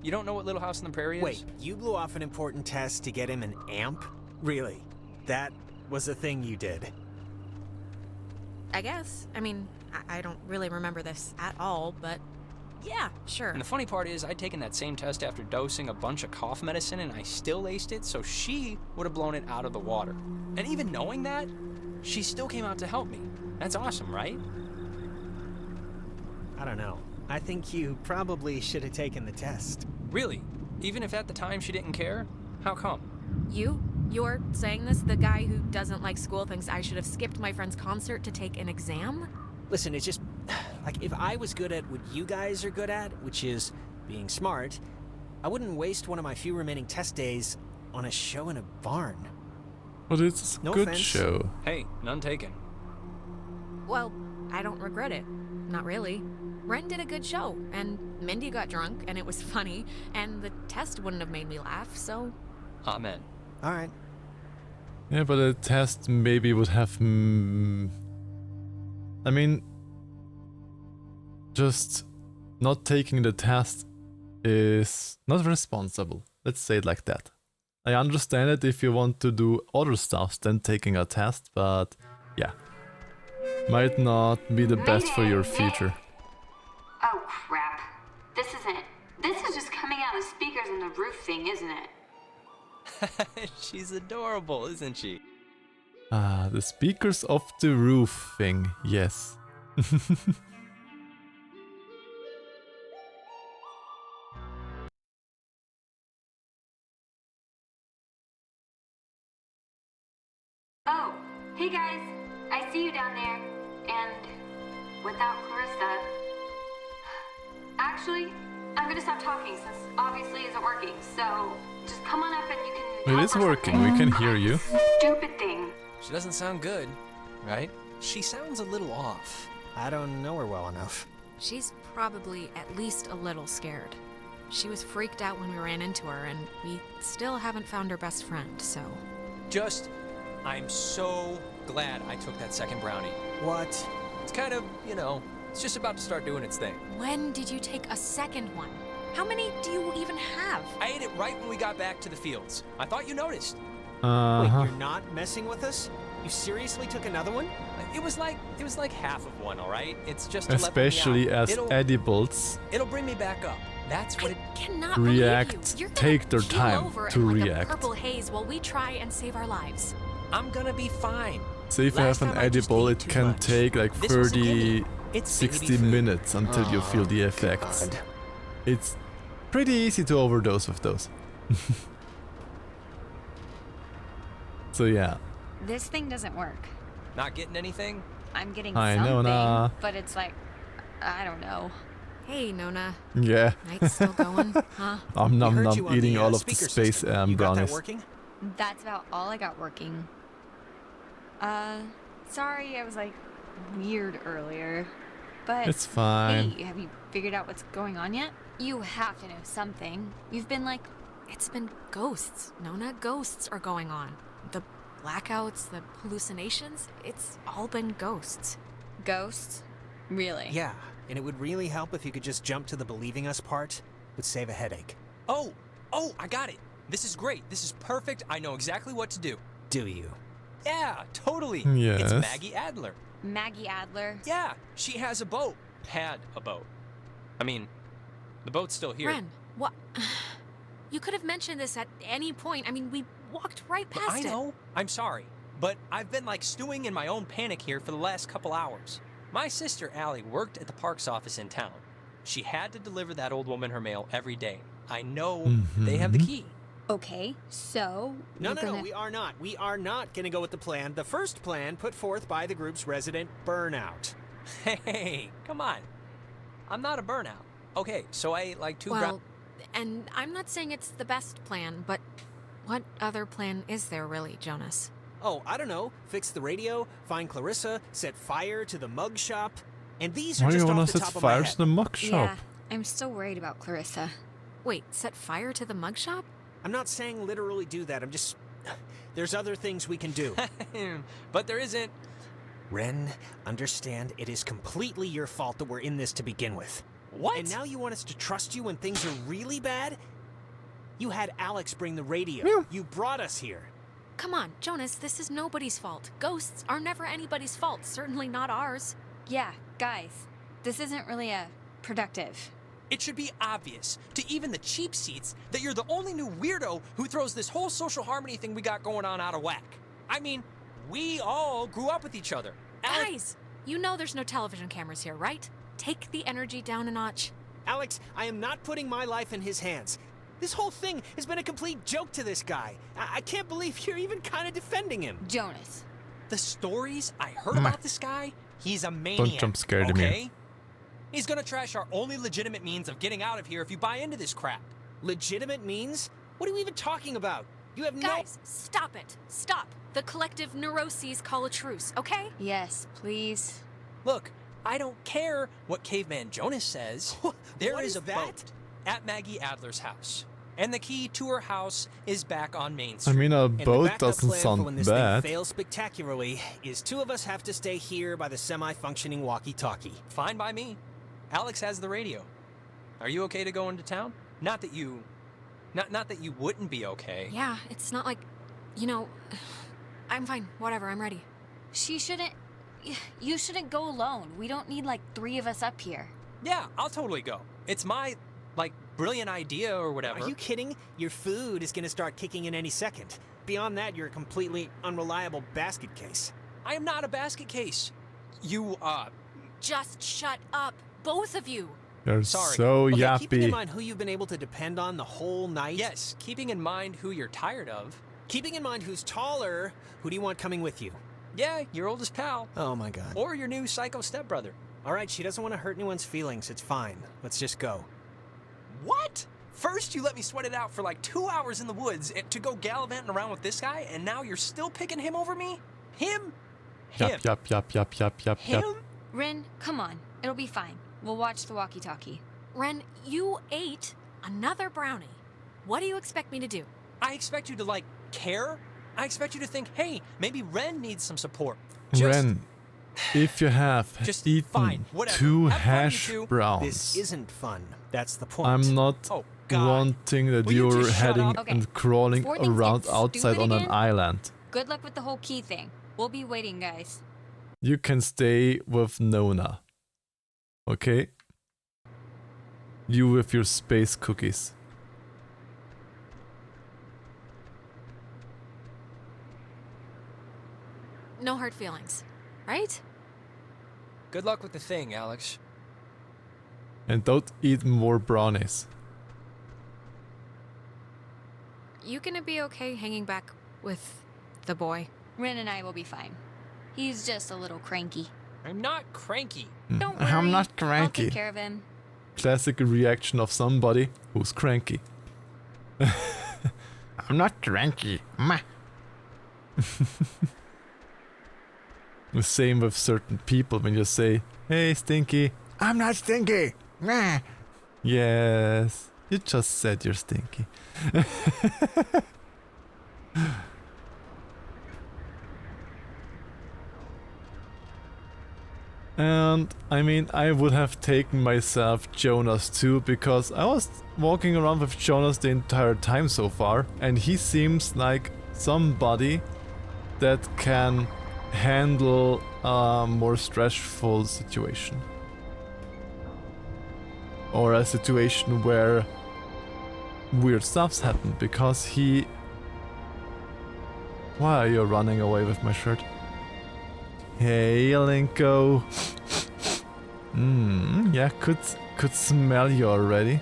You don't know what Little House on the Prairie is? Wait, you blew off an important test to get him an amp? Really? That was a thing you did? I guess. I mean, I don't really remember this at all, but yeah, sure. And the funny part is, I'd taken that same test after dosing a bunch of cough medicine and I still aced it, so she would have blown it out of the water. And even knowing that, she still came out to help me. That's awesome, right? I don't know. I think you probably should have taken the test. Really? Even if at the time she didn't care? How come? You're saying this? The guy who doesn't like school thinks I should have skipped my friend's concert to take an exam? Listen, it's just... Like, if I was good at what you guys are good at, which is being smart, I wouldn't waste one of my few remaining test days on a show in a barn. But it's a No good offense. show. Hey, none taken. Well, I don't regret it. Not really. Ren did a good show, and Mindy got drunk, and it was funny, and the test wouldn't have made me laugh, so... Amen. Alright. Yeah, but a test maybe would have... I mean... Just not taking the test is not responsible. Let's say it like that. I understand it if you want to do other stuff than taking a test, but yeah. Might not be the best for your future. Oh crap. This isn't. This is just coming out of the speakers in the roof thing, isn't it? She's adorable, isn't she? Ah, the speakers of the roof thing, yes. Oh, hey guys. I see you down there. And without Clarissa. Actually, I'm gonna stop talking since obviously it isn't working. So just come on up and you can. It help is her working, we can hear you. Stupid thing. She doesn't sound good, right? She sounds a little off. I don't know her well enough. She's probably at least a little scared. She was freaked out when we ran into her, and we still haven't found her best friend, so... I'm so glad I took that second brownie. What? It's kind of, you know, it's just about to start doing its thing. When did you take a second one? How many do you even have? I ate it right when we got back to the fields. I thought you noticed. Wait, you're not messing with us? You seriously took another one? It was like half of one, all right? It's just to Especially level me out. as edibles It'll bring me back up. That's what it cannot react, believe you. You're gonna take their keel time over to in like react. a purple haze while we try and save our lives. I'm gonna be fine. So if you have an edible, it can take like 30, 60 minutes until you feel the effects. God. It's pretty easy to overdose with those. So yeah. This thing doesn't work. Not getting anything? I'm getting Hi, something, Nona. but it's like, I don't know. Hey, Nona. Yeah. Night's still going, huh? I'm We heard you on eating the, all of the speaker space system. You got that brownies. working? That's about all I got working. Sorry I was like weird earlier, but It's fine. hey, have you figured out what's going on yet? You have to know something. You've been like... It's been ghosts, Nona. Ghosts are going on. The blackouts, the hallucinations, it's all been ghosts. Ghosts? Really? Yeah, and it would really help if you could just jump to the believing us part. Would save a headache. Oh, I got it. This is great. This is perfect. I know exactly what to do. Do you? Yeah, totally. Yes. It's Maggie Adler. Maggie Adler? Yeah, she has a boat. Had a boat. I mean, the boat's still here. Ren, what? You could have mentioned this at any point. I mean, we walked right past it. I know. I'm sorry. But I've been like stewing in my own panic here for the last couple hours. My sister Allie worked at the parks office in town. She had to deliver that old woman her mail every day. I know they have the key. Okay, so... No, we are not. We are not gonna go with the plan. The first plan put forth by the group's resident Burnout. Hey, come on. I'm not a burnout. Okay, so I ate like 2 Well, and I'm not saying it's the best plan, but what other plan is there really, Jonas? Oh, I don't know. Fix the radio, find Clarissa, set fire to the mug shop. And these are Why do you just wanna off the set top of my fire head. to the mug shop? Yeah, I'm still worried about Clarissa. Wait, set fire to the mug shop? I'm not saying literally do that. I'm just... There's other things we can do. But there isn't. Ren, understand it is completely your fault that we're in this to begin with. What? And now you want us to trust you when things are really bad? You had Alex bring the radio. You brought us here. Come on, Jonas, this is nobody's fault. Ghosts are never anybody's fault, certainly not ours. Yeah, guys, this isn't really productive. It should be obvious to even the cheap seats that you're the only new weirdo who throws this whole social harmony thing we got going on out of whack. I mean, we all grew up with each other. Guys, you know there's no television cameras here, right? Take the energy down a notch. Alex, I am not putting my life in his hands. This whole thing has been a complete joke to this guy. I can't believe you're even kind of defending him. Jonas. The stories I heard about this guy, he's a maniac. Don't jump scared of me. He's gonna trash our only legitimate means of getting out of here if you buy into this crap. Legitimate means? What are we even talking about? You have Guys, stop it. Stop. The collective neuroses call a truce, okay? Yes, please. Look, I don't care what Caveman Jonas says. There is a boat at Maggie Adler's house. And the key to her house is back on Main Street. I mean, a And the boat backup doesn't plan for sound when this bad. thing fails spectacularly is 2 of us have to stay here by the semi-functioning walkie-talkie. Fine by me. Alex has the radio. Are you okay to go into town? Not that you wouldn't be okay. Yeah, it's not like, I'm fine. Whatever, I'm ready. You shouldn't go alone. We don't need like 3 of us up here. Yeah, I'll totally go. It's my, brilliant idea or whatever. Are you kidding? Your food is gonna start kicking in any second. Beyond that, you're a completely unreliable basket case. I am not a basket case. You, Just shut up, both of you. You're so Okay, yappy. keeping in mind who you've been able to depend on the whole night. Yes, keeping in mind who you're tired of. Keeping in mind who's taller, who do you want coming with you? Yeah, your oldest pal. Oh my god. Or your new psycho stepbrother. Alright, she doesn't want to hurt anyone's feelings. It's fine. Let's just go. What? First you let me sweat it out for 2 hours in the woods to go gallivanting around with this guy, and now you're still picking him over me? Him? Yup. Him? Ren, come on. It'll be fine. We'll watch the walkie-talkie. Ren, you ate another brownie. What do you expect me to do? I expect you to, care. I expect you to think, hey, maybe Ren needs some support. Ren, if you have eaten fine, whatever. 2 Have fun, you hash two. browns, This isn't fun. That's the point. I'm not wanting that Will you you're just shut heading up? Okay. and crawling Before things around get outside stupid on an again, island. Good luck with the whole key thing. We'll be waiting, guys. You can stay with Nona. Okay? You with your space cookies. No hard feelings, right? Good luck with the thing, Alex. And don't eat more brownies. You gonna be okay hanging back with the boy? Ren and I will be fine. He's just a little cranky. I'm not cranky. Don't worry. I'm not I'll cranky. take care of him. Classic reaction of somebody who's cranky. I'm not cranky. Meh. The same with certain people when you say, hey, Stinky. I'm not stinky. Meh. Yes, you just said you're stinky. And I mean, I would have taken myself Jonas too, because I was walking around with Jonas the entire time so far, and he seems like somebody that can handle a more stressful situation. Or a situation where weird stuffs happen, because he... Why are you running away with my shirt? Hey, Linko. Yeah, could smell you already.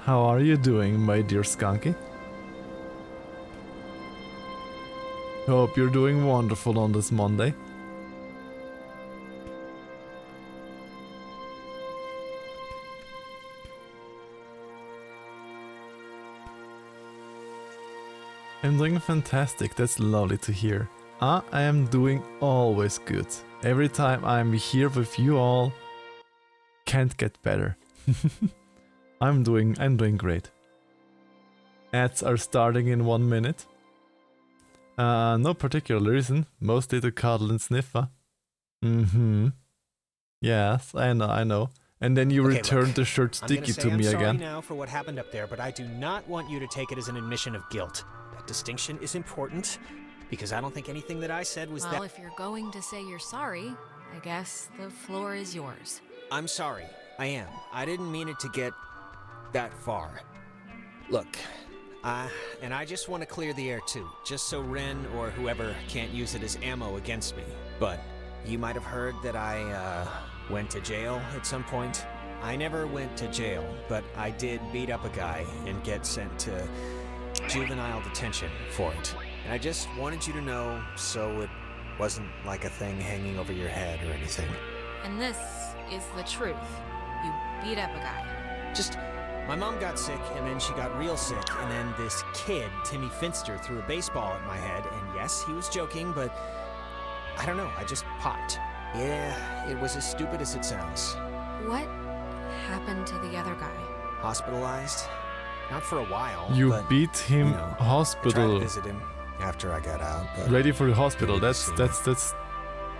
How are you doing, my dear Skunky? Hope you're doing wonderful on this Monday. I'm doing fantastic, that's lovely to hear. I am doing always good. Every time I'm here with you all, can't get better. I'm doing great. Ads are starting in 1 minute. No particular reason, mostly to cuddle and sniffer. Yes, I know. And then you returned the shirt sticky to me again. I'm sorry now for what happened up there, but I do not want you to take it as an admission of guilt. That distinction is important, because I don't think anything that I said was Well, if you're going to say you're sorry, I guess the floor is yours. I'm sorry. I am. I didn't mean it to get that far. Look, and I just want to clear the air too, just so Ren or whoever can't use it as ammo against me. But you might have heard that I, went to jail at some point. I never went to jail, but I did beat up a guy and get sent to juvenile detention for it. And I just wanted you to know so it wasn't like a thing hanging over your head or anything. And this is the truth. You beat up a guy. My mom got sick, and then she got real sick, and then this kid, Timmy Finster, threw a baseball at my head, and yes, he was joking, but I don't know, I just popped. Yeah, it was as stupid as it sounds. What happened to the other guy? Hospitalized? Not for a while. You but, beat him hospital. I tried to visit him after I got out. But ready for the hospital. That's.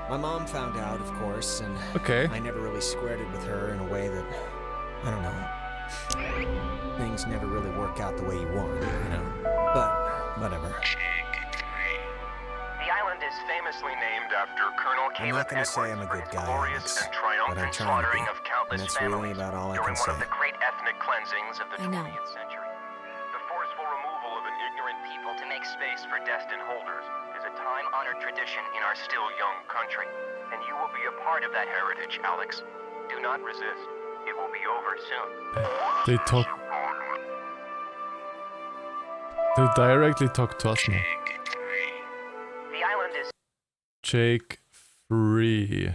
My mom found out, of course, and I never really squared it with her in a way that, I don't know. Things never really work out the way you want, you know. But whatever. The island is famously named after Colonel I'm not going to say I'm a good guy, Alex, but I'm trying to be, and that's really about all I can say. During one of the great ethnic cleansings of the 20th century. The forceful removal of an ignorant people to make space for destined holders is a time-honored tradition in our still young country. And you will be a part of that heritage, Alex. Do not resist. It will be over soon. They directly talk to us now. The island is Jake Free.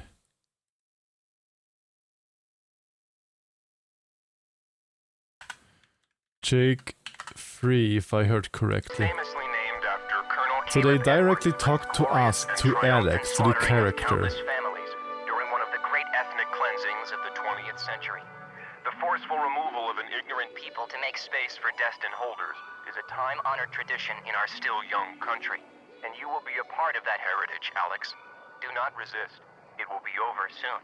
Jake Free, if I heard correctly. famously named after Colonel So they directly talk to us, to Alex, to the character. families during one of the great ethnic cleansings of the 20th century. The forceful removal of an ignorant people to make space for destined holders is a time-honored tradition in our still young country. And you will be a part of that heritage, Alex. Do not resist. It will be over soon.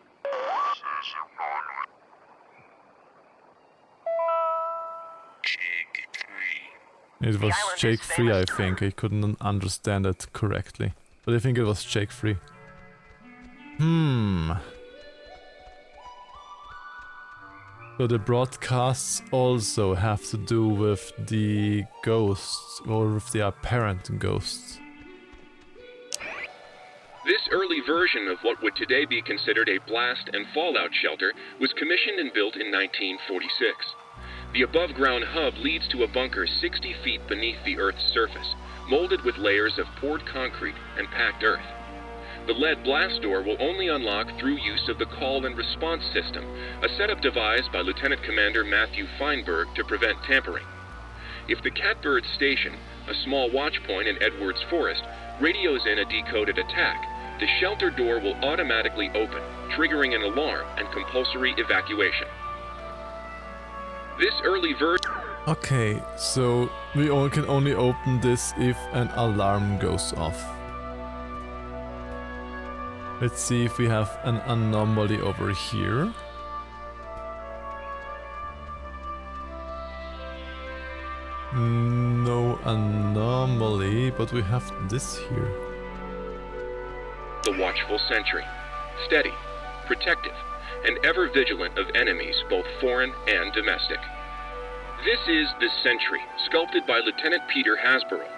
It was Jake Free, I think. I couldn't understand it correctly. But I think it was Jake Free. So the broadcasts also have to do with the ghosts, or with the apparent ghosts. This early version of what would today be considered a blast and fallout shelter was commissioned and built in 1946. The above-ground hub leads to a bunker 60 feet beneath the Earth's surface, molded with layers of poured concrete and packed earth. The lead blast door will only unlock through use of the call and response system, a setup devised by Lieutenant Commander Matthew Feinberg to prevent tampering. If the Catbird Station, a small watch point in Edwards Forest, radios in a decoded attack, the shelter door will automatically open, triggering an alarm and compulsory evacuation. This early version... Okay, so we can only open this if an alarm goes off. Let's see if we have an anomaly over here. No anomaly, but we have this here. The watchful sentry, steady, protective, and ever vigilant of enemies both foreign and domestic. This is the Sentry, sculpted by Lieutenant Peter Hasborough.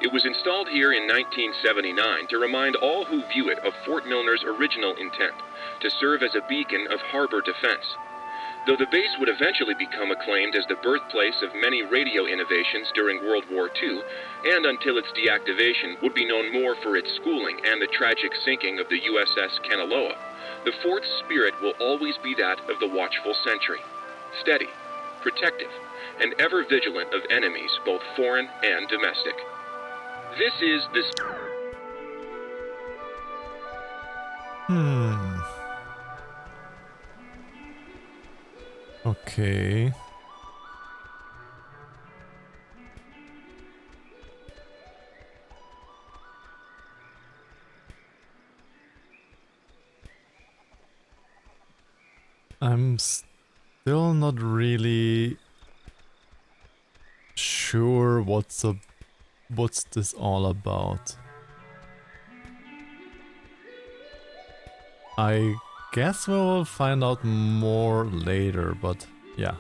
It was installed here in 1979 to remind all who view it of Fort Milner's original intent, to serve as a beacon of harbor defense. Though the base would eventually become acclaimed as the birthplace of many radio innovations during World War II, and until its deactivation would be known more for its schooling and the tragic sinking of the USS Kanaloa, the fort's spirit will always be that of the watchful sentry, steady, protective, and ever vigilant of enemies both foreign and domestic. This is this... Okay. I'm still not really sure what's this all about. I guess we'll find out more later, but yeah.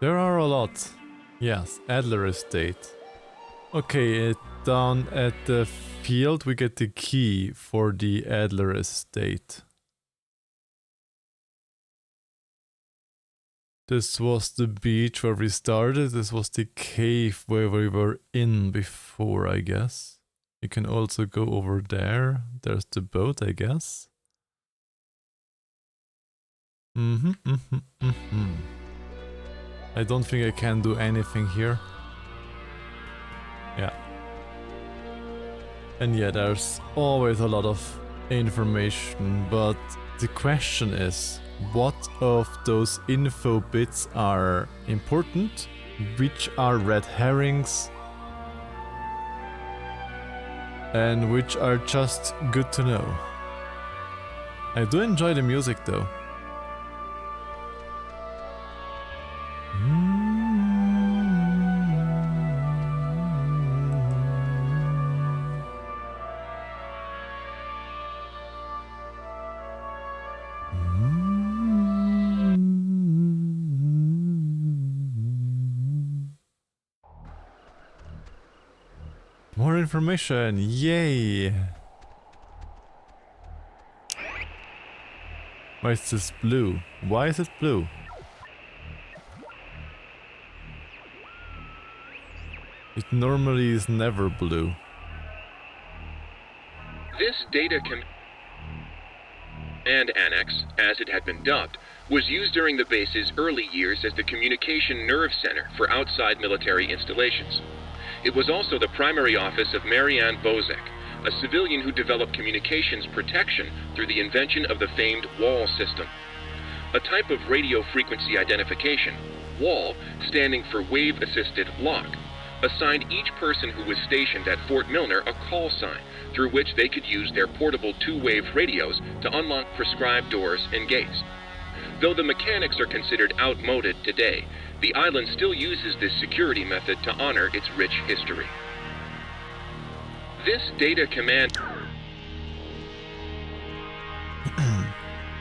There are a lot. Yes, Adler Estate. Okay, down at the field we get the key for the Adler Estate. This was the beach where we started. This was the cave where we were in before, I guess. You can also go over there. There's the boat, I guess. I don't think I can do anything here. Yeah. And yeah, there's always a lot of information, but the question is, what of those info bits are important? Which are red herrings? And which are just good to know? I do enjoy the music though. More information, yay! Why is this blue? Why is it blue? It normally is never blue. This data command annex, as it had been dubbed, was used during the base's early years as the communication nerve center for outside military installations. It was also the primary office of Marianne Bozek, a civilian who developed communications protection through the invention of the famed WAL system. A type of radio frequency identification, WAL, standing for Wave Assisted Lock, assigned each person who was stationed at Fort Milner a call sign through which they could use their portable two-wave radios to unlock prescribed doors and gates. Though the mechanics are considered outmoded today, the island still uses this security method to honor its rich history. This data command...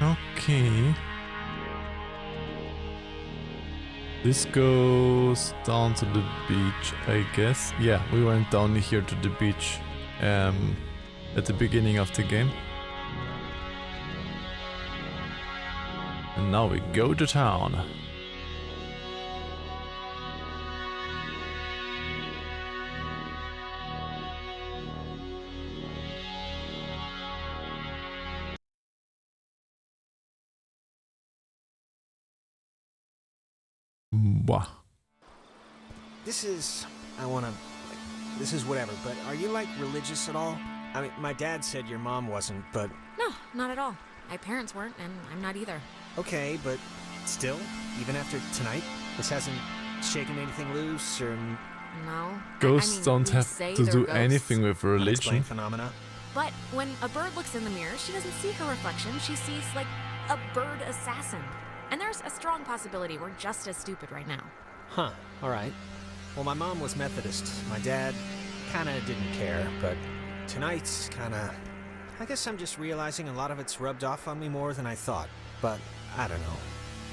Okay. This goes down to the beach, I guess. Yeah, we went down here to the beach at the beginning of the game. And now we go to town. Wow. This is... this is whatever, but are you, like, religious at all? I mean, my dad said your mom wasn't, but... No, not at all. My parents weren't, and I'm not either. Okay, but still, even after tonight, this hasn't shaken anything loose, or... No. Ghosts don't have to do anything with religion. Phenomena. But when a bird looks in the mirror, she doesn't see her reflection. She sees, like, a bird assassin. And there's a strong possibility we're just as stupid right now. Huh, alright. Well, my mom was Methodist. My dad kinda didn't care, but tonight's kinda... I guess I'm just realizing a lot of it's rubbed off on me more than I thought. But, I don't know.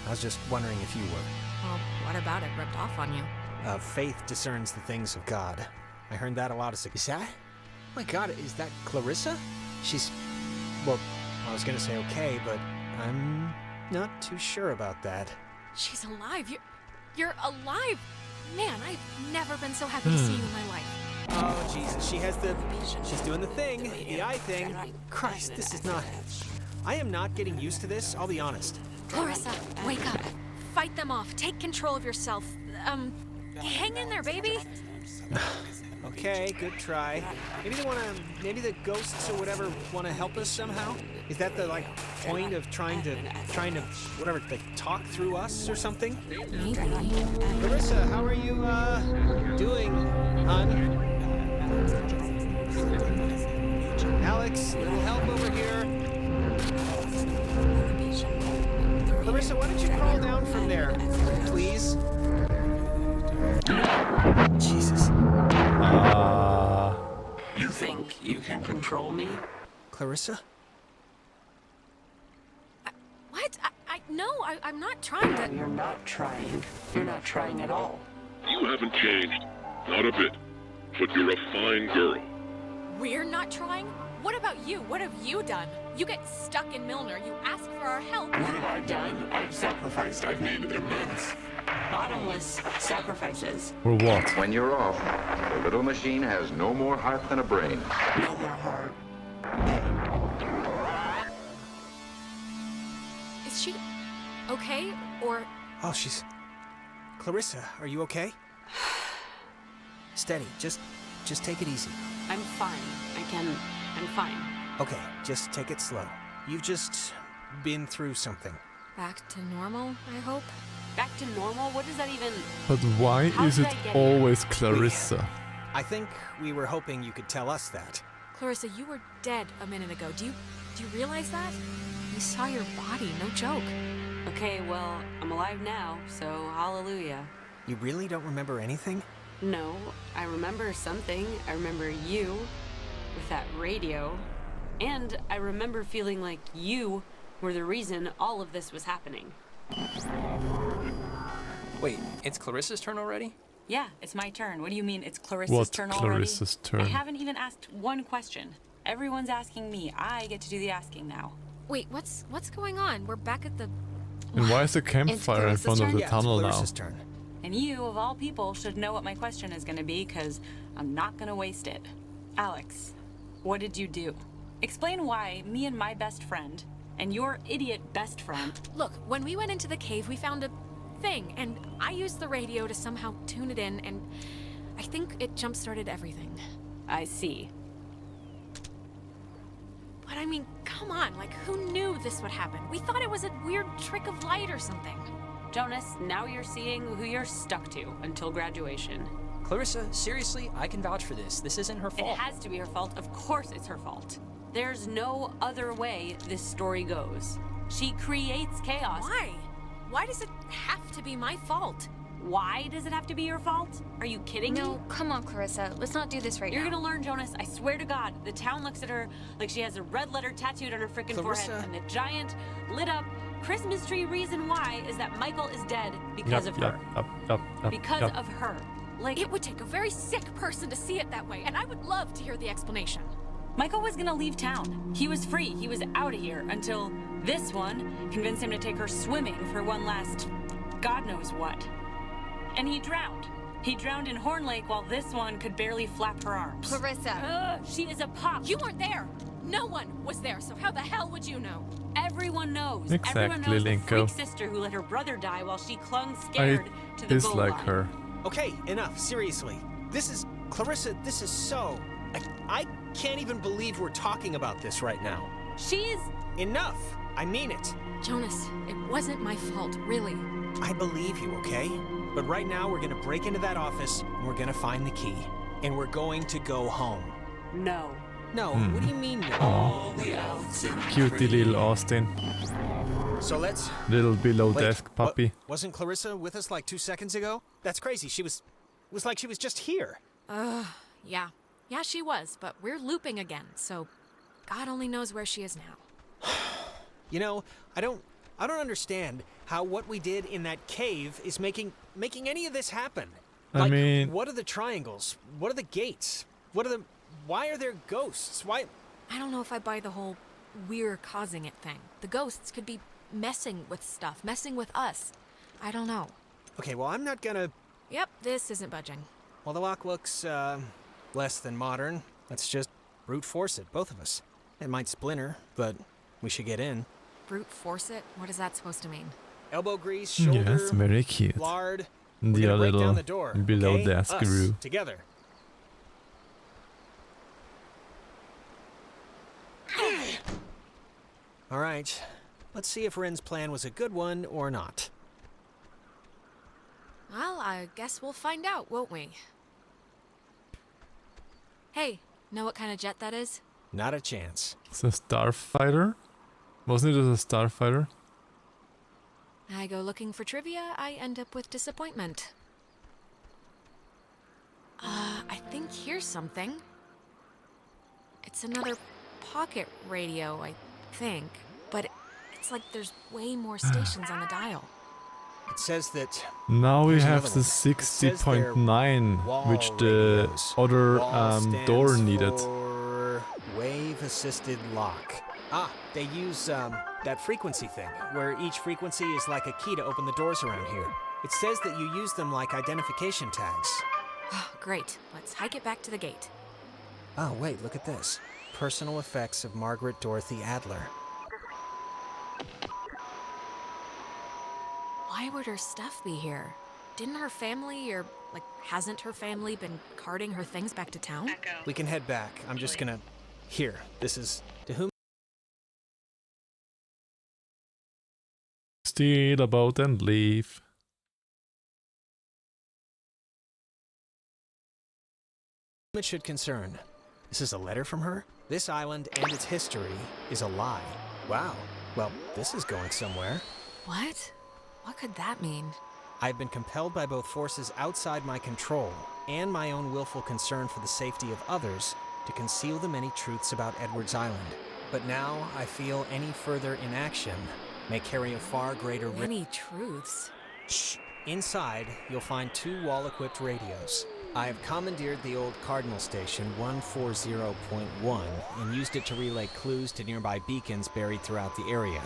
I was just wondering if you were. Well, what about it rubbed off on you? Faith discerns the things of God. I heard that a lot as a... Is that? Oh my god, is that Clarissa? She's... Well, I was gonna say okay, but I'm not too sure about that. She's alive. You're alive. Man, I've never been so happy to see you in my life. Oh, Jesus, she's doing the thing, the eye thing. Christ, this is not... I am not getting used to this, I'll be honest. Clarissa, wake up. Fight them off. Take control of yourself. Hang in there, baby. Okay, good try. Maybe the ghosts or whatever want to help us somehow? Is that the, like, point of trying to, whatever, like, talk through us or something? Maybe. Clarissa, how are you, doing, hon? Alex, little help over here. Clarissa, why don't you crawl down from there, please? Jesus. You think you can control me? Clarissa? What? No, I'm not trying to... You're not trying. You're not trying at all. You haven't changed. Not a bit. But you're a fine girl. We're not trying? What about you? What have you done? You get stuck in Milner. You ask for our help. What have I done? I've sacrificed. I've made immense, bottomless sacrifices. For what? When you're off, the little machine has no more heart than a brain. No more heart. Is she okay? Or... Oh, she's... Clarissa, are you okay? Steady, just take it easy. I'm fine. I'm fine. Okay, just take it slow. You've just been through something. Back to normal, I hope? Back to normal? What does that even... But why How is did it I get here? always Clarissa? I think we were hoping you could tell us that. Clarissa, you were dead a minute ago. Do you realize that? We saw your body, no joke. Okay, well, I'm alive now, so hallelujah. You really don't remember anything? No, I remember something. I remember you with that radio. And I remember feeling like you were the reason all of this was happening. Wait, it's Clarissa's turn already? Yeah, it's my turn. What do you mean it's Clarissa's What turn Clarissa's already? turn? I haven't even asked one question. Everyone's asking me. I get to do the asking now. Wait, what's going on? We're back at the... And why is the campfire in front of the tunnel now? Turn. And you, of all people, should know what my question is going to be, because I'm not going to waste it. Alex, what did you do? Explain why me and my best friend, and your idiot best friend... Look, when we went into the cave, we found a thing, and I used the radio to somehow tune it in, and I think it jump-started everything. I see. But I mean, come on, like, who knew this would happen? We thought it was a weird trick of light or something. Jonas, now you're seeing who you're stuck to until graduation. Clarissa, seriously, I can vouch for this. This isn't her fault. It has to be her fault. Of course it's her fault. There's no other way this story goes. She creates chaos. Why? Why does it have to be my fault? Why does it have to be your fault? Are you kidding me? No, come on, Clarissa. Let's not do this right You're now. gonna learn, Jonas. I swear to God. The town looks at her like she has a red letter tattooed on her frickin' forehead. And the giant, lit up Christmas tree reason why is that Michael is dead because of her. Because of her. Like, it would take a very sick person to see it that way, and I would love to hear the explanation. Michael was gonna leave town. He was free. He was out of here until this one convinced him to take her swimming for one last God knows what. And he drowned. He drowned in Horn Lake while this one could barely flap her arms. Clarissa. She is a pop. You weren't there. No one was there, so how the hell would you know? Everyone knows. Exactly, Everyone knows the Linko. freak sister who let her brother die while she clung scared to the goal dislike line. her. Okay, enough, seriously. This is... Clarissa, this is so... I can't even believe we're talking about this right now. She's... Enough! I mean it. Jonas, it wasn't my fault, really. I believe you, okay? But right now, we're gonna break into that office, and we're gonna find the key. And we're going to go home. No. No, what do you mean no? All the elves in Cutie little Austin. So let's... Little below Wait, desk puppy. Wasn't Clarissa with us like 2 seconds ago? That's crazy. It was like she was just here. Yeah. Yeah, she was, but we're looping again, so God only knows where she is now. You know, I don't understand how what we did in that cave is making any of this happen. I mean... What are the triangles? What are the gates? Why are there ghosts? Why... I don't know if I buy the whole we're causing it thing. The ghosts could be messing with stuff, messing with us. I don't know. Okay, well, I'm not gonna... Yep, this isn't budging. Well, the lock looks, less than modern. Let's just brute force it, both of us. It might splinter, but we should get in. Brute force it? What is that supposed to mean? Elbow grease, shoulder, yes, very cute. lard. The We're break little down the door, below okay? desk Us, screw. Together. All right, let's see if Ren's plan was a good one or not. Well, I guess we'll find out, won't we? Hey, know what kind of jet that is? Not a chance. It's a starfighter? Wasn't it a starfighter? I go looking for trivia, I end up with disappointment. I think here's something. It's another pocket radio, I think. But it's like there's way more stations on the dial. It says that... Now we Here's have another the one. 60.9, which the other door needed. For wave-assisted lock. Ah, they use that frequency thing, where each frequency is like a key to open the doors around here. It says that you use them like identification tags. Great. Let's hike it back to the gate. Oh, wait, look at this. Personal effects of Margaret Dorothy Adler. Why would her stuff be here? Didn't her family, or, like, hasn't her family been carting her things back to town? We can head back. I'm just gonna... Here, this is... To whom... Steal a boat and leave. it should concern. This is a letter from her? This island and its history is a lie. Wow. Well, this is going somewhere. What? What could that mean? I've been compelled by both forces outside my control and my own willful concern for the safety of others to conceal the many truths about Edwards Island. But now I feel any further inaction may carry a far greater risk. Many truths? Shh. Inside, you'll find 2 wall-equipped radios. I have commandeered the old Cardinal Station 140.1 and used it to relay clues to nearby beacons buried throughout the area.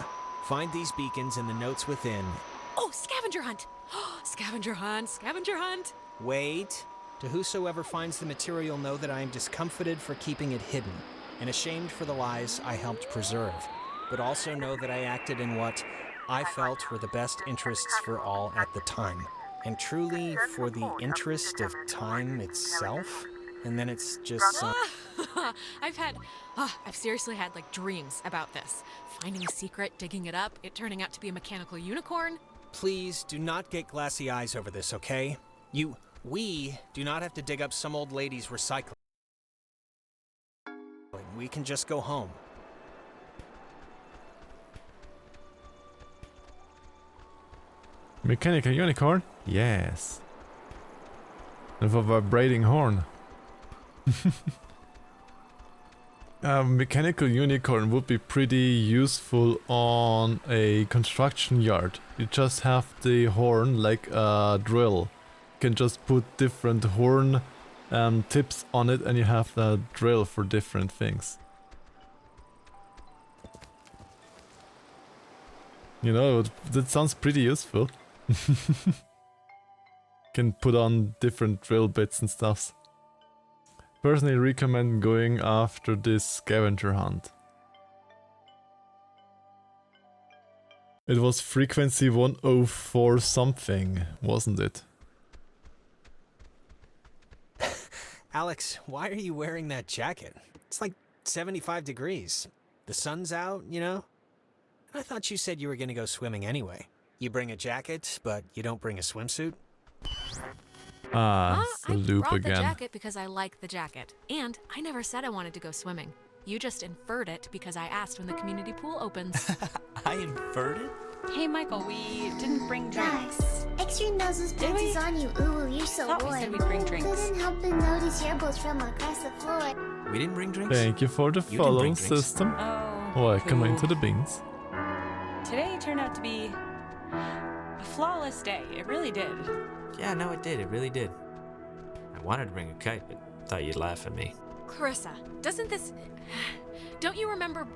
Find these beacons in the notes within. Oh, scavenger hunt! Scavenger hunt, scavenger hunt! Wait. To whosoever finds the material, know that I am discomfited for keeping it hidden and ashamed for the lies I helped preserve. But also know that I acted in what I felt were the best interests for all at the time. And truly for the interest of time itself? And then it's just some... I've seriously had, like, dreams about this. Finding a secret, digging it up, it turning out to be a mechanical unicorn. Please do not get glassy eyes over this, okay? We do not have to dig up some old lady's recycling. We can just go home. Mechanical unicorn? Yes. With a vibrating horn. A mechanical unicorn would be pretty useful on a construction yard. You just have the horn like a drill. You can just put different horn tips on it and you have the drill for different things. You know, that sounds pretty useful. Can put on different drill bits and stuff. Personally recommend going after this scavenger hunt. It was frequency 104 something, wasn't it? Alex, why are you wearing that jacket? It's like 75 degrees. The sun's out, you know? I thought you said you were gonna go swimming anyway. You bring a jacket, but you don't bring a swimsuit? Ah, it's the loop I brought again. the jacket because I like the jacket. And I never said I wanted to go swimming. You just inferred it because I asked when the community pool opens. I inferred it? Hey, Michael, we didn't bring drinks. Guys, Extreme knows those pants is on you. Ooh, you're so Thought we warm. said we'd bring drinks. Couldn't help but notice your bows from across the floor. We didn't bring drinks? Thank you for the You didn't follow bring drinks. system. Oh, Welcome cool. into the beans. Today turned out to be a flawless day. It really did. Yeah, no, it did. It really did. I wanted to bring a kite, but thought you'd laugh at me. Clarissa, doesn't this... Don't you remember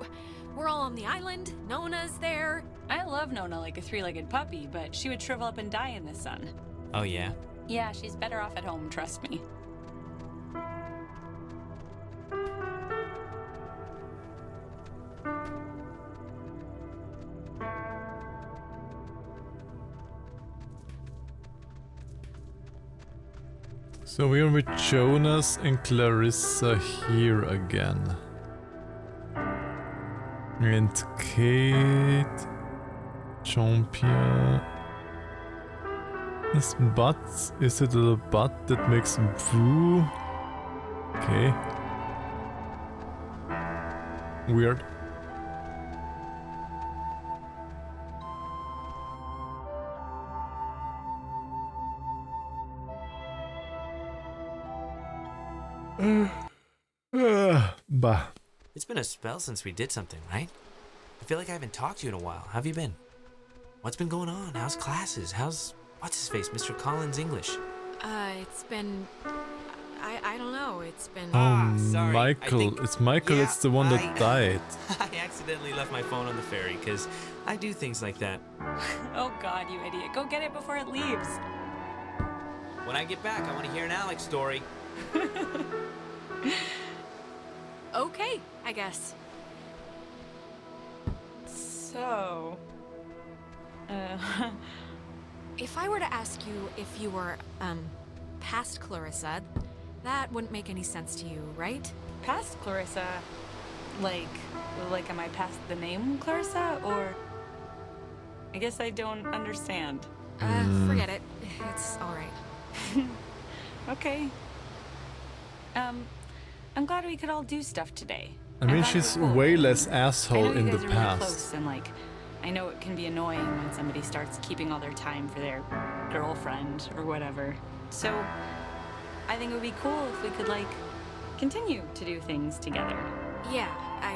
we're all on the island? Nona's there. I love Nona like a three-legged puppy, but she would shrivel up and die in the sun. Oh, yeah? Yeah, she's better off at home, trust me. So we are with Jonas and Clarissa here again. And Kate, Jean-Pierre. This butt, is it a butt that makes boo? Okay. Weird. Bah. It's been a spell since we did something, right? I feel like I haven't talked to you in a while. How have you been? What's been going on? How's classes? How's... what's-his-face, Mr. Collins' English? It's been... I don't know, it's been... Oh, sorry. Michael. It's Michael, Yeah, it's the one that died. I accidentally left my phone on the ferry, because I do things like that. Oh god, you idiot. Go get it before it leaves. When I get back, I want to hear an Alex story. Okay, I guess. So... If I were to ask you if you were, past Clarissa, that wouldn't make any sense to you, right? Past Clarissa? Like am I past the name Clarissa, or... I guess I don't understand. Forget it. It's alright. Okay. I'm glad we could all do stuff today. I mean, she's way less asshole in the Really past. close, and I know it can be annoying when somebody starts keeping all their time for their girlfriend or whatever. So I think it would be cool if we could continue to do things together. Yeah, I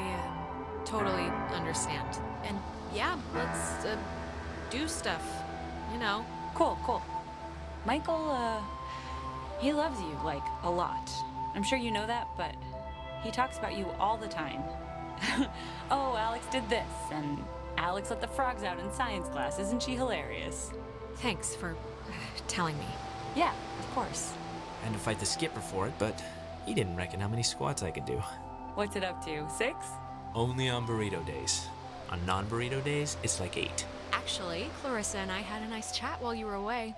totally understand. And yeah, let's do stuff, you know. Cool. Michael, he loves you, a lot. I'm sure you know that, but he talks about you all the time. Oh, Alex did this, and Alex let the frogs out in science class. Isn't she hilarious? Thanks for telling me. Yeah, of course. I had to fight the skipper for it, but he didn't reckon how many squats I could do. What's it up to, 6? Only on burrito days. On non-burrito days, it's like 8. Actually, Clarissa and I had a nice chat while you were away.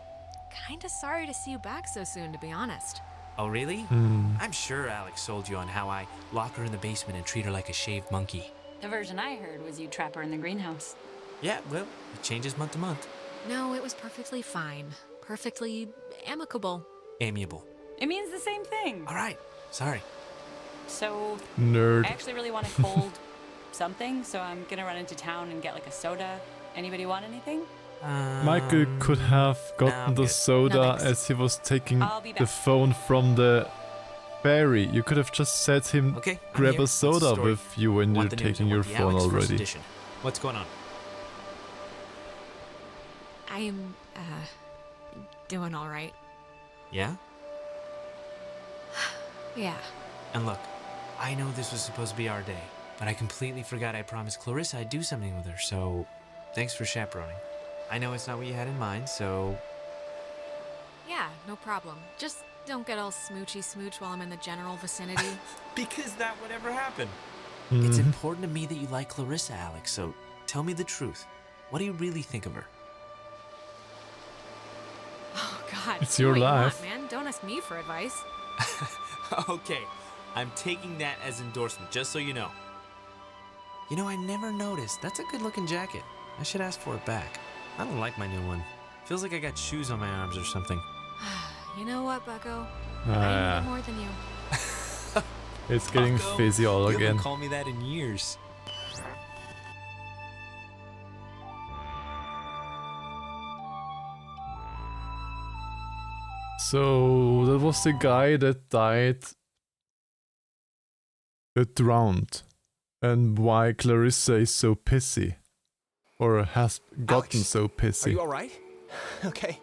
Kinda sorry to see you back so soon, to be honest. Oh, really? I'm sure Alex sold you on how I lock her in the basement and treat her like a shaved monkey. The version I heard was you trap her in the greenhouse. Yeah, well, it changes month to month. No, it was perfectly fine. Perfectly amicable. Amiable. It means the same thing. All right. Sorry. So... Nerd. I actually really want a cold something, so I'm gonna run into town and get a soda. Anybody want anything? Michael could have gotten the soda as he was taking the phone from the ferry. You could have just said him grab a soda with you when you're taking your phone already. What's going on? I'm, doing alright. Yeah? Yeah. And look, I know this was supposed to be our day, but I completely forgot I promised Clarissa I'd do something with her, so thanks for chaperoning. I know it's not what you had in mind, so... Yeah, no problem. Just don't get all smoochy smooch while I'm in the general vicinity. Because that would ever happen. It's important to me that you like Clarissa, Alex, so tell me the truth. What do you really think of her? Oh, God. It's your life. Man. Don't ask me for advice. Okay, I'm taking that as endorsement, just so you know. You know, I never noticed. That's a good-looking jacket. I should ask for it back. I don't like my new one. Feels like I got shoes on my arms or something. You know what, Bucko? I need more than you. It's getting Bucko, fizzy all you again. haven't called me that in years. So that was the guy that died, that drowned, and why Clarissa is so pissy, or has gotten so pissy. Are you all right? Okay.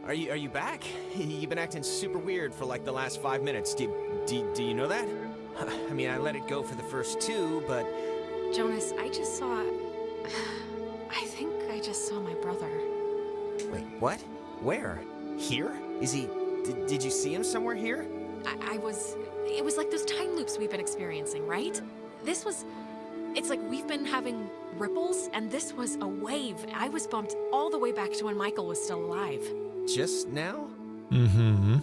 Are you back? You've been acting super weird for like the last 5 minutes. Do you know that? I mean, I let it go for the first 2, but... Jonas, I just saw... I think I just saw my brother. Wait, what? Where? Here? Is he... Did you see him somewhere here? It was like those time loops we've been experiencing, right? This was... It's like we've been having ripples, and this was a wave. I was bumped all the way back to when Michael was still alive. Just now? Mm-hmm.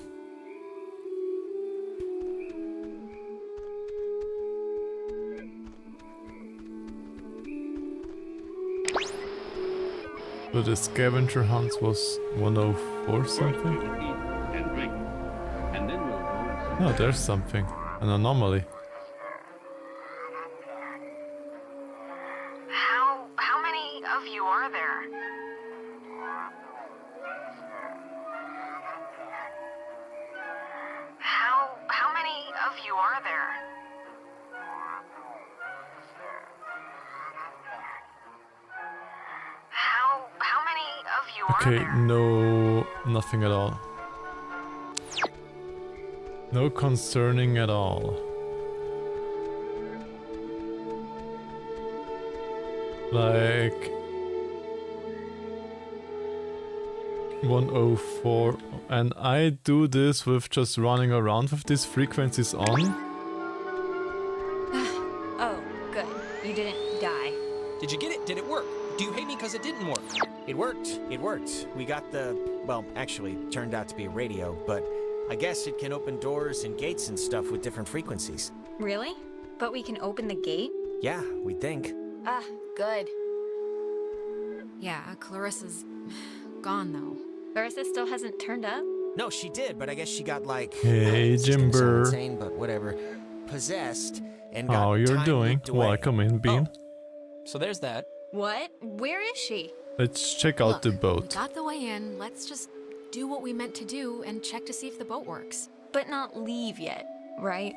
But the scavenger hunt was 104 something? Oh, there's something. An anomaly. How many of you are there? How many of you are there? How many of you are Okay, there? no, nothing at all. No concerning at all. Like 104, and I do this with just running around with these frequencies on. Oh, good. You didn't die. Did you get it? Did it work? Do you hate me because it didn't work? It worked. It worked. We got the... Well, actually, turned out to be a radio, but I guess it can open doors and gates and stuff with different frequencies. Really? But we can open the gate? Yeah, we think. Ah, good. Yeah, Clarissa's gone, though. Clarissa still hasn't turned up? No, she did, but I guess she got like... Hey, Jimber. Insane, but whatever. Possessed and got How you're time doing? looped away. Welcome in, Bean. So there's that. What? Where is she? Let's check out the We boat. got the way in. Let's just do what we meant to do and check to see if the boat works. But not leave yet, right?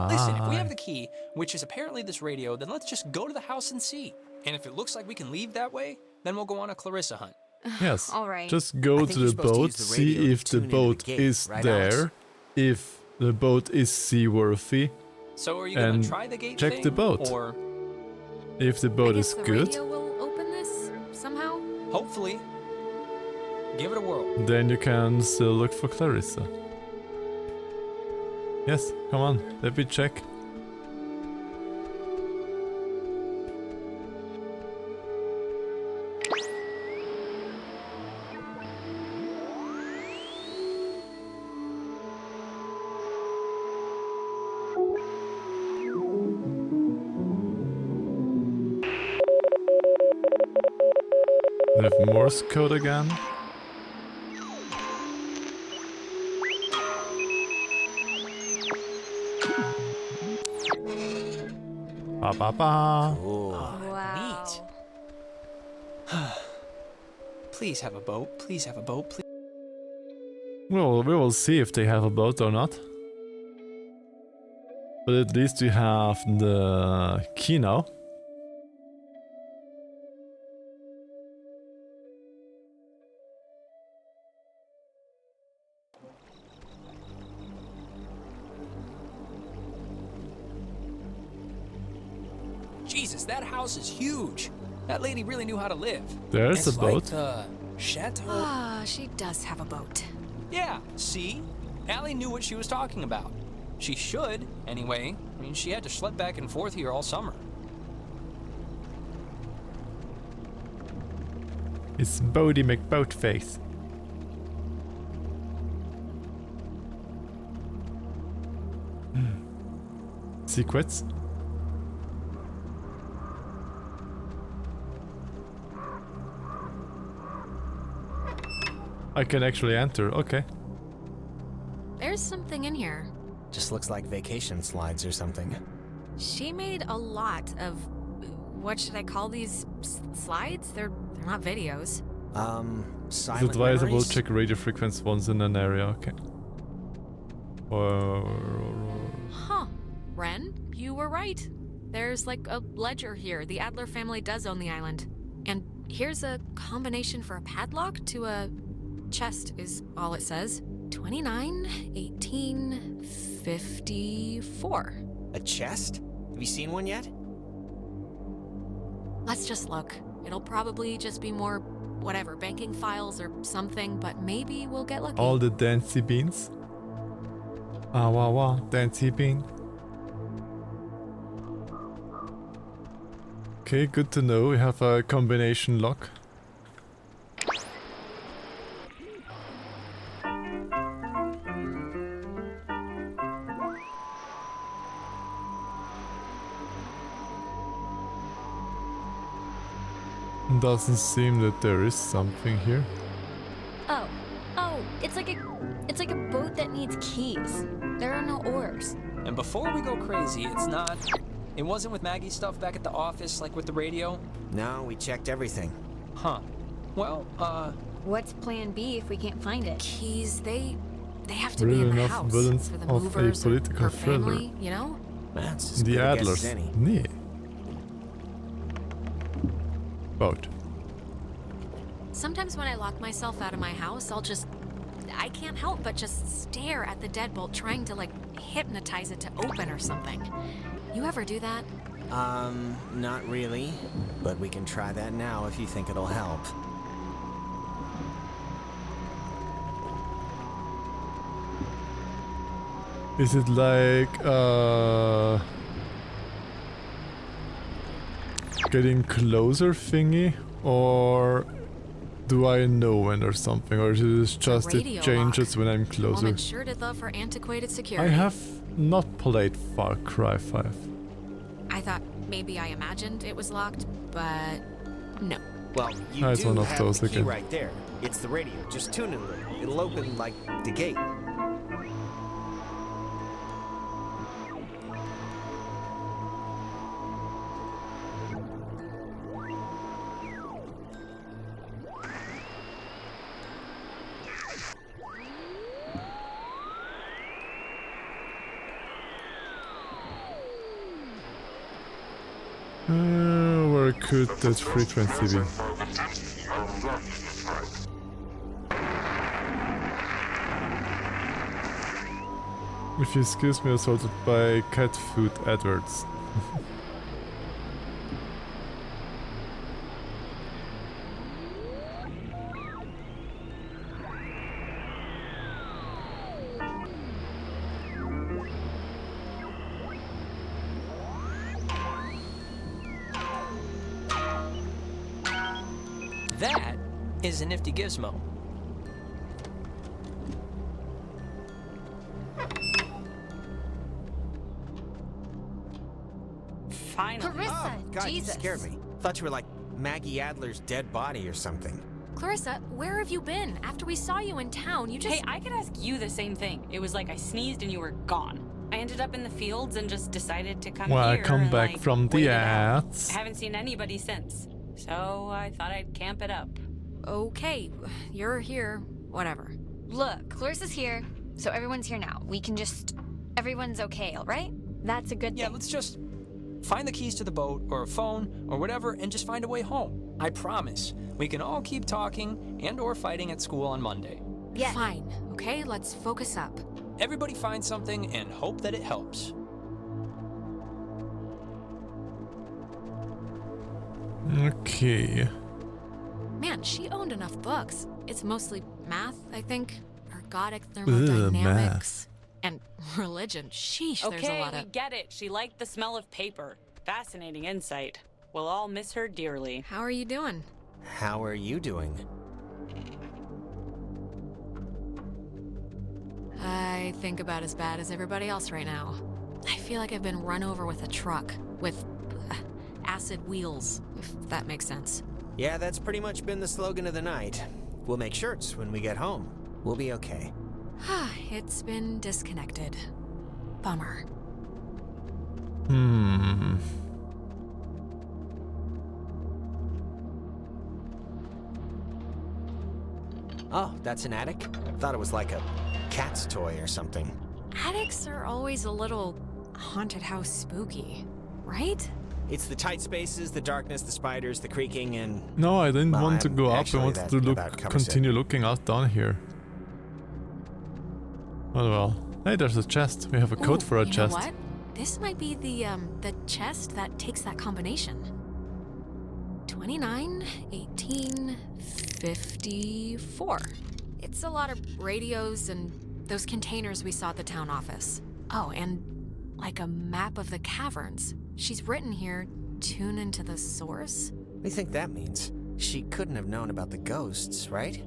Listen, if we have the key, which is apparently this radio, then let's just go to the house and see. And if it looks like we can leave that way, then we'll go on a Clarissa hunt. Yes. All right. Just go to the boat, see if the boat is there, if the boat is seaworthy, So are you gonna and try the gate check thing, the boat. or If the boat is The good, radio will open this somehow? hopefully give it a whirl? then you can still look for Clarissa. Yes, come on, let me check. We have Morse code again. Ba ba ba. Wow. Please have a boat. Please have a boat. Please. Well, we will see if they have a boat or not. But at least we have the key now. Jesus, that house is huge. That lady really knew how to live. There's it's a boat. Like the chateau. Ah, she does have a boat. Yeah, see? Allie knew what she was talking about. She should, anyway. I mean, she had to schlep back and forth here all summer. It's Bodie McBoatface. Secrets? I can actually enter, okay. There's something in here. Just looks like vacation slides or something. She made a lot of... What should I call these? Slides? They're not videos. It's Silent advisable memories? check radio frequency once in an area, okay. Huh. Ren, you were right. There's like a ledger here. The Adler family does own the island. And here's a combination for a padlock to a chest is all it says. 29, 18, 54. A chest? Have you seen one yet? Let's just look. It'll probably just be more, whatever, banking files or something, but maybe we'll get lucky. All the dancy beans. Ah, wah, wah, dancy bean. Okay, good to know. We have a combination lock. Doesn't seem that there is something here. Oh, it's like a boat that needs keys. There are no oars. And before we go crazy, it wasn't with Maggie's stuff back at the office, like with the radio? No, we checked everything. Huh. Well, What's plan B if we can't find it? Keys, they have to be in the house villains for the of movers a political or thriller. family, you know? That's as The good a guess Adlers. as any. Nee. Boat. Sometimes when I lock myself out of my house, I can't help but just stare at the deadbolt, trying to, like, hypnotize it to open or something. You ever do that? Not really. But we can try that now if you think it'll help. Is it like getting closer thingy, or do I know when there's something, or is it just it changes when I'm closer? Woman sure did love her antiquated I security. have not played Far Cry 5. I thought maybe I imagined it was locked, but no. Well, you It's do one of have those the key again. right there. It's the radio. Just tune it. It'll open, like, the gate. Where could that frequency be? If you excuse me, assaulted by cat food adverts. that is a nifty gizmo. Finally. Clarissa, Oh, God, Jesus. you scared me. Thought you were like Maggie Adler's dead body or something. Clarissa, where have you been? After we saw you in town, you just... Hey, I could ask you the same thing. It was like I sneezed and you were gone. I ended up in the fields and just decided to come Well, I here. come and, back like, from wait the it out. ads. I haven't seen anybody since. So I thought I'd camp it up. Okay, you're here. Whatever. Look, Clarissa's here, so everyone's here now. We can just... Everyone's okay, all right? That's a good thing. Yeah, let's just find the keys to the boat or a phone or whatever and just find a way home. I promise. We can all keep talking and or fighting at school on Monday. Yeah. Fine, okay? Let's focus up. Everybody find something and hope that it helps. Okay. Man, she owned enough books. It's mostly math, I think. Ergodic Ugh, thermodynamics. And religion. Sheesh, there's a Okay, lot we of... get it. She liked the smell of paper. Fascinating insight. We'll all miss her dearly. How are you doing? How are you doing? I think about as bad as everybody else right now. I feel like I've been run over with a truck. With acid wheels, if that makes sense. Yeah, that's pretty much been the slogan of the night. We'll make shirts when we get home. We'll be okay. It's been disconnected. Bummer. Oh, that's an attic? Thought it was like a cat's toy or something. Attics are always a little haunted house spooky, right? It's the tight spaces, the darkness, the spiders, the creaking, and... No, I didn't well, want to go up. I actually, wanted that to about covers it. continue looking out down here. Oh well. Hey, there's a chest. We have a code for a you chest. Know what? This might be the chest that takes that combination. 29, 18, 54. It's a lot of radios and those containers we saw at the town office. Oh, and like a map of the caverns. She's written here, tune into the source. What do you think that means? She couldn't have known about the ghosts, right?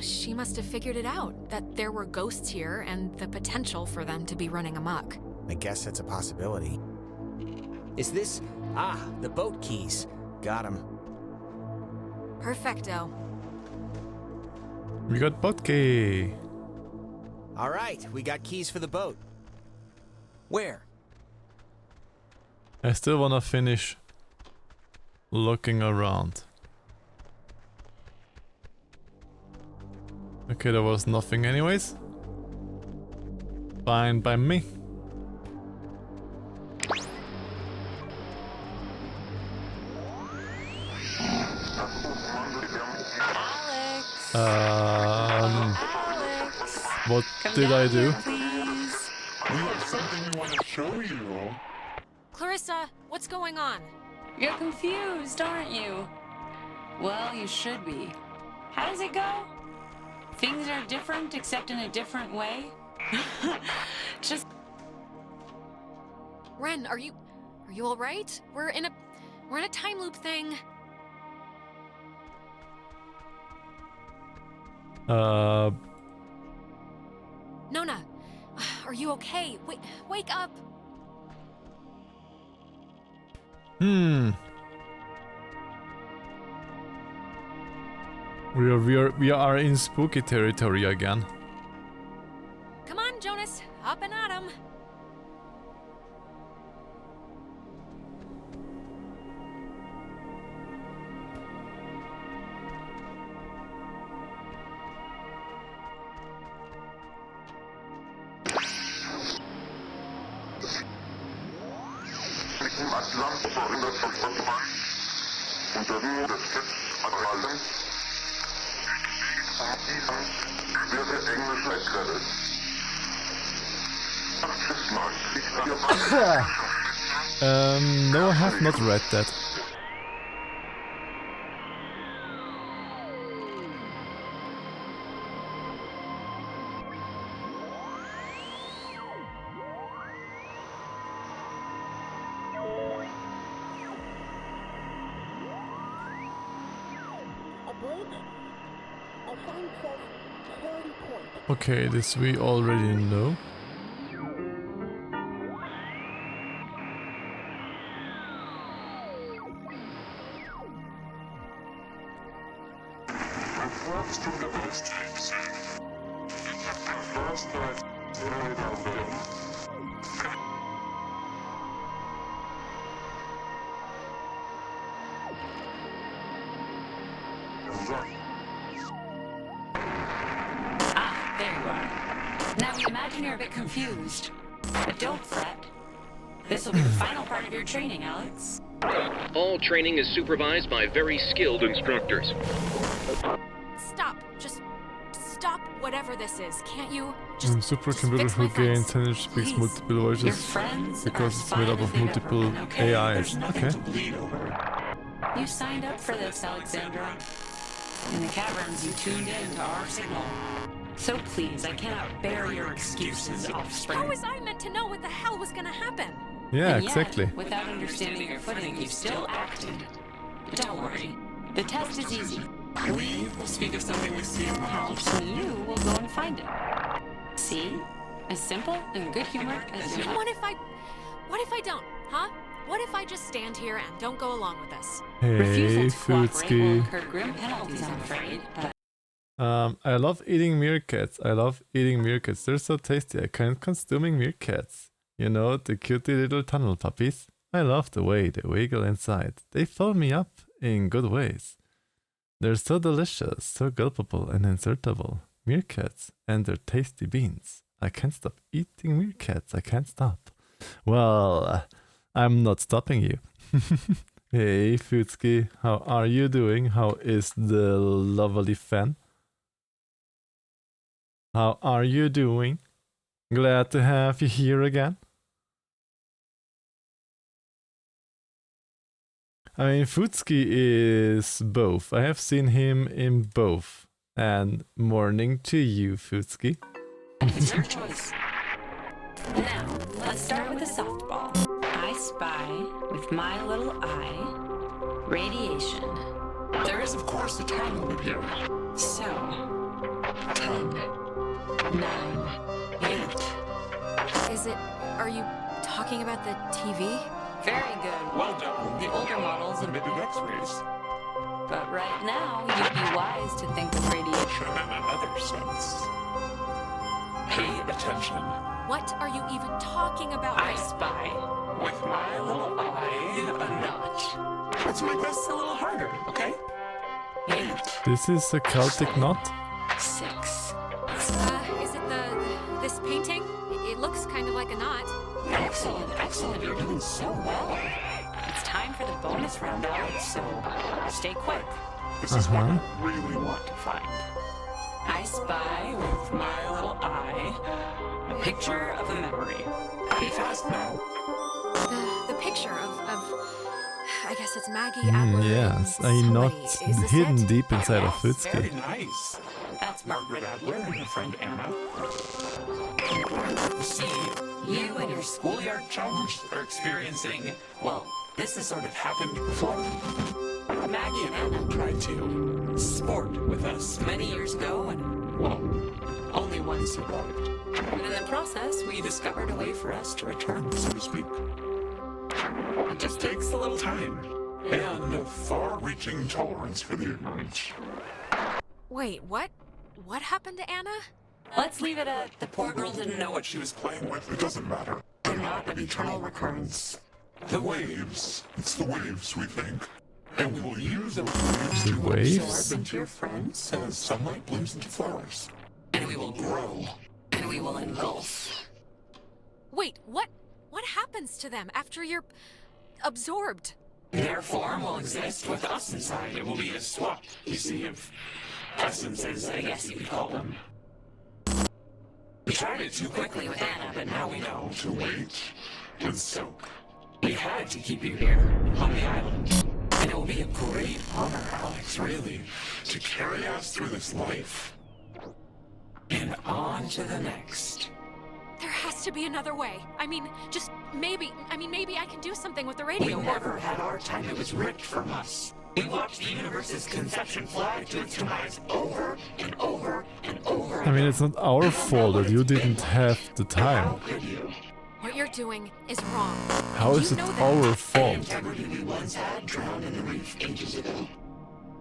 She must have figured it out, that there were ghosts here and the potential for them to be running amok. I guess that's a possibility. Is this... Ah, the boat keys. Got them. Perfecto. We got boat key. All right, we got keys for the boat. Where? I still wanna finish looking around. Okay, there was nothing anyways. Fine by me. Alex. What Come did down I do? here, please. We have something we want to show you. Clarissa, what's going on? You're confused, aren't you? Well, you should be. How does it go? Things are different, except in a different way? Just... Ren, are you all right? We're in a time loop thing. Nona, are you okay? Wake up. We are in spooky territory again. Come on, Jonas, up and at 'em. No, I have not read that. Okay, this we already know. There you are. Now we imagine you're a bit confused. But don't fret. This will be the final part of your training, Alex. All training is supervised by very skilled instructors. Stop. Just stop whatever this is. Can't you? Supercomputer who gain intelligence speaks multiple voices because it's made up of multiple AIs. Okay. You signed up for this, Alexandra. In the caverns, you tuned in to our signal. So please, I cannot bear your excuses, offspring. How was I meant to know what the hell was gonna happen? Yeah, And yet, exactly. Without understanding your footing, you still acted. Don't worry. The test is easy. We will speak of something we see in the house, and you will go and find it. See? As simple and good humor as you. What if I don't, huh? What if I just stand here and don't go along with this? Hey, Refusal to cooperate will Foodski. incur grim penalties, I'm afraid. But I love eating meerkats. They're so tasty. I can't consuming meerkats. You know, the cutie little tunnel puppies. I love the way they wiggle inside. They fill me up in good ways. They're so delicious, so gulpable and insertable. Meerkats and their tasty beans. I can't stop eating meerkats. I can't stop. Well, I'm not stopping you. Hey, Futski, how are you doing? How is the lovely fan? How are you doing? Glad to have you here again. I mean, Futski is both. I have seen him in both. And morning to you, Futski. It's your choice. Now, let's start with the softball. I spy with my little eye radiation. There is, of course, a time limit here. So, 10, 9, 8. Is it... Are you talking about the TV? Very good. Well done. The older models emitted X-rays. But right now, you'd be wise to think of radiation In another sense. Pay attention. What are you even talking about? I spy With my little eye, a notch. Let's make this a little harder, okay? 8. This is a Celtic knot? 6. Is it this painting? It looks kind of like a knot. Excellent, excellent. You're doing so well. It's time for the bonus round, Alex, so stay quick. This is what I really want to find. I spy with my little eye a picture of a memory. Be fast now. The picture of I guess it's Maggie, Adler, Yes, and a knot somebody. Is this hidden it? deep inside of Very Futski. nice. That's Margaret Adler and her friend Anna. See, you and your schoolyard chums Are experiencing, well, this has sort of happened before. Maggie and Anna Tried to sport with us. many years ago, and Well, only one survived. in the process, we discovered a way for us to return. So to speak. It just takes a little time. And a far-reaching tolerance for the ignorant. Wait, what? What happened to Anna? Let's leave it at the poor girl didn't know What she was playing with, it doesn't matter. They're not an eternal recurrence. The waves. It's the waves, we think. And we will use the waves The to waves? absorb into your friends as sunlight blooms into flowers. And we will grow. And we will engulf. Wait, what happens to them after you're absorbed? Their form will exist with us inside. It will be a swap, you see, of essences, I guess you could call them. We tried it too quickly with Anna, but now we know to wait and soak. We had to keep you here on the island. And it will be a great honor, Alex, really, to carry us through this life. And on to the next. There has to be another way. I mean, maybe I can do something with the radio. We never had our time. It was ripped from us. We watched the universe's conception fly to its demise over and over and over. I mean, it's not our fault that you didn't have the time. What you're doing is wrong. How is it our fault? Integrity we once had drowned in the reef ages ago.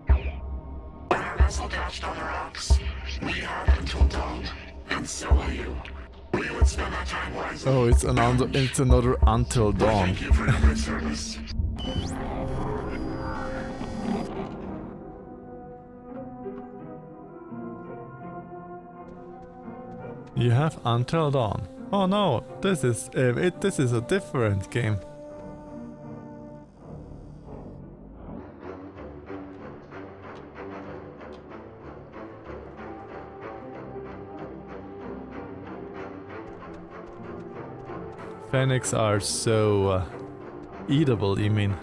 When our vessel touched on the rocks, we had until dawn, and so will you. We would spend our time wisely. Oh, it's another Until Dawn. Thank you for your service. You have Until Dawn. Oh no, this is a different game. Fenix are so eatable, you mean?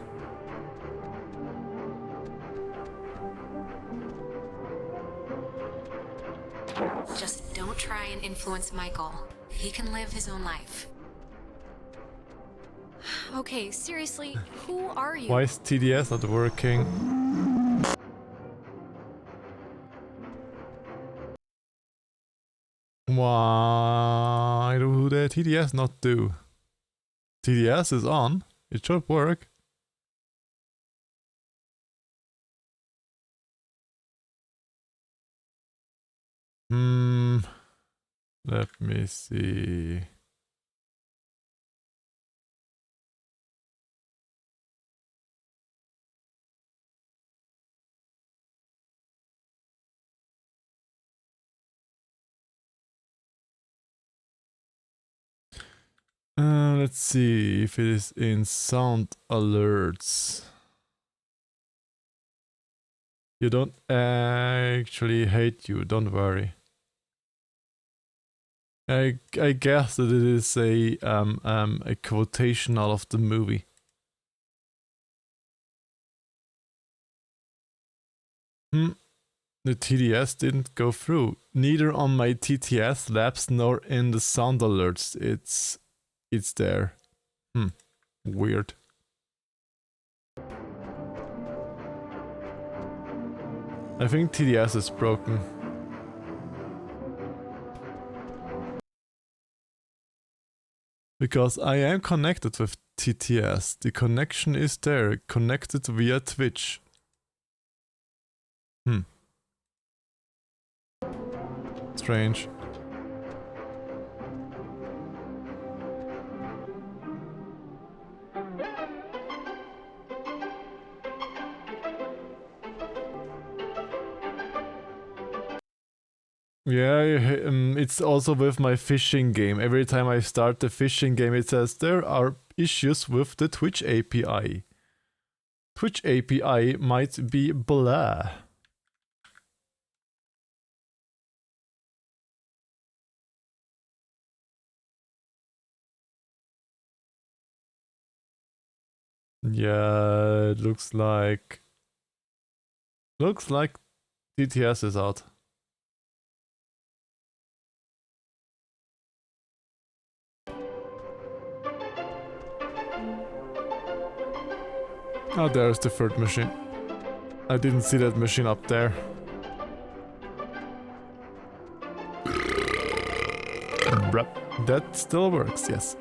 Just don't try and influence Michael. He can live his own life. Okay, seriously, who are you? Why is TDS not working? Why do the TDS not do? TDS is on. It should work. Let me see. Let's see if it is in sound alerts. You don't actually hate you, don't worry. I guess that it is a quotation out of the movie. The TDS didn't go through. Neither on my TTS labs nor in the sound alerts. It's there. Weird. I think TDS is broken. Because I am connected with TTS. The connection is there, connected via Twitch. Strange. Yeah, it's also with my fishing game. Every time I start the fishing game, it says there are issues with the Twitch API. Twitch API might be blah. Yeah, it looks like TTS is out. Oh, there's the third machine. I didn't see that machine up there. That still works, yes.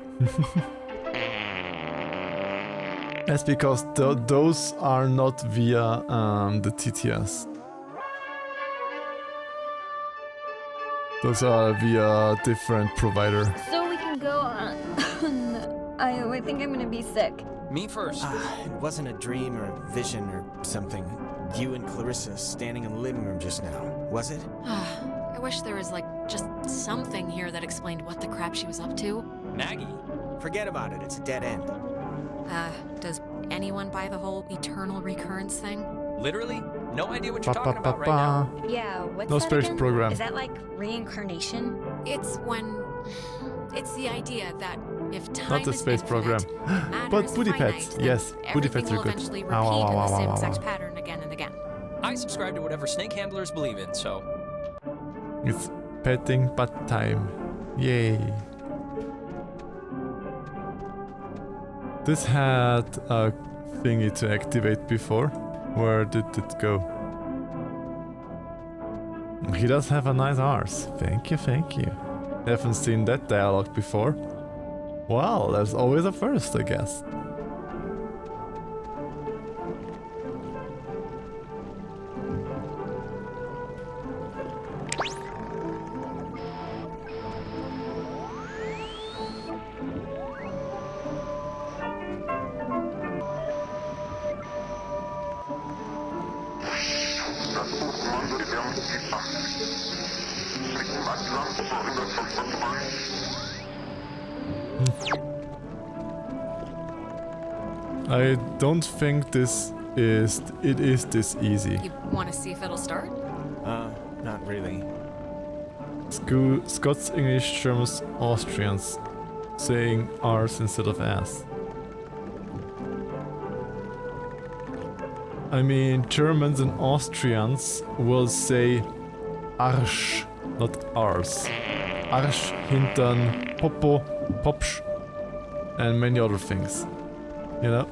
That's because those are not via the TTS. Those are via different provider. So we can go on. I think I'm gonna be sick. Me first. It wasn't a dream or a vision or something. You and Clarissa standing in the living room just now, was it? I wish there was, like, just something here that explained what the crap she was up to. Maggie? Forget about it, it's a dead end. Does anyone buy the whole eternal recurrence thing? Literally? No idea what you're talking about right now. Yeah, what's No that space again? program. Is that like reincarnation? It's the idea that if time Not the is space program. infinite, But matter booty is pets. finite, Yes, then booty everything pets are will good. eventually Ow, repeat ow, in ow, the ow, same ow, sex ow. pattern again and again. I subscribe to whatever snake handlers believe in, so... It's petting butt time. Yay. This had a thingy to activate before. Where did it go? He does have a nice arse. Thank you, thank you. Haven't seen that dialogue before. Well, there's always a first, I guess. I don't think it is this easy. You want to see if it'll start? Not really. Scots, English, Germans, Austrians saying R's instead of S. I mean, Germans and Austrians will say Arsch, not Rs. Arsch, Hintern, Popo, Popsch, and many other things. You know?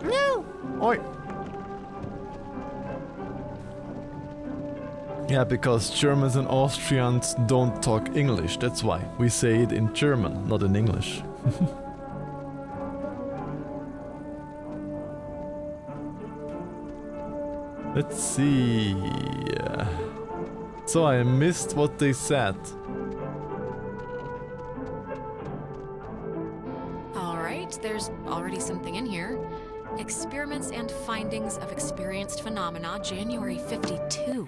No! Oi! Yeah, because Germans and Austrians don't talk English, that's why. We say it in German, not in English. Let's see... So I missed what they said. Alright, there's already something in here. Experiments and findings of experienced phenomena, January 52.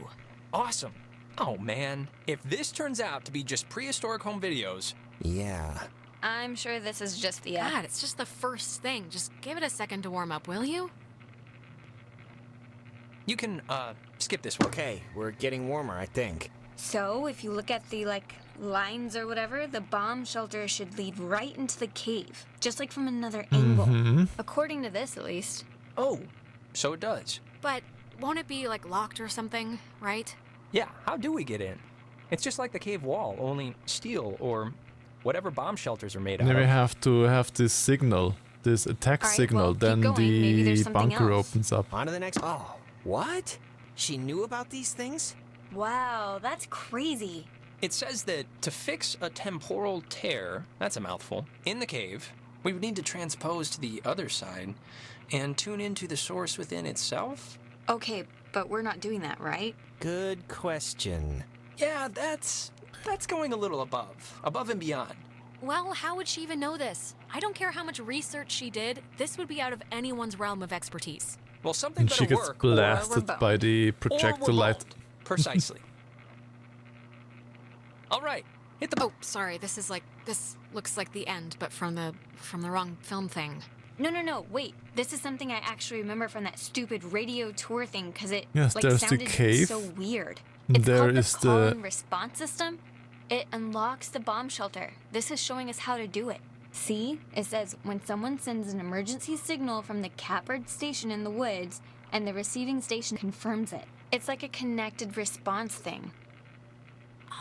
Awesome. Oh man, if this turns out to be just prehistoric home videos, Yeah. I'm sure this is just the... God, it's just the first thing. Just give it a second to warm up, will you? You can, skip this one. Okay, we're getting warmer, I think. So, if you look at the, lines or whatever, the bomb shelter should lead right into the cave. Just like from another angle. According to this, at least. Oh, so it does. But won't it be, locked or something, right? Yeah, how do we get in? It's just like the cave wall, only steel or whatever bomb shelters are made out Then of. we have to have this signal, this attack signal, then the bunker opens up. On to the next... Oh, what? She knew about these things? Wow, that's crazy. It says that to fix a temporal tear, that's a mouthful, in the cave, we would need to transpose to the other side and tune into the source within itself? Okay, but we're not doing that, right? Good question. Yeah, that's going a little above and beyond. Well, how would she even know this? I don't care how much research she did, this would be out of anyone's realm of expertise. Well, something And better she gets work, blasted by the projectile light. Precisely. All right, hit the... Oh, sorry, this looks like the end, but from the wrong film thing. No, wait. This is something I actually remember from that stupid radio tour thing, because it, Yes, there's the sounded cave. so weird. There It's is called the call the... and response system. It unlocks the bomb shelter. This is showing us how to do it. See? It says, when someone sends an emergency signal from the Capard station in the woods, and the receiving station confirms it. It's like a connected response thing.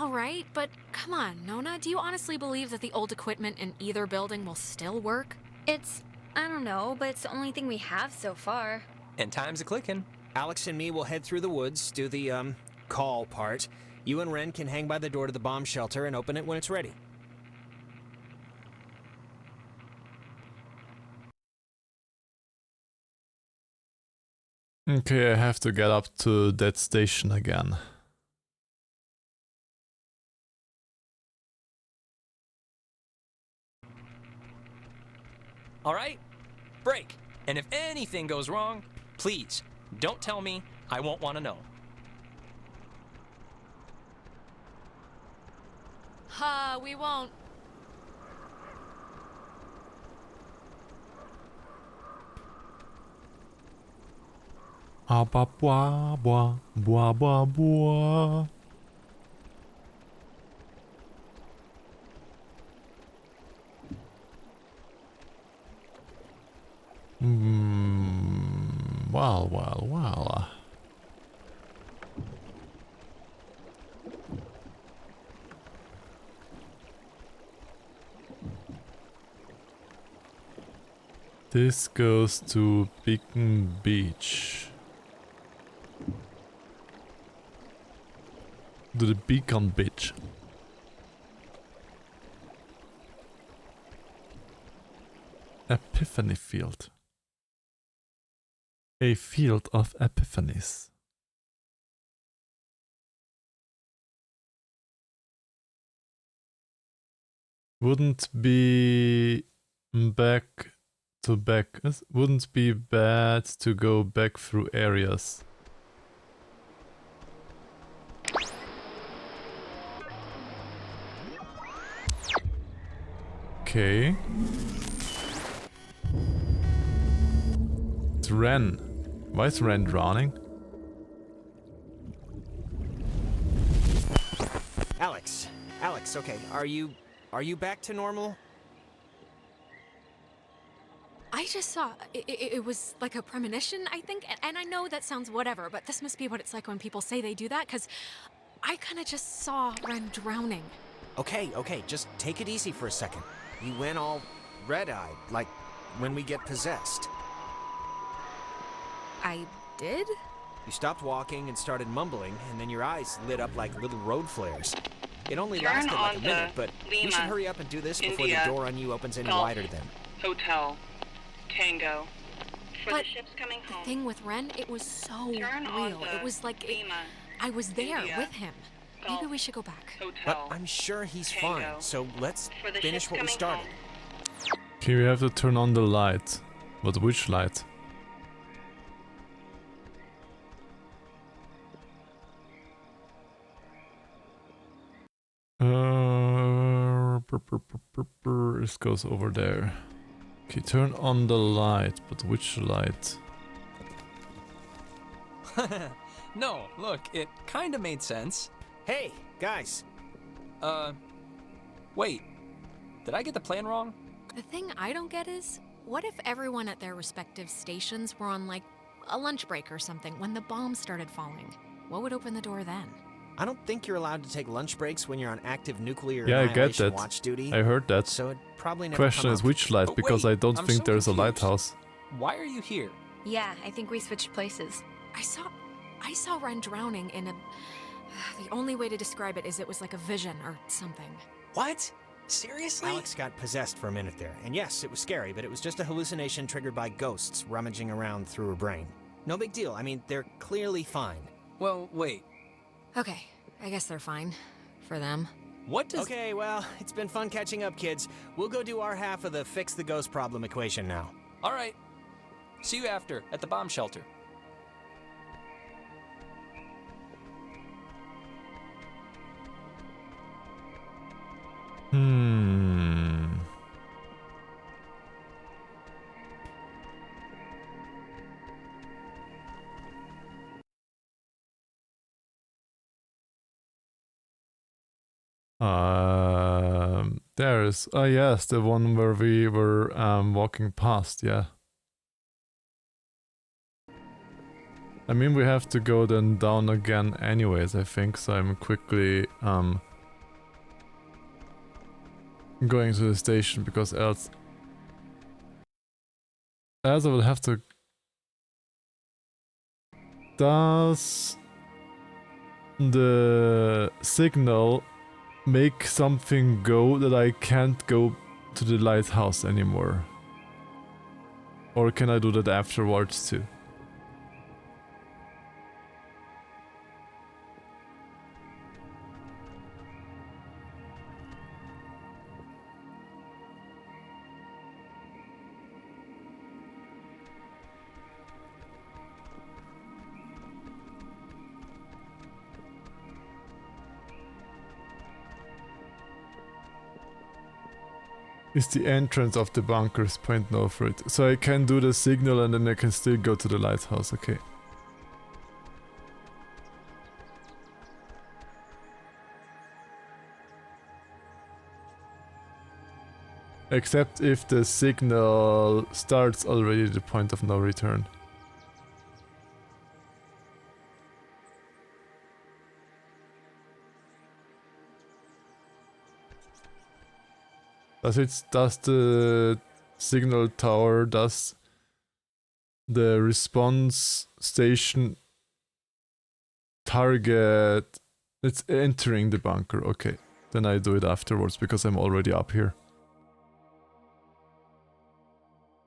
All right, but come on, Nona, do you honestly believe that the old equipment in either building will still work? I don't know, but it's the only thing we have so far. And time's a-clicking. Alex and me will head through the woods, do the, call part. You and Ren can hang by the door to the bomb shelter and open it when it's ready. Okay, I have to get up to that station again. All right, break. And if anything goes wrong, please, don't tell me. I won't want to know. We won't. Ah, ba, bwa, bwa, bwa, bwa, bwa. Well. This goes to Beacon Beach. To the Beacon Beach. Epiphany Field. A field of epiphanies. Wouldn't be back to back. Wouldn't be bad to go back through areas. Okay. It's Ren. Why is Ren drowning? Alex, okay, are you back to normal? I just saw, it was like a premonition, I think, and I know that sounds whatever, but this must be what it's like when people say they do that, because I kind of just saw Ren drowning. Okay, just take it easy for a second. You went all red-eyed, like when we get possessed. I did? You stopped walking and started mumbling, and then your eyes lit up like little road flares. It only Turn lasted like a on minute, the but we Lima, should hurry up and do this before India, the door on you opens any Golf, wider then. Hotel. Tango. For But the ships coming home. The thing with Ren, it was so Turn on real. the It was like Lima, I was there India, with him. Golf, Maybe we should go back. Hotel. But I'm sure he's Tango. fine, so let's For the finish ships what we coming started. home. Okay, we have to turn on the light. But which light? This goes over there. Okay, turn on the light, but which light? No, look, it kinda made sense. Hey, guys. Wait. Did I get the plan wrong? The thing I don't get is, what if everyone at their respective stations were on, like, a lunch break or something when the bombs started falling? What would open the door then? I don't think you're allowed to take lunch breaks when you're on active nuclear Yeah, I get annihilation that. watch duty. I heard that. So it probably never Question come is up. which light, But because wait, I don't I'm think so there's a confused. lighthouse. Why are you here? Yeah, I think we switched places. I saw Ren drowning in a... The only way to describe it is it was like a vision or something. What? Seriously? Alex got possessed for a minute there. And yes, it was scary, but it was just a hallucination triggered by ghosts rummaging around through her brain. No big deal. I mean, they're clearly fine. Well, wait. Okay, I guess they're fine. For them. What does... Okay, well, it's been fun catching up, kids. We'll go do our half of the fix the ghost problem equation now. All right. See you after, at the bomb shelter. There's yes, the one where we were walking past, yeah. I mean, we have to go then down again anyways, I think, so I'm quickly going to the station, because else I will have to... Does the signal make something go that I can't go to the lighthouse anymore? Or can I do that afterwards too? Is the entrance of the bunkers point north for it. So I can do the signal and then I can still go to the lighthouse, okay. Except if the signal starts already the point of no return. Does the signal tower, does the response station target, it's entering the bunker, okay. Then I do it afterwards because I'm already up here.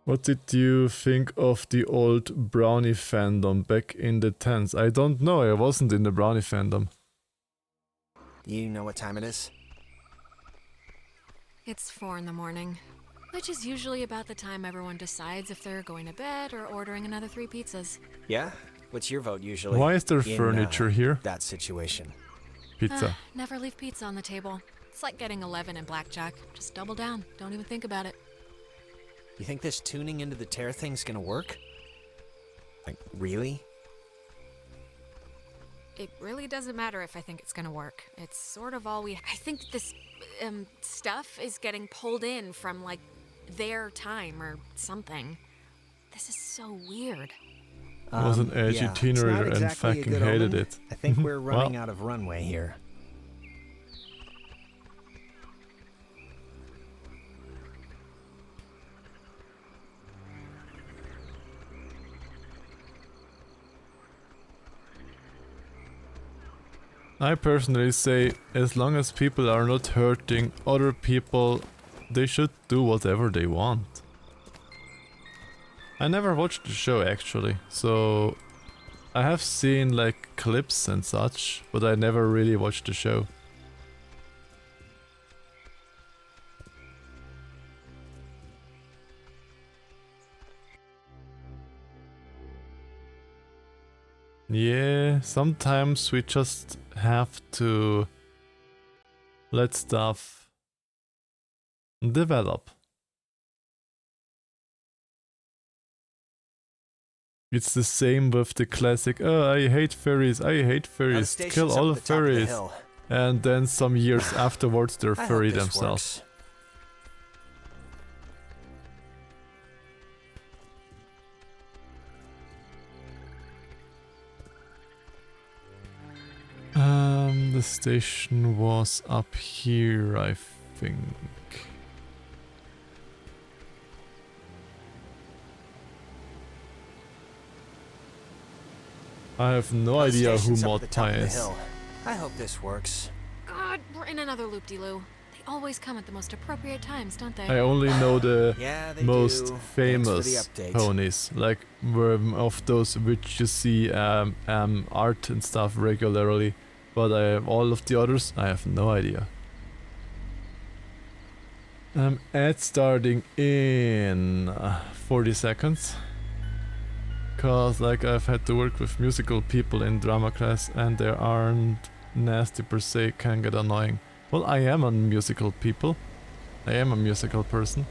What did you think of the old Brownie fandom back in the 10s? I don't know, I wasn't in the Brownie fandom. You know what time it is? It's 4 in the morning, which is usually about the time everyone decides if they're going to bed or ordering another 3 pizzas. Yeah? What's your vote usually? Why is there furniture here? That situation. Pizza. Never leave pizza on the table. It's like getting 11 in blackjack. Just double down. Don't even think about it. You think this tuning into the tear thing's gonna work? Like, really? It really doesn't matter if I think it's gonna work. It's sort of all I think this, stuff is getting pulled in from, like, their time or something. This is so weird. I was an edgy yeah, teenager exactly and fucking hated it. I think we're running Well. out of runway here. I personally say, as long as people are not hurting other people, they should do whatever they want. I never watched the show actually, so I have seen like clips and such, but I never really watched the show. Yeah, sometimes we just have to let stuff develop. It's the same with the classic, oh, I hate furries, kill all the furries. And then some years afterwards they're furry themselves. The station was up here, I think. I have no idea who Mod Pie is. I hope this works. God, we're in another loop-de-loo. They always come at the most appropriate times, don't they? I only know the most do. famous ponies, like of those which you see art and stuff regularly. But all of the others, I have no idea. Ad starting in 40 seconds. Cause like I've had to work with musical people in drama class and they aren't nasty per se, can get annoying. Well, I am a musical people. I am a musical person.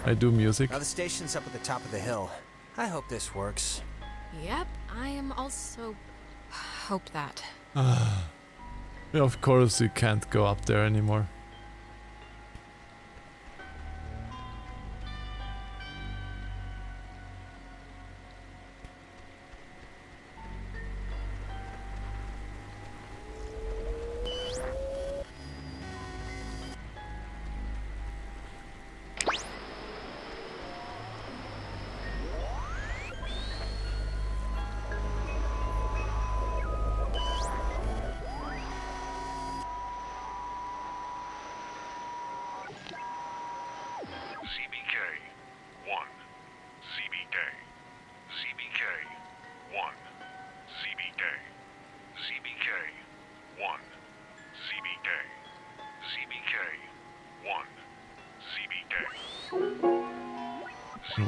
I do music. Now the station's up at the top of the hill. I hope this works. Yep, I am also hope that. Of course you can't go up there anymore.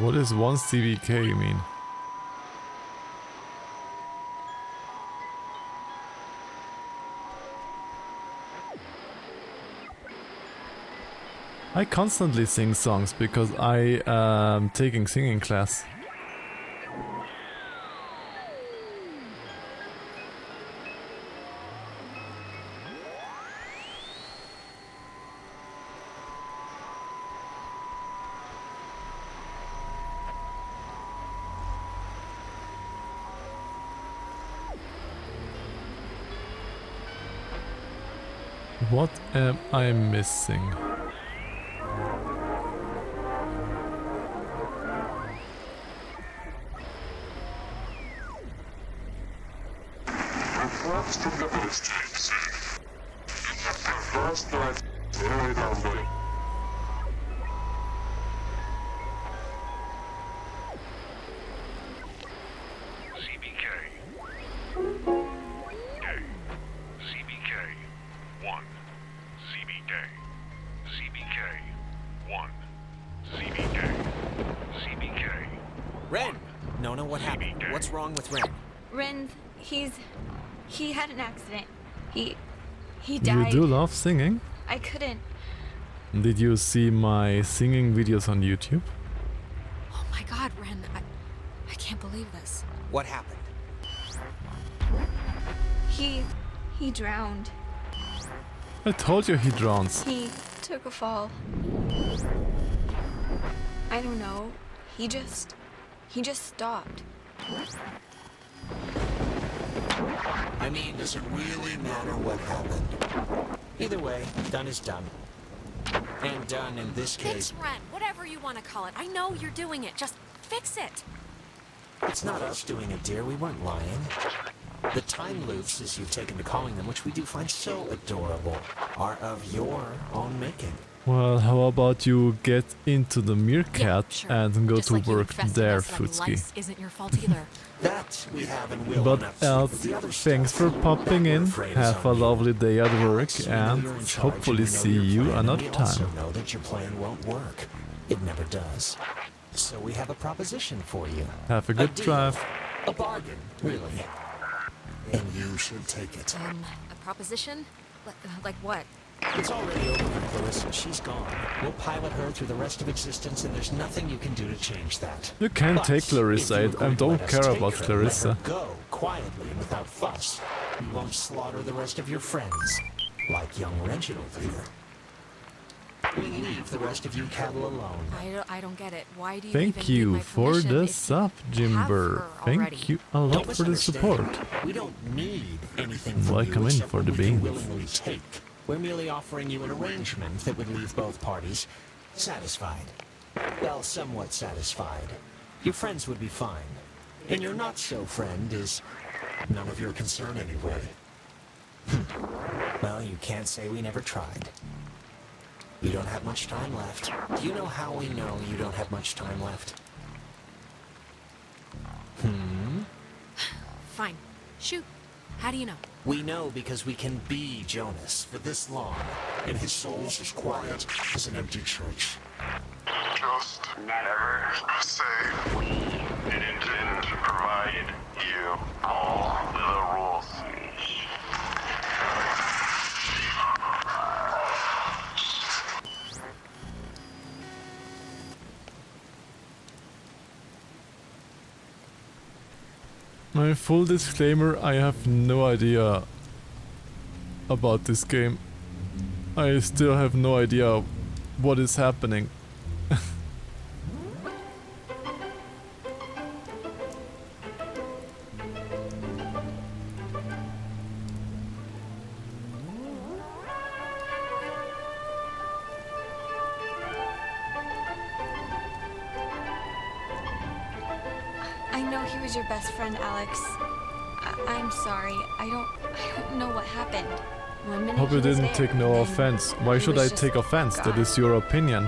What is 1 CBK, you mean? I constantly sing songs because I am taking singing class. What am I missing? Reports from the police chief say that the first night nearly down the What's wrong with Ren? Ren, he had an accident. He died. You do love singing? I couldn't. Did you see my singing videos on YouTube? Oh my god, Ren, I can't believe this. What happened? He drowned. I told you he drowns. He took a fall. I don't know. He just stopped. I mean, does it really matter what happened? Either way, done is done. And done in this case. Fix Ren, whatever you want to call it. I know you're doing it. Just fix it. It's not us doing it, dear. We weren't lying. The time loops, as you've taken to calling them, which we do find so adorable, are of your own making. Well, how about you get into the meerkat and go just to like work there, Futski. Isn't your fault either. That we have and will. But else, thanks for popping in. Have a lovely day at work and hopefully see you another time. Also know that your plan won't work. It never does. So we have a proposition for you. Have a good drive. A bargain, really. And you should take it. A proposition? Like what? It's already over for Clarissa. She's gone. We'll pilot her through the rest of existence, and there's nothing you can do to change that. You can't But take Clarissa. if you I agree to don't let us care take about her, Clarissa. Let her go quietly and without fuss. You won't slaughter the rest of your friends, like young Reginald here. We leave the rest of you cattle alone. I don't get it. Why do you Thank even need you my for permission the if you sub, Jimber. her already? Thank you a lot Don't for the misunderstand. support. We don't need anything from Welcome you in except for what the we can beans. willingly take. We're merely offering you an arrangement that would leave both parties satisfied. Well, somewhat satisfied. Your friends would be fine. And your not-so-friend is none of your concern anyway. Well, you can't say we never tried. You don't have much time left. Do you know how we know you don't have much time left? Fine. Shoot. How do you know? We know because we can be Jonas for this long, and his soul's as quiet as an empty church. Just never say we didn't provide you all the rules. My full disclaimer, I have no idea about this game. I still have no idea what is happening. I know he was your best friend, Alex. I'm sorry. I don't know what happened. One minute Hope you he was didn't there, take no then offense. Why he should was I just take offense? That gone. is your opinion.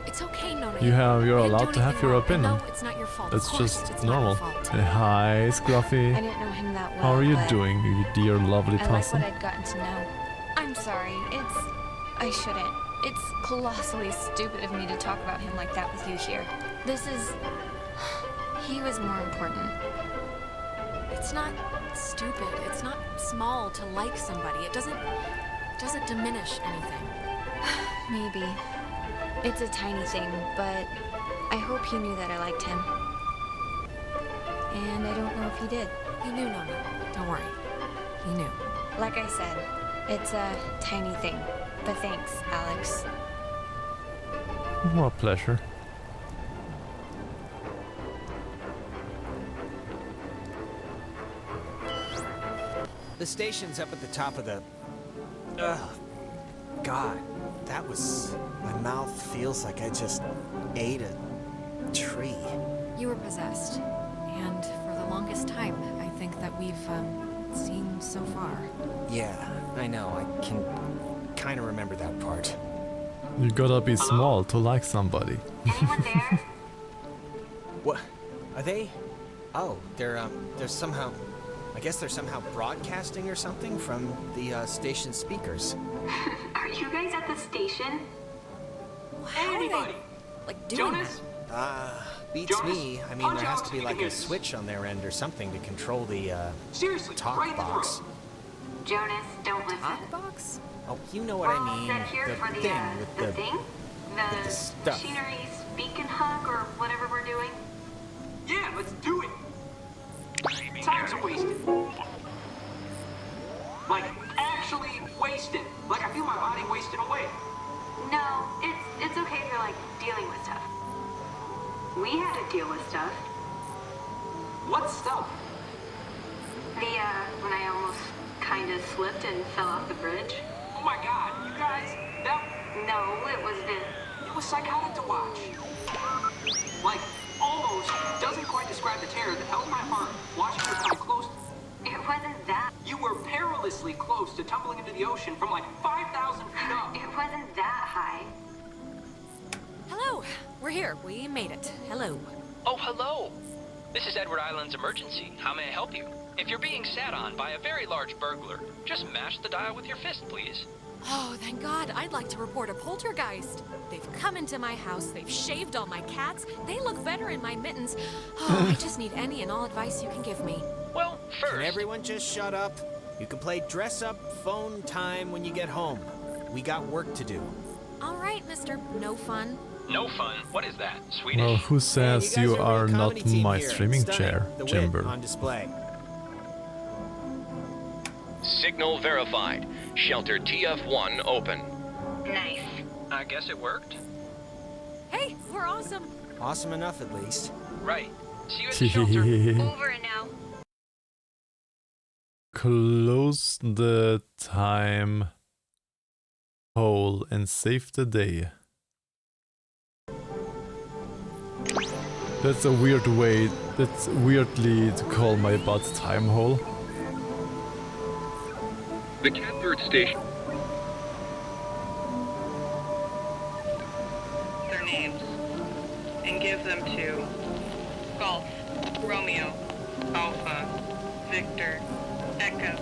It's okay, Nona. You're I didn't allowed do to have anything your wrong. opinion. No, it's not your fault. That's Of course, just it's not your normal. fault. Hi, Scruffy. I didn't know him that well. How are you but doing, you dear lovely I like person? what I'd gotten to know. I'm sorry. I shouldn't. It's colossally stupid of me to talk about him like that with you here. He was more important. It's not stupid. It's not small to like somebody. It doesn't diminish anything. Maybe. It's a tiny thing, but I hope he knew that I liked him. And I don't know if he did. He knew, Nona. Don't worry. He knew. Like I said, it's a tiny thing. But thanks, Alex. More pleasure. The station's up at the top of the... God, that was... My mouth feels like I just ate a tree. You were possessed. And for the longest time, I think that we've seen so far. Yeah, I know. I can kind of remember that part. You gotta be small to like somebody. Anyone there? What? Are they? Oh, they're somehow... I guess they're somehow broadcasting or something from the station speakers. Are you guys at the station? Anybody? Like doing Jonas? Beats Jonas, me. I mean, punch there has out to be so you like can a hear this. switch on their end or something to control the Seriously, talk right box. through. Jonas, don't listen. Talk box? Oh, you know what We're I all mean. set here The for thing with the thing? with the stuff. Machinery speak and hug or whatever we're doing? Yeah, let's do it. Time's wasted. Like, actually wasted. Like, I feel my body wasting away. No, it's okay if you're like dealing with stuff. We had to deal with stuff. What stuff? When I almost kinda slipped and fell off the bridge. Oh my god, you guys, that... No, it wasn't. It was psychotic to watch. Like, almost doesn't quite describe the terror that held my heart watching her come close. It wasn't that. You were perilously close to tumbling into the ocean from like 5,000 feet up. It wasn't that high. Hello. We're here. We made it. Hello. Oh, hello. This is Edward Island's emergency. How may I help you? If you're being sat on by a very large burglar, just mash the dial with your fist, please. Oh, thank God. I'd like to report a poltergeist. They've come into my house. They've shaved all my cats. They look better in my mittens. Oh, I just need any and all advice you can give me. Well, first... Can everyone just shut up? You can play dress-up phone time when you get home. We got work to do. All right, Mr. No Fun. No fun? What is that? Swedish? Well, who says you are not my streaming chair, The Jimber? wit on display. Signal verified. Shelter TF1 open. Nice. I guess it worked. Hey, we're awesome. Awesome enough, at least. Right. See you at the shelter. Over and now. Close the time hole and save the day. That's a weird way, that's weirdly to call my butt time hole. The Catbird Station. Their names. And give them to Golf, Romeo, Alpha, Victor, Echo,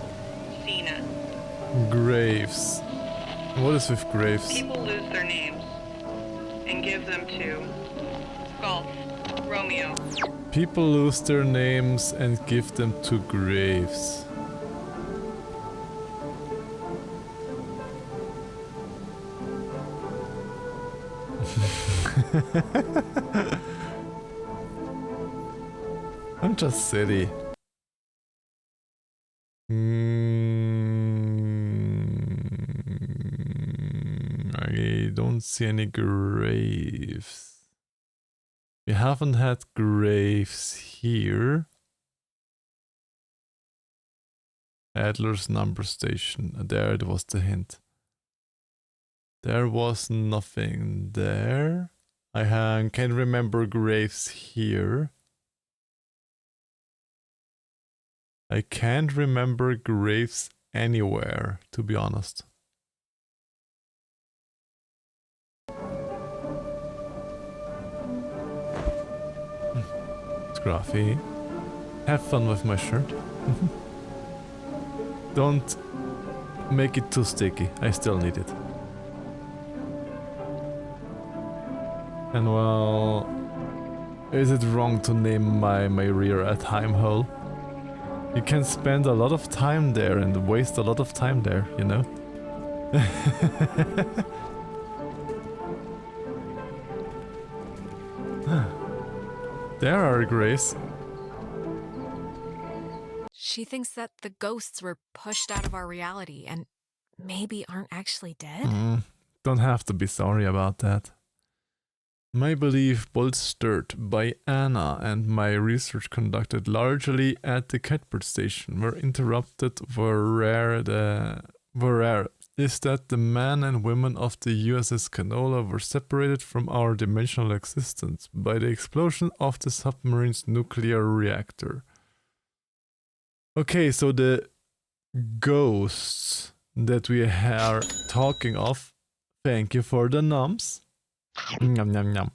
Cena. Graves. What is with Graves? People lose their names. And give them to Golf, Romeo. People lose their names and give them to graves. I'm just silly. I don't see any graves. We haven't had graves here. Adler's number station. There it was the hint. There was nothing there. I can't remember graves here. I can't remember graves anywhere, to be honest. Scruffy. Have fun with my shirt. Don't make it too sticky. I still need it. And well, is it wrong to name my rear a time hole? You can spend a lot of time there and waste a lot of time there, you know? There are graves. She thinks that the ghosts were pushed out of our reality and maybe aren't actually dead? Don't have to be sorry about that. My belief bolstered by Anna and my research conducted largely at the Catbird station were interrupted is that the men and women of the USS Canola were separated from our dimensional existence by the explosion of the submarine's nuclear reactor. Okay, so the ghosts that we are talking of, thank you for the nums. Yum, yum, yum.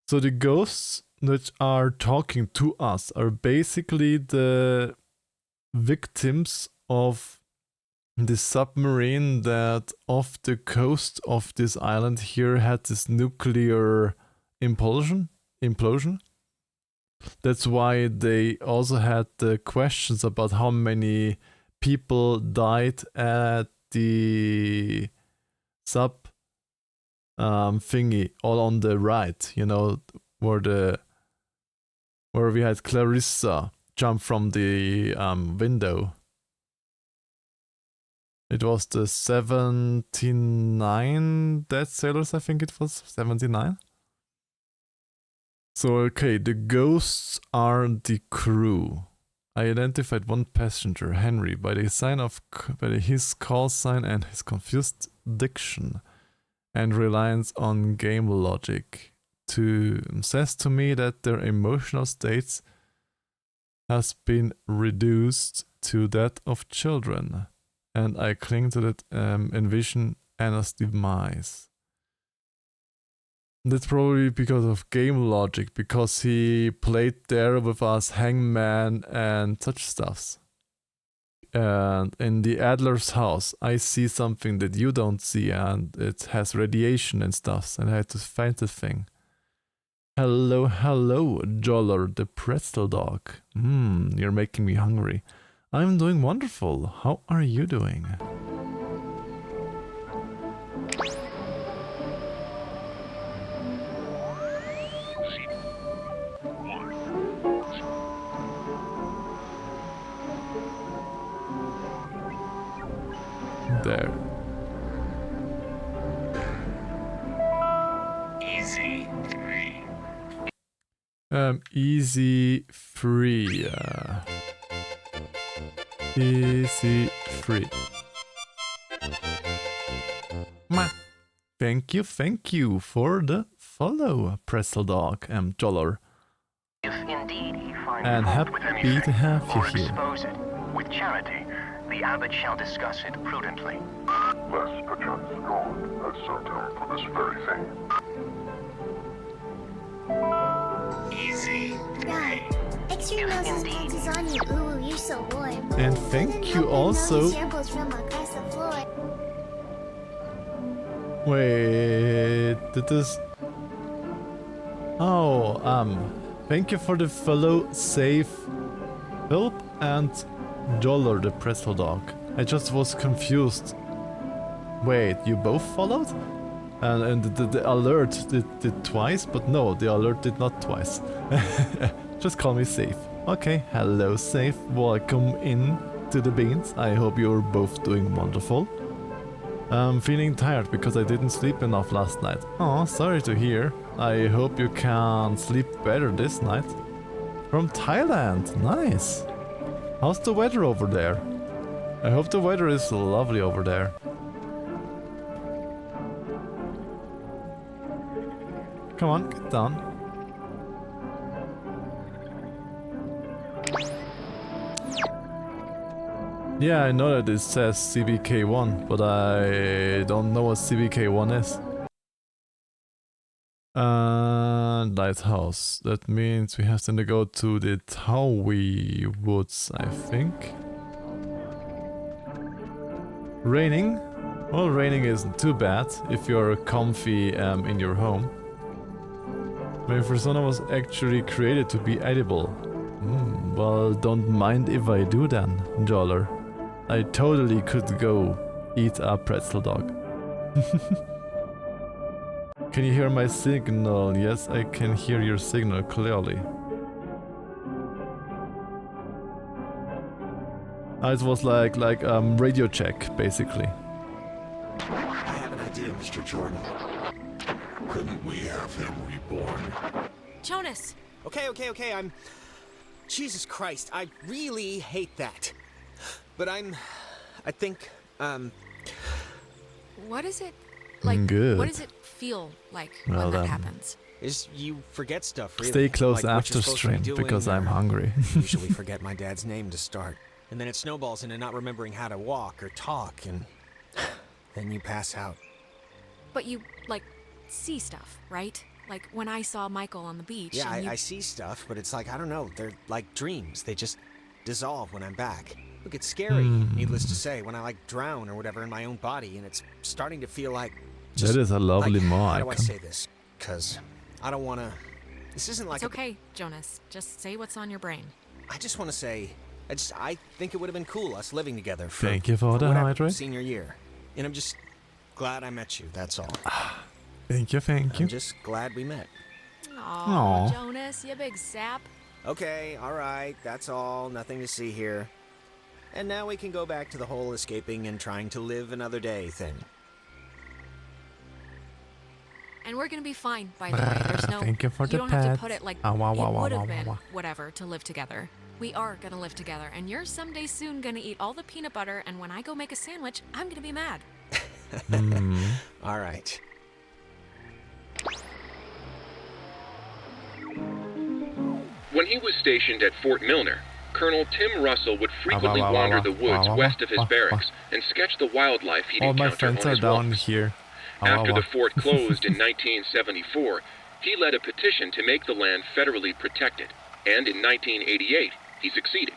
So the ghosts that are talking to us are basically the victims of the submarine that off the coast of this island here had this nuclear implosion. That's why they also had the questions about how many people died at the sub thingy all on the right, you know, where we had Clarissa jump from the window. It was the 79 dead sailors, I think it was 79. So okay, the ghosts are the crew. I identified one passenger, Henry, by his call sign and his confused diction and reliance on game logic. Says to me that their emotional states has been reduced to that of children, and I cling to that envision Anna's demise. That's probably because of game logic, because he played there with us Hangman and such stuffs. And in the Adler's house, I see something that you don't see, and it has radiation and stuff, and I had to find the thing. Hello, Joller the pretzel dog. You're making me hungry. I'm doing wonderful. How are you doing? there. Easy free. Easy free. Easy free. Thank you for the follow, Pretzel Dog and Dollar. If indeed he finds And fault with happy anything, to have you or here. expose it, with charity, the abbot shall discuss it prudently. Lest perchance God has sent him for this very thing. Easy free. Extreme noses dances on you. Ooh, you're so warm. And thank you also. Shambles from across the floor. Wait, did this? Oh, thank you for the follow, save, help, and Dollar the Pretzel Dog. I just was confused. Wait, you both followed? And the alert did twice, but no, the alert did not twice. Just call me Safe. Okay, hello Safe, welcome in to the beans. I hope you're both doing wonderful. I'm feeling tired because I didn't sleep enough last night. Oh, sorry to hear. I hope you can sleep better this night. From Thailand, nice. How's the weather over there? I hope the weather is lovely over there. Come on, get down. Yeah, I know that it says CBK1, but I don't know what CBK1 is. Lighthouse. That means we have to go to the Taui Woods, I think. Raining? Well, raining isn't too bad if you're comfy in your home. My persona was actually created to be edible. Well, don't mind if I do then, Dollar. I totally could go eat a pretzel dog. Can you hear my signal? Yes, I can hear your signal clearly. It was like radio check, basically. I have an idea, Mr. Jordan. Couldn't we have him reborn? Jonas! Okay, I'm... Jesus Christ, I really hate that. But I think, What is it like? Good. What does it feel like Well when that done. happens? is you forget stuff, really. Stay close like what after you're supposed to be stream, doing, because I'm or hungry. usually forget my dad's name to start. And then it snowballs into not remembering how to walk or talk, and then you pass out. But you, like, see stuff, right? Like when I saw Michael on the beach. Yeah, and I see stuff, but it's like, I don't know, they're like dreams. They just dissolve when I'm back. Look, it's scary, needless to say, when I like drown or whatever in my own body, and it's starting to feel like... That is a lovely like, mo how do I icon. say this? Because I don't want to... This isn't like... It's okay, Jonas. Just say what's on your brain. I just want to say... I think it would have been cool, us living together for... Thank you for the whatever, hydrate. senior year. And I'm just glad I met you, that's all. Thank you. I'm just glad we met. Aw, Aw. Jonas, you big sap. Okay, alright, that's all, nothing to see here. And now we can go back to the whole escaping and trying to live another day thing. And we're gonna be fine, by the way. There's no... Thank you for the don't have to pets. put it like Ah, wah, wah, it wah, would wah, have been wah, wah. whatever to live together. We are gonna live together, and you're someday soon gonna eat all the peanut butter, and when I go make a sandwich, I'm gonna be mad. Alright. When he was stationed at Fort Milner, Colonel Tim Russell would frequently wander the woods west of his barracks and sketch the wildlife he'd All my encounter friends on are his down walks. here. After the fort closed in 1974, he led a petition to make the land federally protected, and in 1988, he succeeded.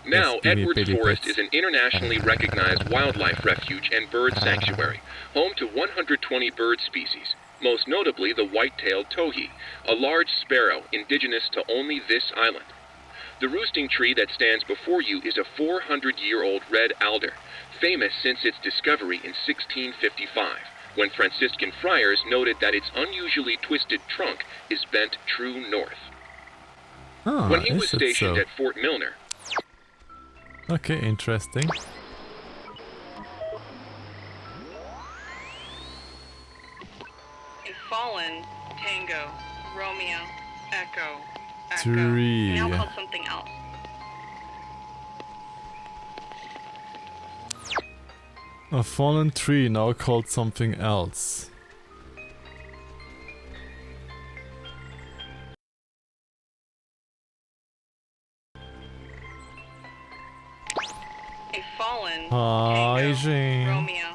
Now, Yes, give me Edwards pity Forest pets. is an internationally recognized wildlife refuge and bird sanctuary, home to 120 bird species, most notably the white-tailed towhee, a large sparrow indigenous to only this island. The roosting tree that stands before you is a 400-year-old red alder, famous since its discovery in 1655, when Franciscan friars noted that its unusually twisted trunk is bent true north. Ah, When he was is it stationed so? at Fort Milner, Okay, interesting. fallen, Tango, Romeo, Echo, Echo. Tree. Now called something else. A fallen tree, now called something else. A fallen, Hi, Tango, Jane. Romeo,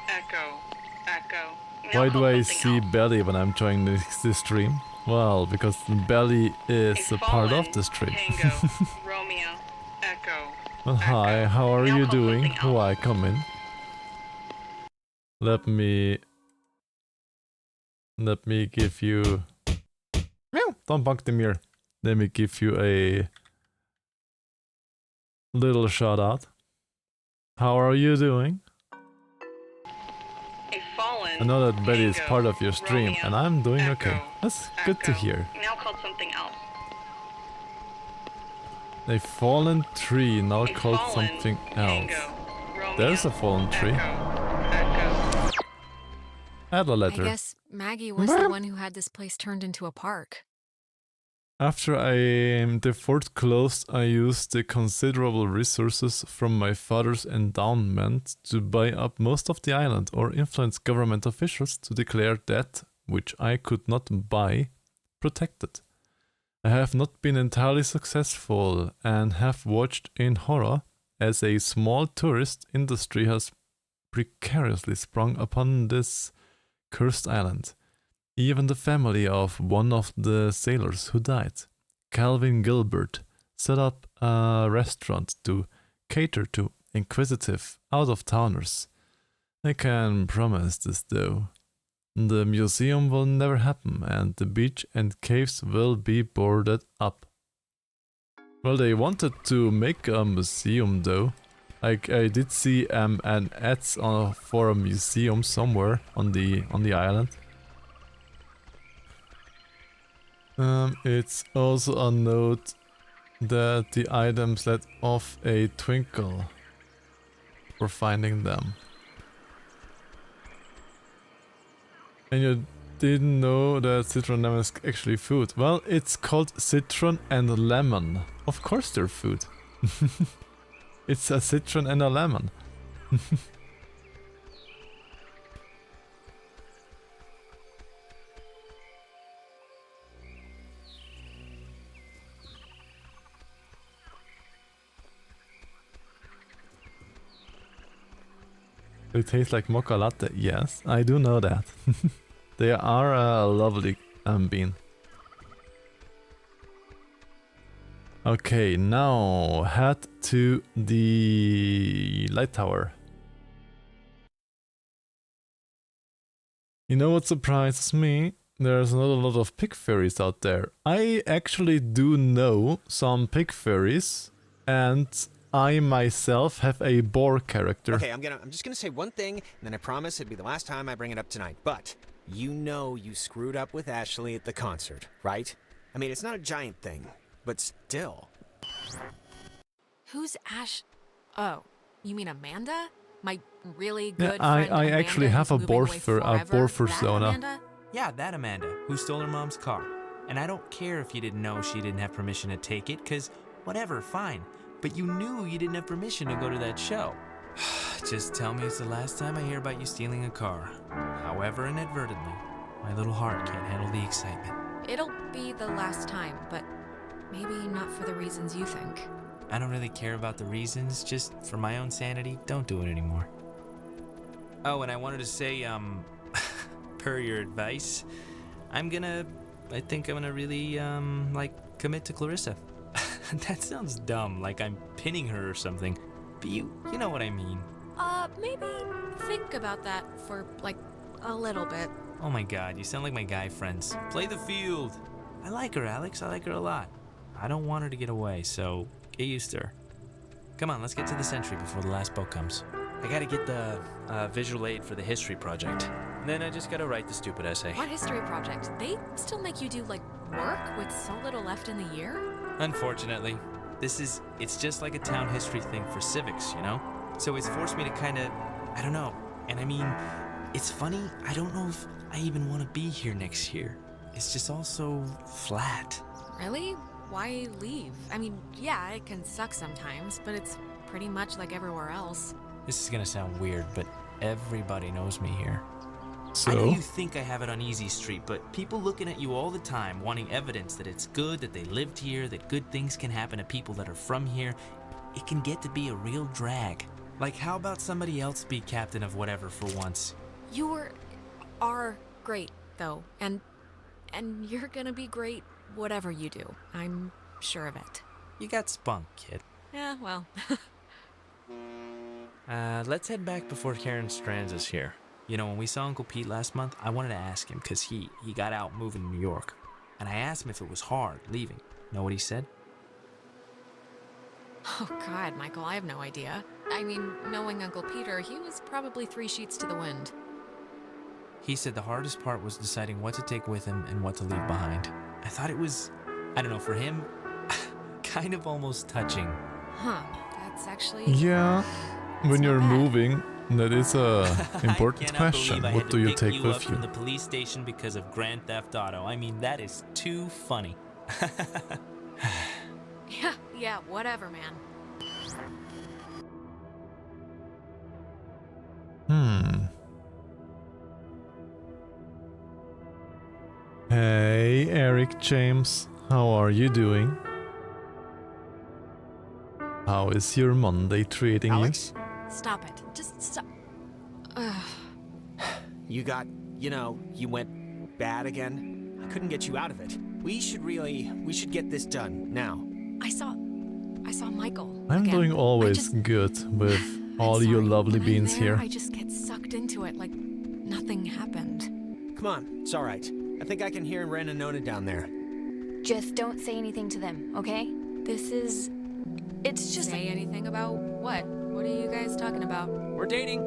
Echo, Echo. Now Why do called I something see Belly when I'm joining this stream? Well, because Belly is a part of the stream. Tango, Romeo, Echo. Hi, how are you doing? Why, come in. Let me give you... Meow, don't bug the mirror. Let me give you a little shout out. How are you doing? A fallen, I know that Betty is Tango, part of your stream, Romeo, and I'm doing Echo, okay. That's good to Echo. hear. Now called something else. A fallen tree, now A called fallen, something else. Tango, Romeo, There's a fallen tree. Echo. Add a I letter. guess Maggie was the one who had this place turned into a park. After the fort closed, I used the considerable resources from my father's endowment to buy up most of the island or influence government officials to declare that, which I could not buy, protected. I have not been entirely successful and have watched in horror as a small tourist industry has precariously sprung upon this cursed island. Even the family of one of the sailors who died, Calvin Gilbert, set up a restaurant to cater to inquisitive out-of-towners. I can promise this though. The museum will never happen and the beach and caves will be boarded up. Well, they wanted to make a museum though. I did see an ads for a museum somewhere on the island. It's also a note that the items let off a twinkle for finding them. And you didn't know that citron lemon is actually food. Well, it's called citron and lemon. Of course they're food. It's a citron and a lemon. They taste like mocha latte. Yes, I do know that. They are a lovely bean. Okay, now head to the light tower. You know what surprises me? There's not a lot of pig fairies out there. I actually do know some pig fairies, and I myself have a boar character. Okay, I'm just gonna say one thing, and then I promise it'd be the last time I bring it up tonight. But you know you screwed up with Ashley at the concert, right? I mean, it's not a giant thing, but still. Who's Ash? Oh, you mean Amanda? My really good Yeah, friend I Amanda actually have who's a boar moving away forever? That persona. Amanda? Yeah, that Amanda, who stole her mom's car. And I don't care if you didn't know she didn't have permission to take it, cause whatever, fine. But you knew you didn't have permission to go to that show. Just tell me it's the last time I hear about you stealing a car. However inadvertently, my little heart can't handle the excitement. It'll be the last time, but maybe not for the reasons you think. I don't really care about the reasons, just for my own sanity, don't do it anymore. Oh, and I wanted to say, per your advice, I think I'm gonna really, commit to Clarissa. That sounds dumb, like I'm pinning her or something, but you know what I mean. Maybe think about that for, like, a little bit. Oh my god, you sound like my guy friends. Play the field! I like her, Alex, I like her a lot. I don't want her to get away, so get used to her. Come on, let's get to the Sentry before the last boat comes. I gotta get the visual aid for the history project. And then I just gotta write the stupid essay. What history project? They still make you do, like, work with so little left in the year? Unfortunately, it's just like a town history thing for civics, you know? So it's forced me to kinda, I don't know. And I mean, it's funny, I don't know if I even want to be here next year. It's just all so flat. Really? Why leave? I mean, yeah, it can suck sometimes, but it's pretty much like everywhere else. This is gonna sound weird, but everybody knows me here. So? I know you think I have it on easy street, but people looking at you all the time, wanting evidence that it's good, that they lived here, that good things can happen to people that are from here, it can get to be a real drag. Like, how about somebody else be captain of whatever for once? You are great, though, and you're gonna be great whatever you do. I'm sure of it. You got spunk, kid. Yeah, well. Let's head back before Karen Strands is here. You know, when we saw Uncle Pete last month, I wanted to ask him because he got out moving to New York. And I asked him if it was hard leaving. Know what he said? Oh, God, Michael, I have no idea. I mean, knowing Uncle Peter, he was probably 3 sheets to the wind. He said the hardest part was deciding what to take with him and what to leave behind. I thought it was, I don't know, for him, kind of almost touching. Huh, that's actually... Yeah, when you're moving, that is a important question. What do you take with you? From the police station because of Grand Theft Auto. I mean, that is too funny. Yeah, whatever, man. Hey, Eric James, how are you doing? How is your Monday treating Alex? you? Stop it. Just stop. You went bad again? I couldn't get you out of it. We should get this done, now. I saw Michael. I'm again. doing always good with all you lovely beans here. I just get sucked into it like nothing happened. Come on, it's alright. I think I can hear Ren and Nona down there. Just don't say anything to them, okay? It's just... Say anything about what? What are you guys talking about? We're dating.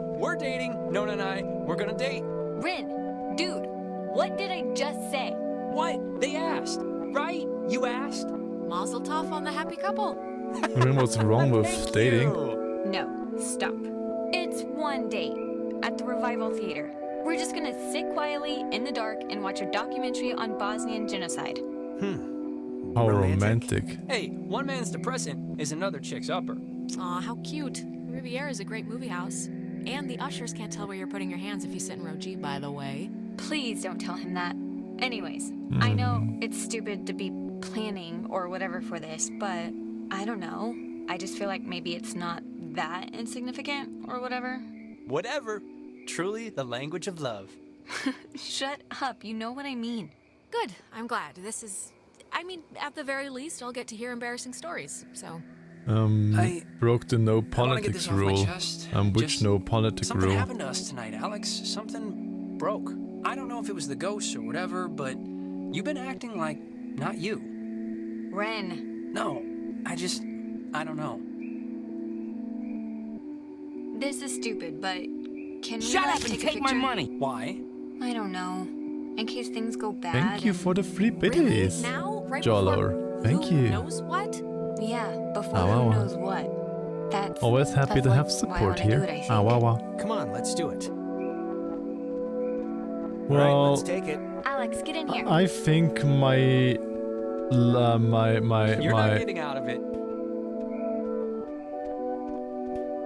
Nona and I, we're gonna date. Rin, dude, what did I just say? What? They asked, right? You asked? Mazel tov on the happy couple. Rin, what's wrong with dating? No, stop. It's one date at the Revival Theater. We're just gonna sit quietly in the dark and watch a documentary on Bosnian genocide. How romantic. Hey, one man's depressant is another chick's upper. Aw, how cute. Riviera is a great movie house. And the ushers can't tell where you're putting your hands if you sit in row G, by the way. Please don't tell him that. Anyways, I know it's stupid to be planning or whatever for this, but I don't know. I just feel like maybe it's not that insignificant or whatever. Whatever. Truly the language of love. Shut up, you know what I mean. Good, I'm glad. At the very least, I'll get to hear embarrassing stories, so... I broke the no politics rule. Which no politics something rule? Something happened to us tonight, Alex. Something broke. I don't know if it was the ghosts or whatever, but you've been acting like not you. Ren. No, I don't know. This is stupid, but can we Shut up and take take my money. Why? I don't know. In case things go bad. Thank you for the free biddies. Really? Now? Right Jolor. Thank who you. knows what? Yeah, before who knows what. That's always happy to have support here. Come on, let's do it. Well, all right, let's take it. Alex, get in here. I think You're not getting out of it.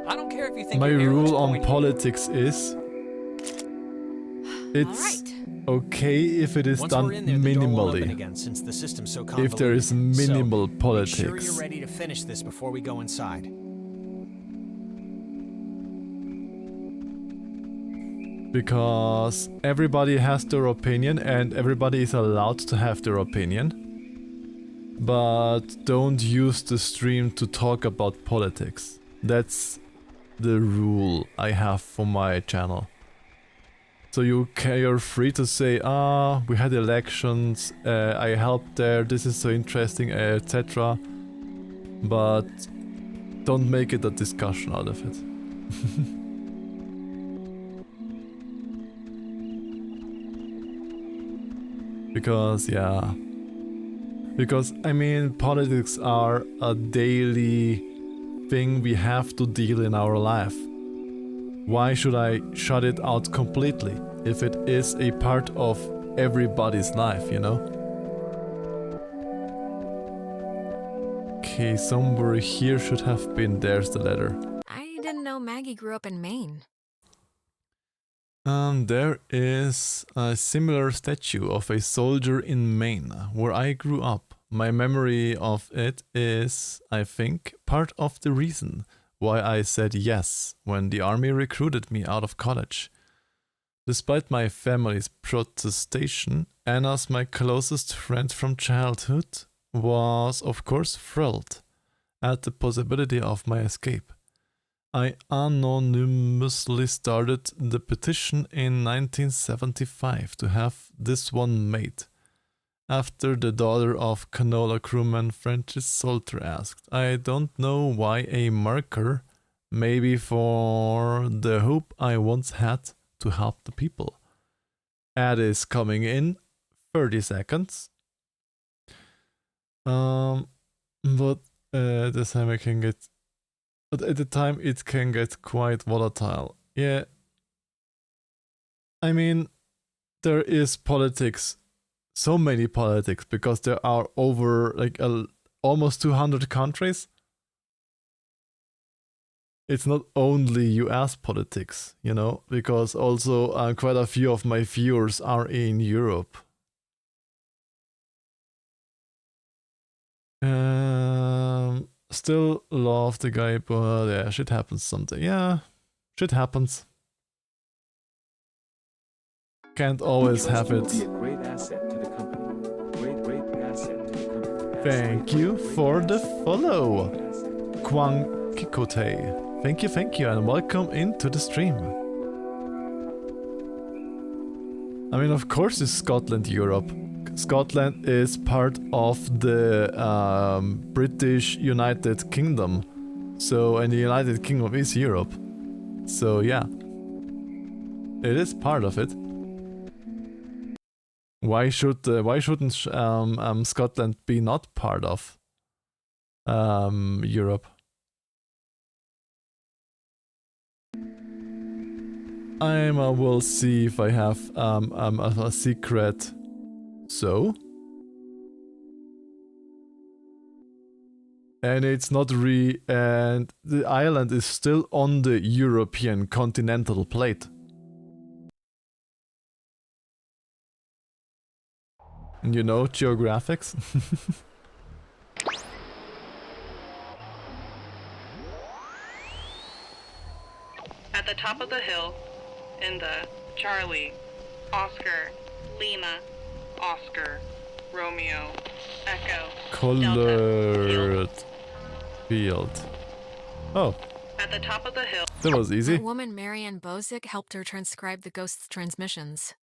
I don't care if you think my your hair looks rule on pointy. politics is it's okay if it is Once done we're in there, the door won't open minimally. again, since the system's so If there is convoluted. minimal Make politics. sure you're ready to finish this before we go inside. Because everybody has their opinion and everybody is allowed to have their opinion. But don't use the stream to talk about politics. That's the rule I have for my channel. So you're free to say, we had elections, I helped there, this is so interesting, etc. But don't make it a discussion out of it. Because politics are a daily thing we have to deal in our life. Why should I shut it out completely? if it is a part of everybody's life, you know? Okay, somewhere here should have been. There's the letter. I didn't know Maggie grew up in Maine. There is a similar statue of a soldier in Maine, where I grew up. My memory of it is, I think, part of the reason why I said yes when the army recruited me out of college. Despite my family's protestation, Anna's my closest friend from childhood was, of course, thrilled at the possibility of my escape. I anonymously started the petition in 1975 to have this one made. After the daughter of canola crewman Francis Salter asked, I don't know why a marker, maybe for the hope I once had to help the people. Ad is coming in 30 seconds. But this time I can get... But at the time it can get quite volatile. Yeah. I mean, there is politics, so many politics, because there are over like almost 200 countries. It's not only US politics, you know, because also quite a few of my viewers are in Europe. Still love the guy, but yeah, shit happens someday. Yeah, shit happens. Can't always have it. Thank you for the follow, Kwang Kikote. Thank you, and welcome into the stream. I mean, of course, it's Scotland, Europe. Scotland is part of the British United Kingdom. So, and the United Kingdom is Europe. So, yeah. It is part of it. Why shouldn't Scotland be not part of Europe? We'll see if I have a secret. So, and it's not and the island is still on the European continental plate. You know, geographics. At the top of the hill, in the Charlie, Oscar, Lima, Oscar, Romeo, Echo, Colored field. Oh. At the top of the hill. That was easy. That woman Marianne Bozick helped her transcribe the ghost's transmissions.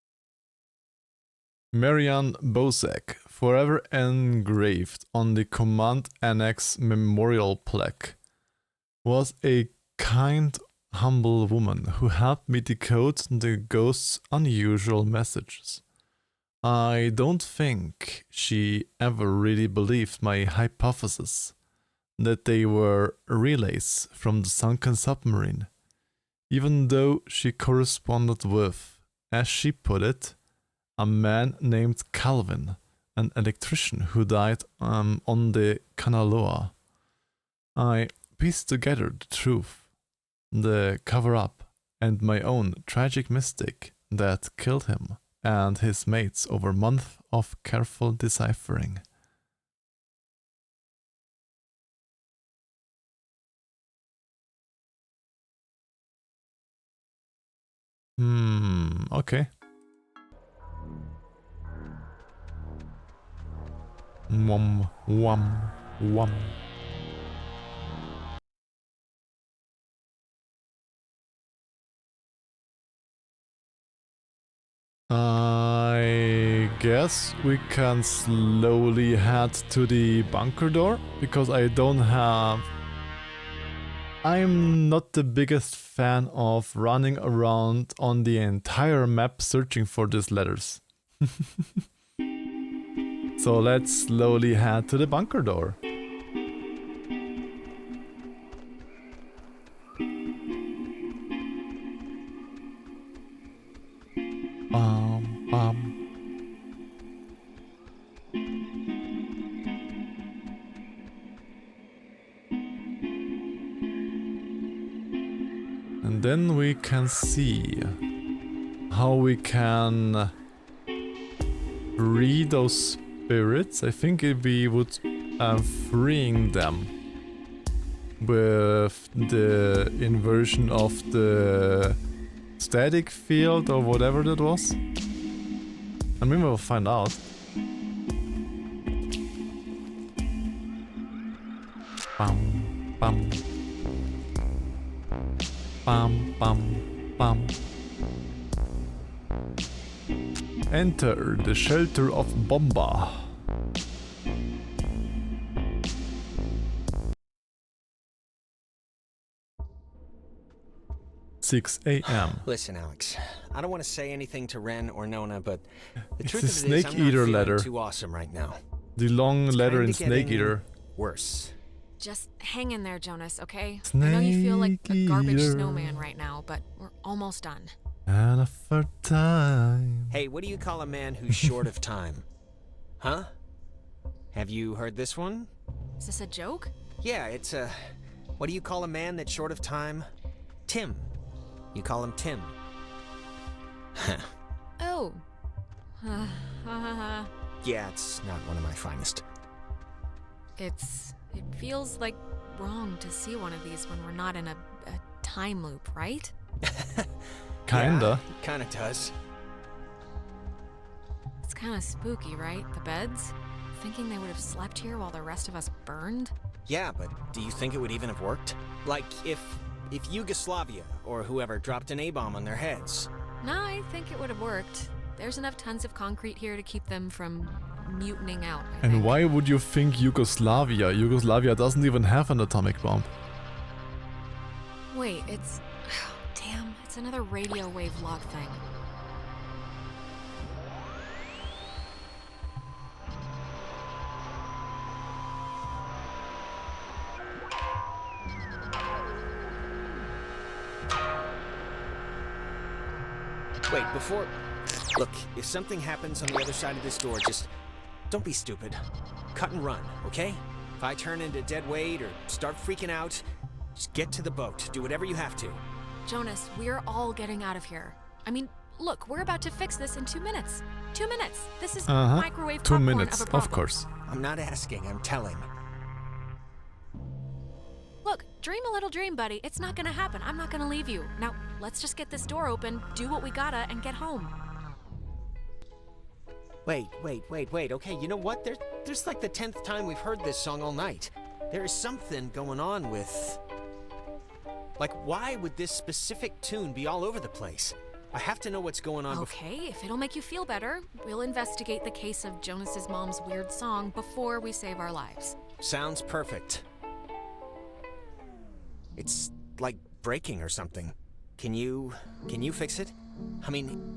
Marianne Bozick, forever engraved on the Command Annex memorial plaque, was a kind, humble woman who helped me decode the ghost's unusual messages. I don't think she ever really believed my hypothesis that they were relays from the sunken submarine, even though she corresponded with, as she put it, a man named Calvin, an electrician who died on the Kanaloa. I pieced together the truth, the cover-up, and my own tragic mistake that killed him and his mates over months of careful deciphering. Okay. Wum, wum, wum. I guess we can slowly head to the bunker door, because I'm not the biggest fan of running around on the entire map searching for these letters. So let's slowly head to the bunker door. And then we can see how we can free those spirits. I think if we would freeing them with the inversion of the static field or whatever that was. I mean, we'll find out. Bum, bum. Bum, bum, bum. Enter the shelter of Bomba. (6 a.m.) Listen, Alex, I don't want to say anything to Ren or Nona, but the It's truth the of it is Snake I'm not Eater feeling letter. too awesome right now. The long It's letter kinda in Snake getting Eater. Worse. Just hang in there, Jonas, okay? I know you feel like a garbage Eater. snowman right now, but we're almost done. And for time. Hey, what do you call a man who's short of time? Huh? Have you heard this one? Is this a joke? Yeah, it's a... What do you call a man that's short of time? Tim. You call him Tim. Oh. Yeah, it's not one of my finest. It feels like wrong to see one of these when we're not in a time loop, right? Kinda. Yeah, it kinda does. It's kind of spooky, right? The beds? Thinking they would have slept here while the rest of us burned? Yeah, but do you think it would even have worked? Like, if Yugoslavia or whoever dropped an A-bomb on their heads. No, I think it would have worked. There's enough tons of concrete here to keep them from mutinying out. And why would you think Yugoslavia? Yugoslavia doesn't even have an atomic bomb. Wait, it's... damn, it's another radio wave log thing. Wait, before... Look, if something happens on the other side of this door, just... don't be stupid. Cut and run, okay? If I turn into dead weight or start freaking out, just get to the boat. Do whatever you have to. Jonas, we're all getting out of here. I mean, look, we're about to fix this in 2 minutes. 2 minutes. This is microwave 2 popcorn minutes, of a problem. of course. I'm not asking, I'm telling. Look, dream a little dream, buddy. It's not gonna happen. I'm not gonna leave you. Now, let's just get this door open, do what we gotta, and get home. Wait. Okay, you know what? There's like the 10th time we've heard this song all night. There is something going on with... Like, why would this specific tune be all over the place? I have to know what's going on. Okay, if it'll make you feel better, we'll investigate the case of Jonas's mom's weird song before we save our lives. Sounds perfect. It's like breaking or something. Can you fix it? I mean...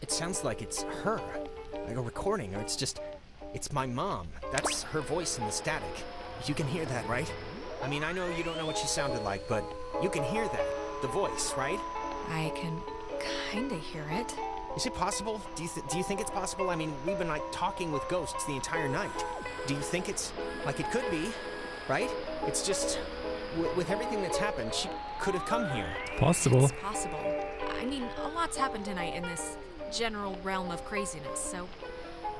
It sounds like it's her. Like a recording, or it's my mom. That's her voice in the static. You can hear that, right? I mean, I know you don't know what she sounded like, but you can hear that. The voice, right? I can kinda hear it. Is it possible? Do you think it's possible? I mean, we've been like talking with ghosts the entire night. Do you think it's like it could be, right? It's just with everything that's happened, she could have come here. Possible. It's possible. I mean, a lot's happened tonight in this general realm of craziness, so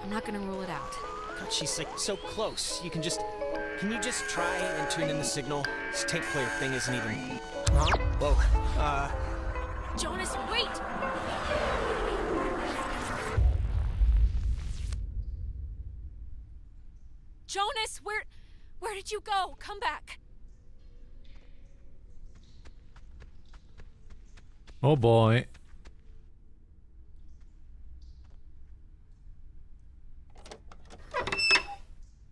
I'm not gonna rule it out. God, she's like so close. Can you just try and tune in the signal? This tape player thing isn't even... Huh? Whoa, Jonas, wait! Jonas, where did you go? Come back. Oh boy.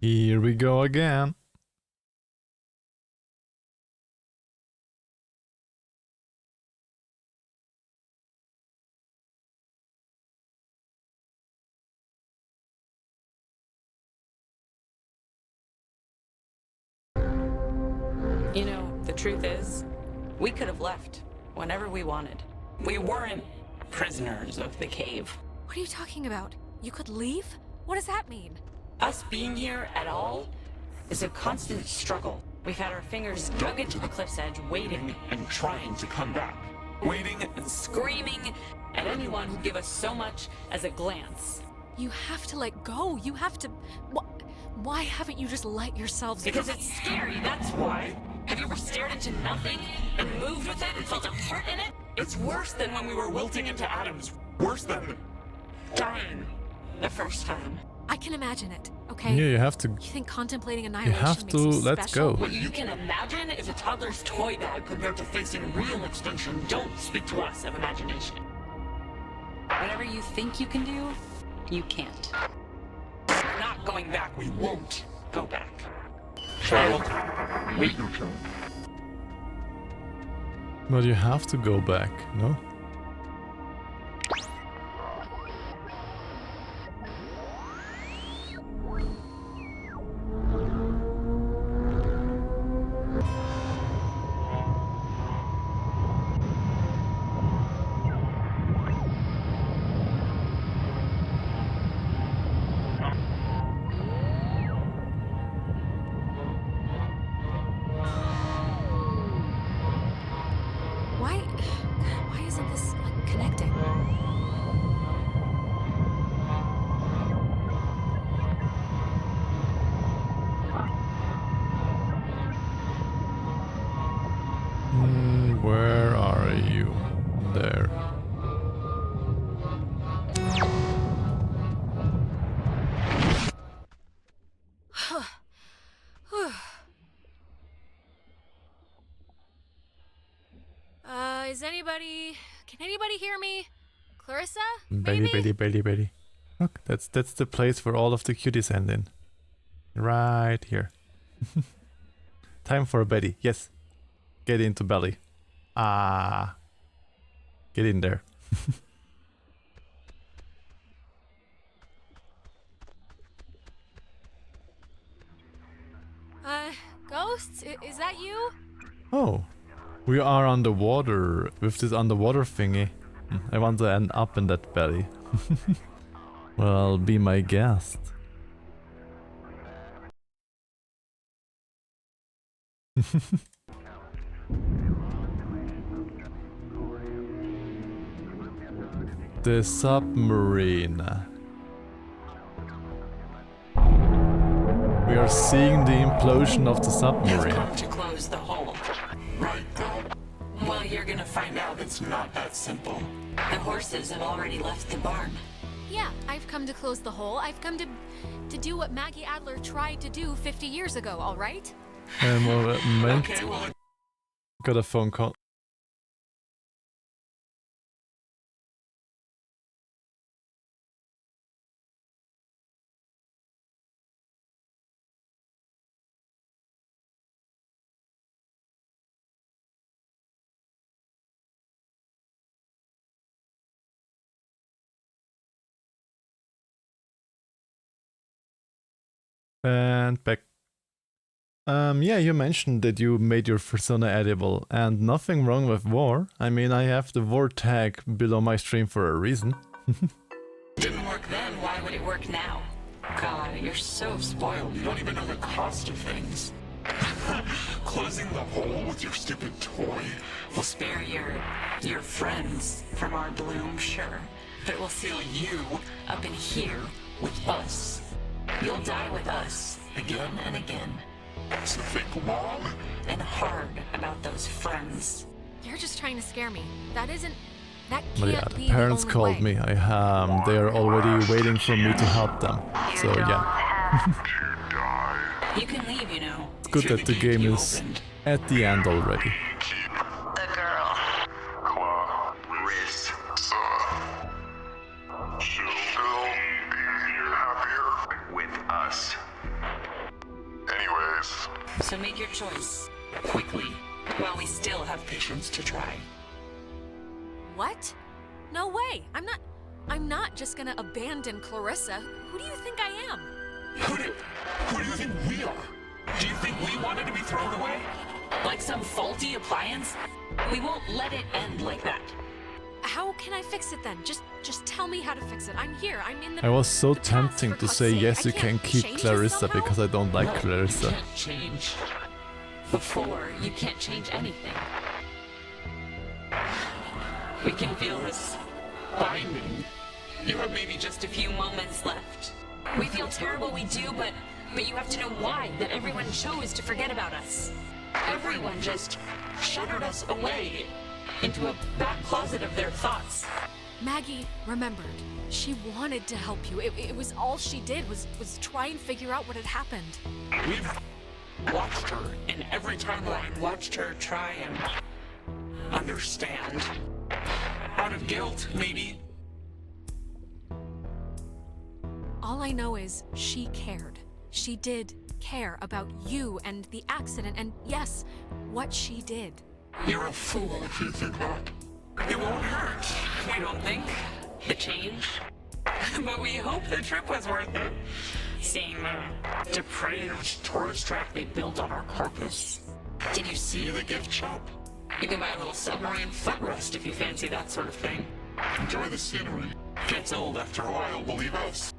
Here we go again. You know, the truth is, we could have left whenever we wanted. We weren't prisoners of the cave. What are you talking about? You could leave? What does that mean? Us being here at all is a constant struggle. We've had our fingers dug into the cliff's edge, waiting and trying to come back. Waiting and screaming at anyone who'd give us so much as a glance. You have to let go. You have to... Why haven't you just let yourselves go? Because it's scary, that's why. Have you ever stared into nothing and moved with it and felt a heart in it? It's worse than when we were wilting into atoms. Worse than dying the first time. I can imagine it, okay? Yeah, you have to... You think contemplating annihilation You have to let special? go. What you can imagine is a toddler's toy bag compared to facing real extinction. Don't speak to us of imagination. Whatever you think you can do, you can't. We're not going back. We won't go back. Child, wait your turn. But you have to go back, no? Why isn't this, like, connecting? Where are you? There. Can anybody hear me? Clarissa? Betty. Look, that's the place where all of the cuties end in. Right here. Time for a Betty. Yes. Get into belly. Get in there. Ghosts? Is that you? Oh. We are underwater with this underwater thingy. I want to end up in that belly. Well, be my guest. The submarine. We are seeing the implosion of the submarine. Come to close the hole. Right, Dad? Well, you're gonna find out it's not that simple. The horses have already left the barn. Yeah, I've come to close the hole. I've come to do what Maggie Adler tried to do 50 years ago, all right? Got a phone call. And back. Yeah, you mentioned that you made your persona edible, and nothing wrong with war. I mean, I have the war tag below my stream for a reason. Didn't work then, why would it work now? God, you're so spoiled. You don't even know the cost of things. Closing the hole with your stupid toy. We'll spare your friends from our bloom, sure. But we'll seal you up in here with us. You'll die with us, again and again. So think long and hard about those friends. You're just trying to scare me. That can't But yeah, the be parents the only called way. me. They are already waiting for me to help them. So yeah. You can leave, you know. It's good that the game is at the end already. The girl. Clarissa. She'll be happier with us. Anyways. So make your choice. Quickly. While we still have patience to try. What? No way. I'm not just gonna abandon Clarissa. Who do you think I am? Who do you think we are? Do you think we wanted to be thrown away? Like some faulty appliance? We won't let it end like that. How can I fix it then? Just tell me how to fix it. I'm here. I'm in the. I was so the past, tempting for to God's say sake. yes, I you can can't keep change this Clarissa somehow? because I don't like Clarissa. You can't change. Before, you can't change anything. We can feel this binding. You have maybe just a few moments left. We feel terrible, we do, but you have to know why. That everyone chose to forget about us. Everyone just shuttered us away into a back closet of their thoughts. Maggie remembered. She wanted to help you. It was all she did was try and figure out what had happened. We've watched her in every timeline, watched her try and understand. Out of guilt, maybe. All I know is she cared. She did care about you and the accident and, yes, what she did. You're a fool if you think that. It won't hurt, we don't think. The change. But we hope the trip was worth it. Seeing the depraved tourist trap they built on our campus. Did you see the gift shop? You can buy a little submarine footrest if you fancy that sort of thing. Enjoy the scenery. Gets old after a while, believe us.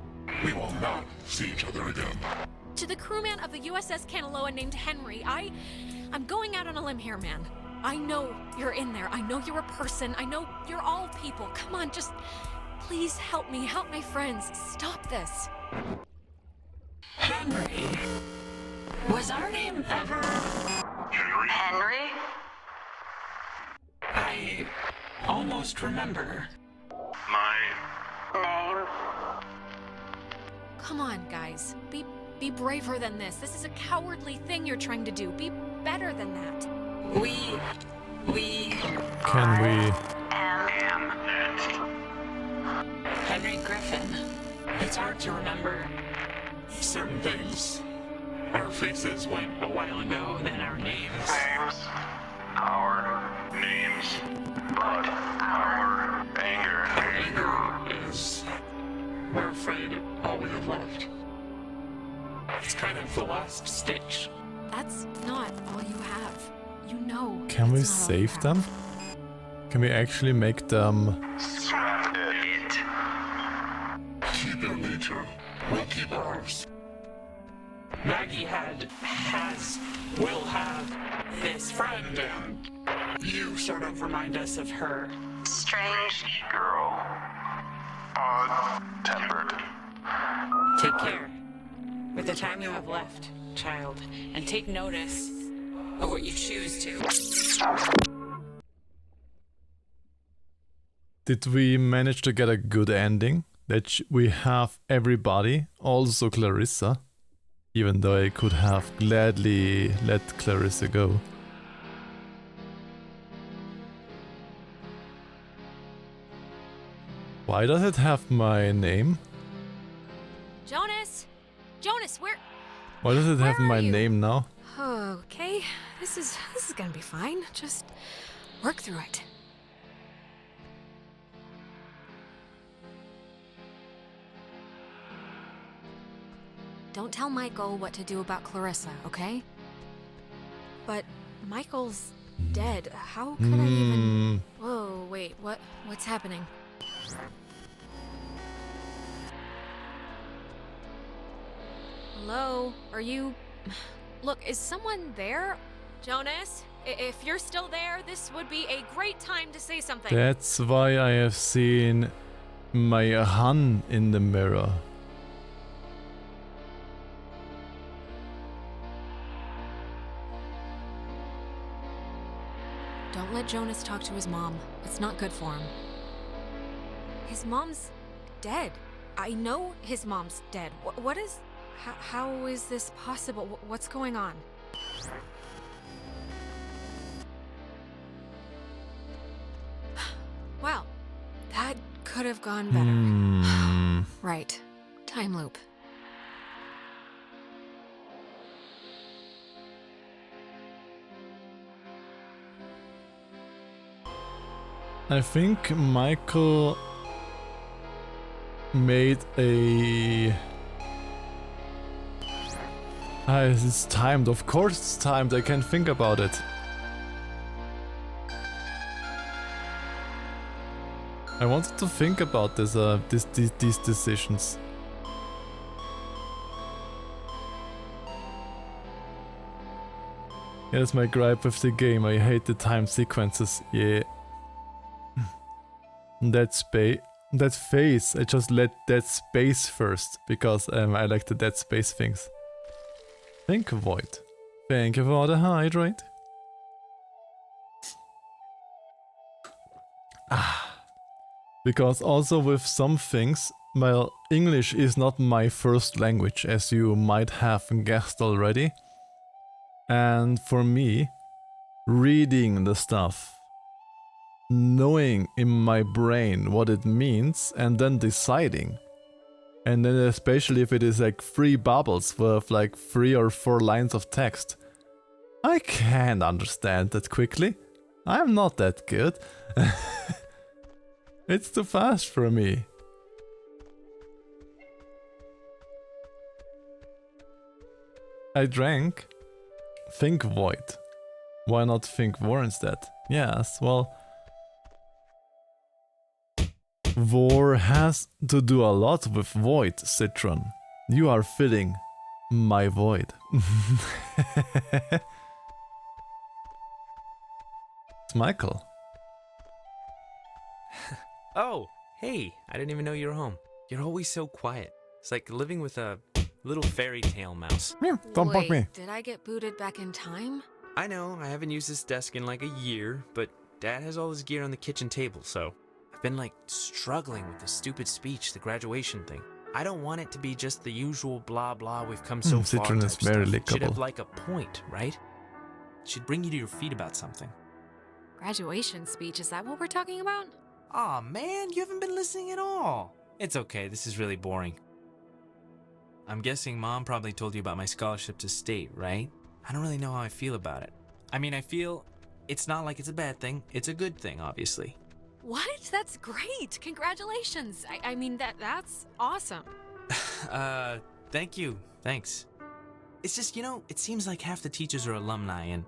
We will not see each other again. To the crewman of the USS Kanaloa named Henry, I'm going out on a limb here, man. I know you're in there. I know you're a person. I know you're all people. Come on, just please help me. Help my friends. Stop this. Henry. Was our name ever... Henry? I almost remember. My name? Come on, guys. Be braver than this. This is a cowardly thing you're trying to do. Be better than that. We... Can we... Henry Griffin. It's hard to remember certain things. Our faces went a while ago, then our names. Our names. But our anger. Our anger is... We're afraid all we have left. It's kind of the last stitch. That's not all you have. You know. Can we it's not all you save have. them? Can we actually make them... Scrap it. Keep your nature. We'll keep ours. Maggie will have this friend, and you sort of remind us of her. Strange Girl. Odd-tempered. Take care. With the time you have left, child, and take notice of what you choose to. Did we manage to get a good ending? That we have everybody, also Clarissa, even though I could have gladly let Clarissa go. Why does it have my name? Jonas! Jonas, where... Why does it have my name now? Okay, this is gonna be fine. Just work through it. Don't tell Michael what to do about Clarissa, okay? But Michael's dead. How could I even... Whoa, wait, what's happening? Hello? Are you... Look, is someone there? Jonas? If you're still there, this would be a great time to say something. That's why I have seen my Han in the mirror. Don't let Jonas talk to his mom. It's not good for him. His mom's dead. I know his mom's dead. What is... How is this possible? What's going on? Well, that could have gone better. Right. Time loop. I think Michael made a... it's timed, of course it's timed, I can't think about it. I wanted to think about this, these decisions. Here's my gripe with the game. I hate the time sequences. Yeah. That face. I just let that space first because I like the dead space things. Think void. Thank you for the hydrate. Because also with some things, well, English is not my first language, as you might have guessed already. And for me, reading the stuff, knowing in my brain what it means, and then deciding. And then especially if it is like 3 bubbles with like 3 or 4 lines of text. I can't understand that quickly. I'm not that good. It's too fast for me. I drank. Think void. Why not think war instead? Yes, well... War has to do a lot with void, Citron. You are filling my void. It's Michael. Oh, hey, I didn't even know you were home. You're always so quiet. It's like living with a little fairy tale mouse. Don't bug me. Did I get booted back in time? I know, I haven't used this desk in like a year, but Dad has all his gear on the kitchen table, so I've been like struggling with the stupid speech, the graduation thing. I don't want it to be just the usual blah blah we've come so far. Citron is very It should have lickable. like a point, right? It should bring you to your feet about something. Graduation speech, is that what we're talking about? Aw, man, you haven't been listening at all. It's okay, this is really boring. I'm guessing Mom probably told you about my scholarship to state, right? I don't really know how I feel about it. I mean, I feel it's not like it's a bad thing. It's a good thing, obviously. What? That's great. Congratulations. I mean, that's awesome. Thank you. Thanks. It's just, you know, it seems like half the teachers are alumni, and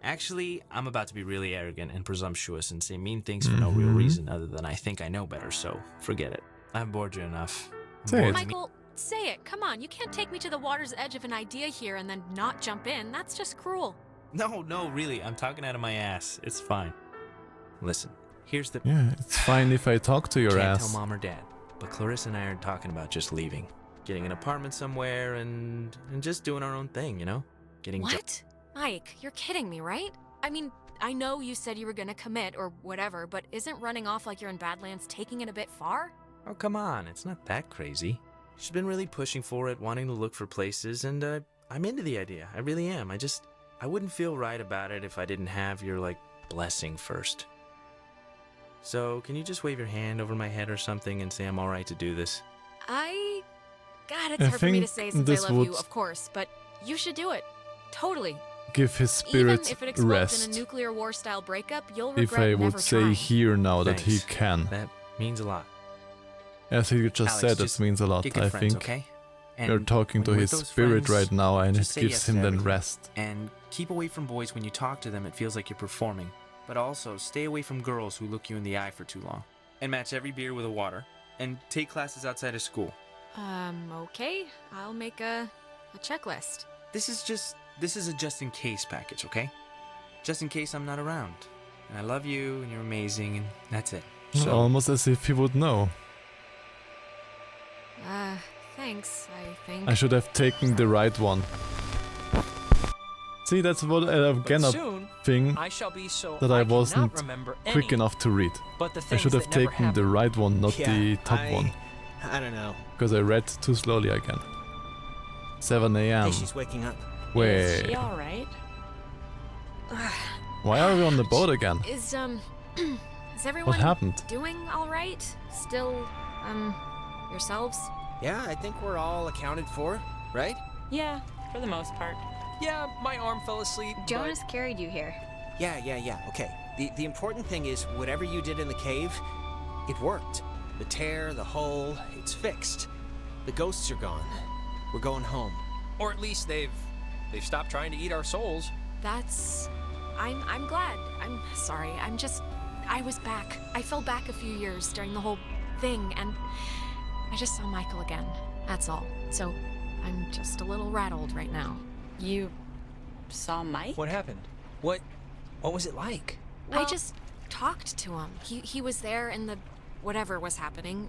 actually, I'm about to be really arrogant and presumptuous and say mean things for no real reason other than I think I know better, so forget it. I've bored you enough. Michael, say it. Come on. You can't take me to the water's edge of an idea here and then not jump in. That's just cruel. No, really. I'm talking out of my ass. It's fine. Listen, here's the... Yeah, it's fine if I talk to your Can't ass. tell Mom or Dad, but Clarissa and I are talking about just leaving. Getting an apartment somewhere and just doing our own thing, you know? Getting... What? Mike, you're kidding me, right? I mean, I know you said you were gonna commit or whatever, but isn't running off like you're in Badlands taking it a bit far? Oh, come on. It's not that crazy. She's been really pushing for it, wanting to look for places, and I'm into the idea. I really am. I wouldn't feel right about it if I didn't have your, like, blessing first. So, can you just wave your hand over my head or something and say I'm alright to do this? God, it's I hard for me to think say since this I love you, would- of course, but you should do it. Totally. Give his Even spirit if it explodes in rest. a nuclear war style breakup, you'll If regret I never would say trying. here now that he Thanks. can. That means a lot. As he just Alex, said, just that means a lot. get good I friends, think okay? you're And talking to when you're his with those spirit friends, right now, and it just say gives yes him to then everything. rest. And keep away from boys when you talk to them. It feels like you're performing. But also, stay away from girls who look you in the eye for too long. And match every beer with a water. And take classes outside of school. Okay. I'll make a checklist. This is a just-in-case package, okay? Just in case I'm not around. And I love you, and you're amazing, and that's it. So, Almost as if he would know. Thanks, I think. I should have taken the right one. See, that's what again a soon, thing I shall be so that I I cannot wasn't remember quick any, enough to read. but the I things should have that never taken the right one, not the top one. I don't know. Because I read too slowly again. 7 a.m. Hey, she's waking up. Is she Wait, alright? why are we on the boat again? Is everyone happened? doing all right? Still, yourselves? Yeah, I think we're all accounted for, right? Yeah, for the most part. Yeah, my arm fell asleep. Jonas carried you here. Yeah. Okay. The important thing is whatever you did in the cave, it worked. The tear, the hole, it's fixed. The ghosts are gone. We're going home. Or at least they've stopped trying to eat our souls. I'm glad. I'm sorry. I'm just I was back. I fell back a few years during the whole thing, and I just saw Michael again. That's all. So I'm just a little rattled right now. You saw Mike? What happened? What was it like? I just talked to him. He was there in the whatever was happening.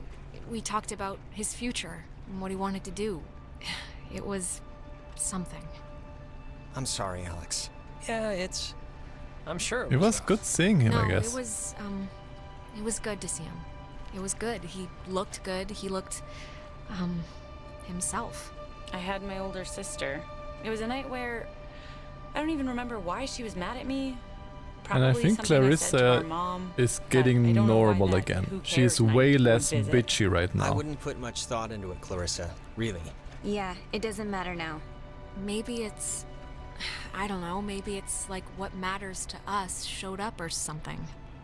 We talked about his future and what he wanted to do. It was something. I'm sorry, Alex. Yeah, I'm sure it was good seeing him, I guess. It was good to see him. It was good. He looked good. He looked, himself. I had my older sister. It was a night where I don't even remember why she was mad at me. Probably and I think Clarissa is getting normal again. She's way less bitchy right now. I wouldn't put much thought into it, Clarissa. Really. Yeah, it doesn't matter now. Maybe it's... I don't know, maybe it's like what matters to us showed up or something.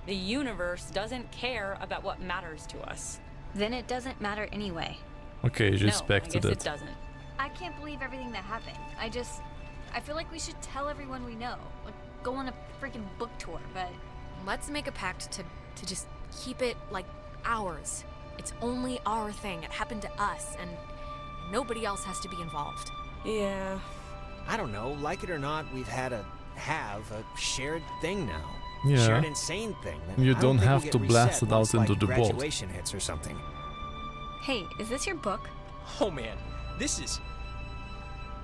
The universe doesn't care about what matters to us. Then it doesn't matter anyway. Okay, you expected it doesn't. I can't believe everything that happened. I feel like we should tell everyone we know. Like, go on a freaking book tour, but... Let's make a pact to just keep it, like, ours. It's only our thing. It happened to us, and nobody else has to be involved. Yeah. I don't know, like it or not, we've have a shared thing now. Yeah. Shared insane thing. You don't have to blast it out into the world. Graduation hits or something. Hey, is this your book? Oh man,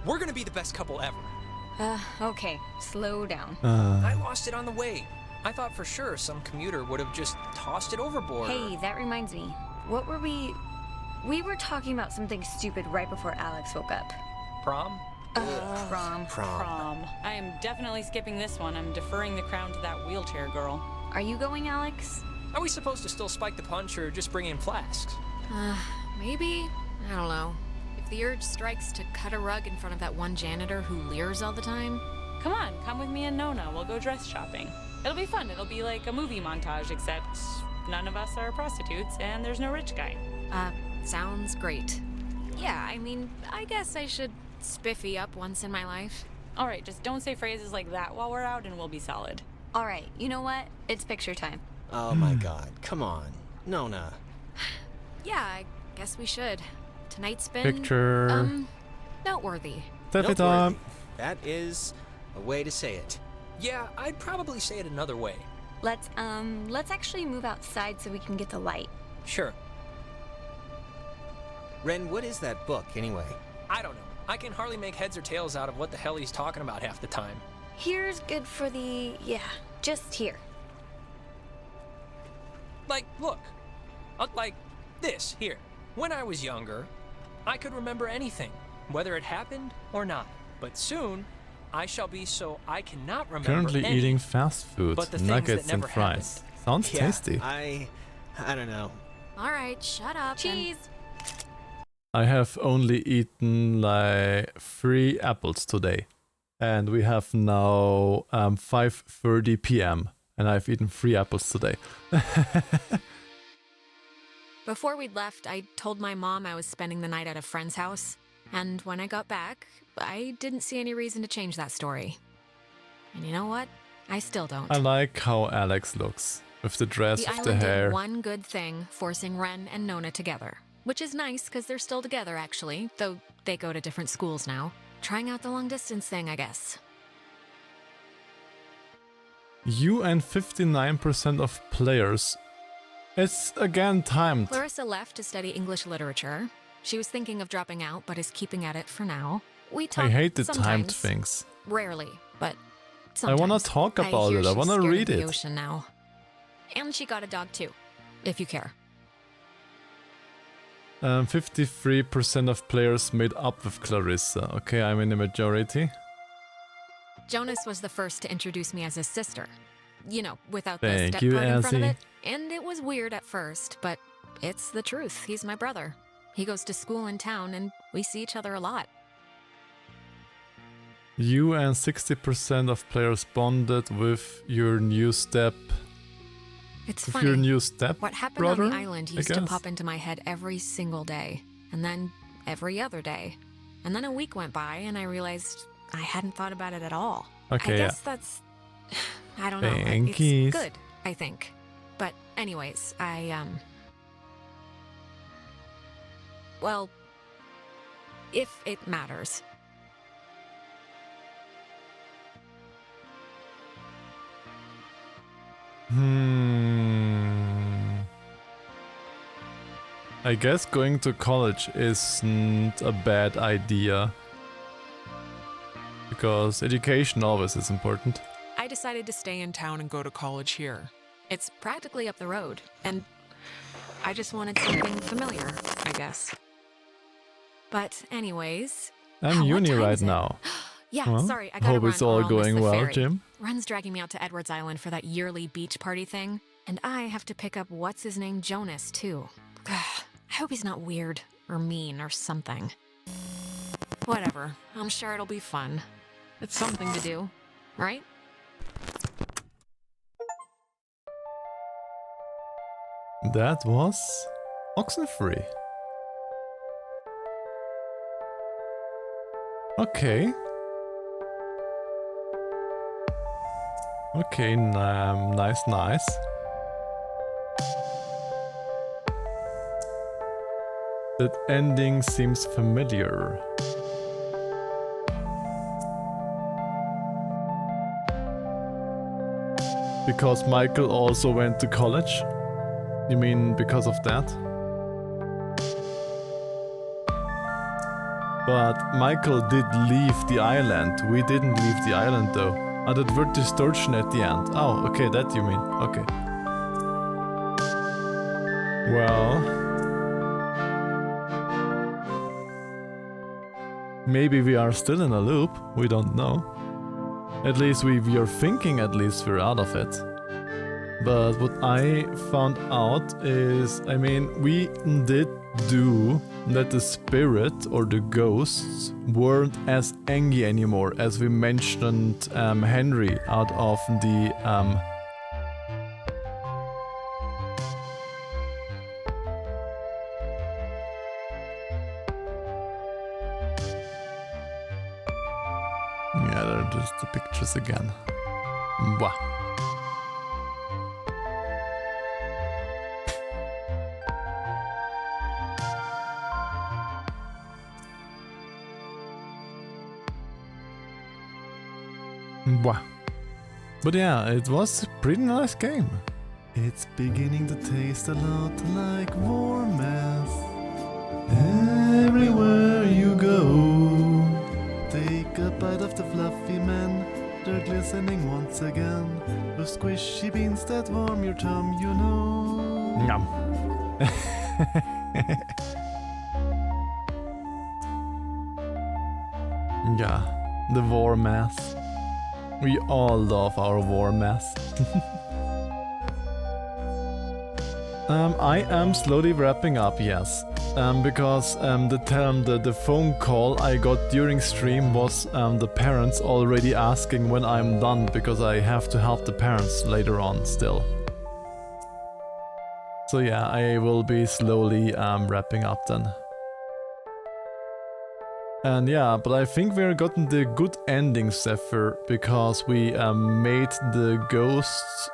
we're gonna be the best couple ever. Okay, slow down. I lost it on the way. I thought for sure some commuter would have just tossed it overboard. Hey, that reminds me. What were we were talking about something stupid right before Alex woke up. Prom? Prom. I am definitely skipping this one. I'm deferring the crown to that wheelchair girl. Are you going, Alex? Are we supposed to still spike the punch or just bring in flasks? Maybe? I don't know. If the urge strikes to cut a rug in front of that one janitor who leers all the time... Come on, come with me and Nona. We'll go dress shopping. It'll be fun. It'll be like a movie montage, except none of us are prostitutes and there's no rich guy. Sounds great. Yeah, I mean, I guess I should spiffy up once in my life. All right, just don't say phrases like that while we're out and we'll be solid. All right, you know what? It's picture time. Oh my god, come on. Nona. Yeah, I guess we should. Tonight's been... Picture... noteworthy. Selfie time. That is a way to say it. Yeah, I'd probably say it another way. Let's actually move outside so we can get the light. Sure. Ren, what is that book, anyway? I don't know. I can hardly make heads or tails out of what the hell he's talking about half the time. Here's good for the... yeah, just here. Like, look. Like this, here. When I was younger, I could remember anything, whether it happened or not. But soon, I shall be so I cannot remember Currently eating fast food, nuggets and fries. Sounds tasty. I don't know. All right, shut up. Cheese. I have only eaten like 3 apples today. And we have now 5:30 p.m. and I've eaten 3 apples today. Before we'd left, I told my mom I was spending the night at a friend's house. And when I got back, I didn't see any reason to change that story. And you know what? I still don't. I like how Alex looks. With the dress, with the hair. Did one good thing, forcing Ren and Nona together. Which is nice, because they're still together, actually. Though they go to different schools now. Trying out the long-distance thing, I guess. You and 59% of players. It's again timed. Clarissa left to study English literature. She was thinking of dropping out, but is keeping at it for now. We talk I hate the sometimes, timed things. Rarely, but sometimes. I wanna talk about it. I wanna read it. The ocean now. And she got a dog too, if you care. 53% of players made up with Clarissa. Okay, I'm in the majority. Jonas was the first to introduce me as his sister. You know, without the Thank step you, part in front of Elsie. it. And it was weird at first, but it's the truth. He's my brother. He goes to school in town, and we see each other a lot. You and 60% of players bonded with your new step. It's with funny. your new step What happened brother, on the island I used to guess? pop into my head every single day, and then every other day. And then a week went by, and I realized I hadn't thought about it at all. Okay, I yeah. guess that's... I don't know. Thankies. It's good, I think. anyways, well, if it matters. I guess going to college isn't a bad idea. Because education always is important. I decided to stay in town and go to college here. It's practically up the road, and I just wanted something familiar, I guess. But anyways... I'm uni right now. Yeah, well, sorry, I gotta hope run it's all or I'll miss going the well, ferry. Jim. Run's dragging me out to Edwards Island for that yearly beach party thing, and I have to pick up what's-his-name Jonas, too. I hope he's not weird, or mean, or something. Whatever, I'm sure it'll be fun. It's something to do, right? That was Oxenfree. Okay. Okay, nice. That ending seems familiar. Because Michael also went to college? You mean because of that? But Michael did leave the island. We didn't leave the island though. Ah, that word distortion at the end. Oh, okay, that you mean. Okay. Well... maybe we are still in a loop. We don't know. At least we are thinking at least we're out of it. But what I found out is, I mean, we did do that the spirit or the ghosts weren't as angry anymore, as we mentioned Henry out of the yeah, they're just the pictures again. Mwah. Mwah. But yeah, it was a pretty nice game. It's beginning to taste a lot like warm mess. Everywhere you go, take a bite of the fluffy man. They're glistening once again. The squishy beans that warm your tongue, you know. Yum. Yeah, the war mess. We all love our war mess. I am slowly wrapping up, yes. Because the phone call I got during stream was the parents already asking when I'm done, because I have to help the parents later on still. So yeah, I will be slowly wrapping up then. And yeah, but I think we're gotten the good ending, Zephyr, because we made the ghosts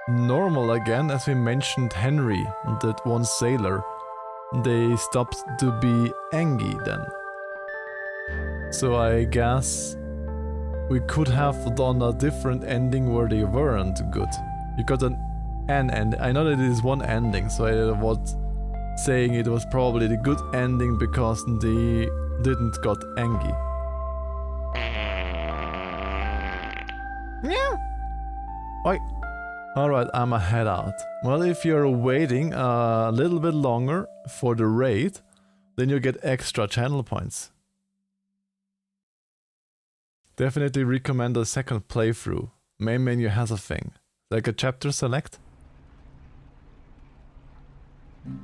normal again, as we mentioned Henry, that one sailor. They stopped to be angry then. So I guess we could have done a different ending where they weren't good. You got an end. I know that it is one ending, so I was saying it was probably the good ending because they didn't got angry. Meow. Oi. Alright, I'ma head out. Well, if you're waiting a little bit longer for the raid, then you get extra channel points. Definitely recommend a second playthrough. Main menu has a thing, like a chapter select.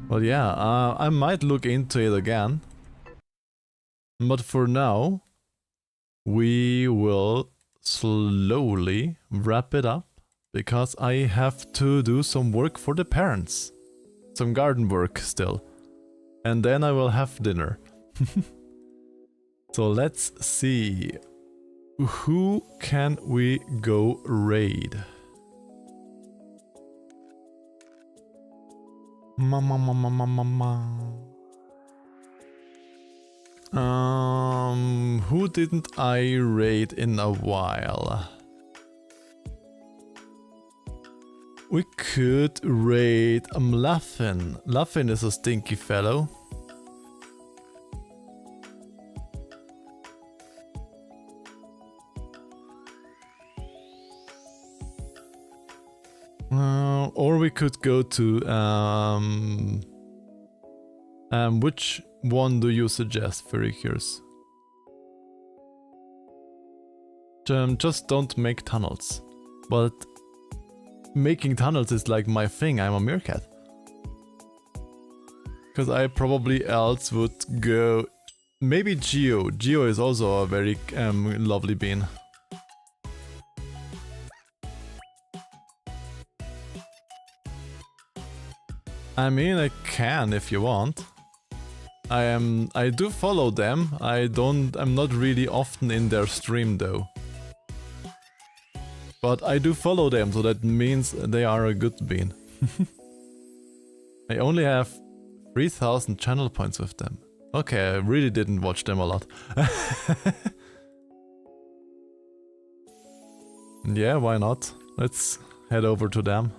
Well, yeah, I might look into it again. But for now, we will slowly wrap it up, because I have to do some work for the parents. Some garden work still. And then I will have dinner. So let's see. Who can we go raid? Who didn't I raid in a while? We could raid Laffin. Laffin is a stinky fellow. Or we could go to which one do you suggest, Furry Cures? Just don't make tunnels. But making tunnels is like my thing, I'm a meerkat. Because I probably else would go... Maybe Geo. Geo is also a very lovely bean. I mean, I can if you want. I do follow them. I'm not really often in their stream though. But I do follow them, so that means they are a good bean. I only have 3000 channel points with them. Okay, I really didn't watch them a lot. Yeah, why not? Let's head over to them.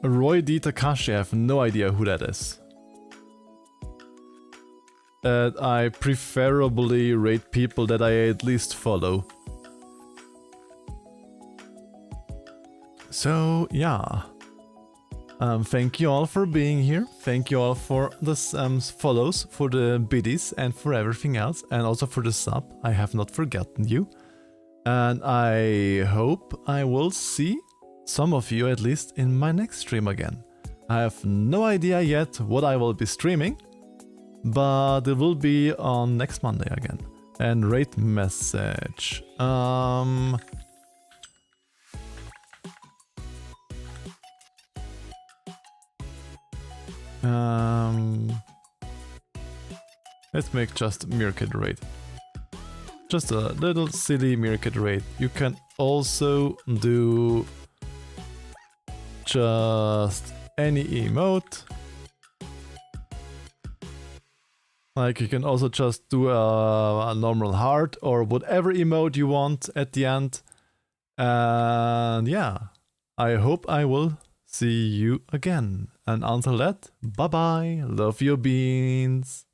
Roy D. Takashi, I have no idea who that is. I preferably rate people that I at least follow. So, yeah. Thank you all for being here. Thank you all for the follows, for the biddies, and for everything else. And also for the sub. I have not forgotten you. And I hope I will see some of you at least in my next stream again. I have no idea yet what I will be streaming, but it will be on next Monday again. And rate message. Let's make just meerkat raid. Just a little silly meerkat raid. You can also do just any emote. Like you can also just do a normal heart or whatever emote you want at the end. And yeah, I hope I will see you again. And until that, bye bye, love your beans.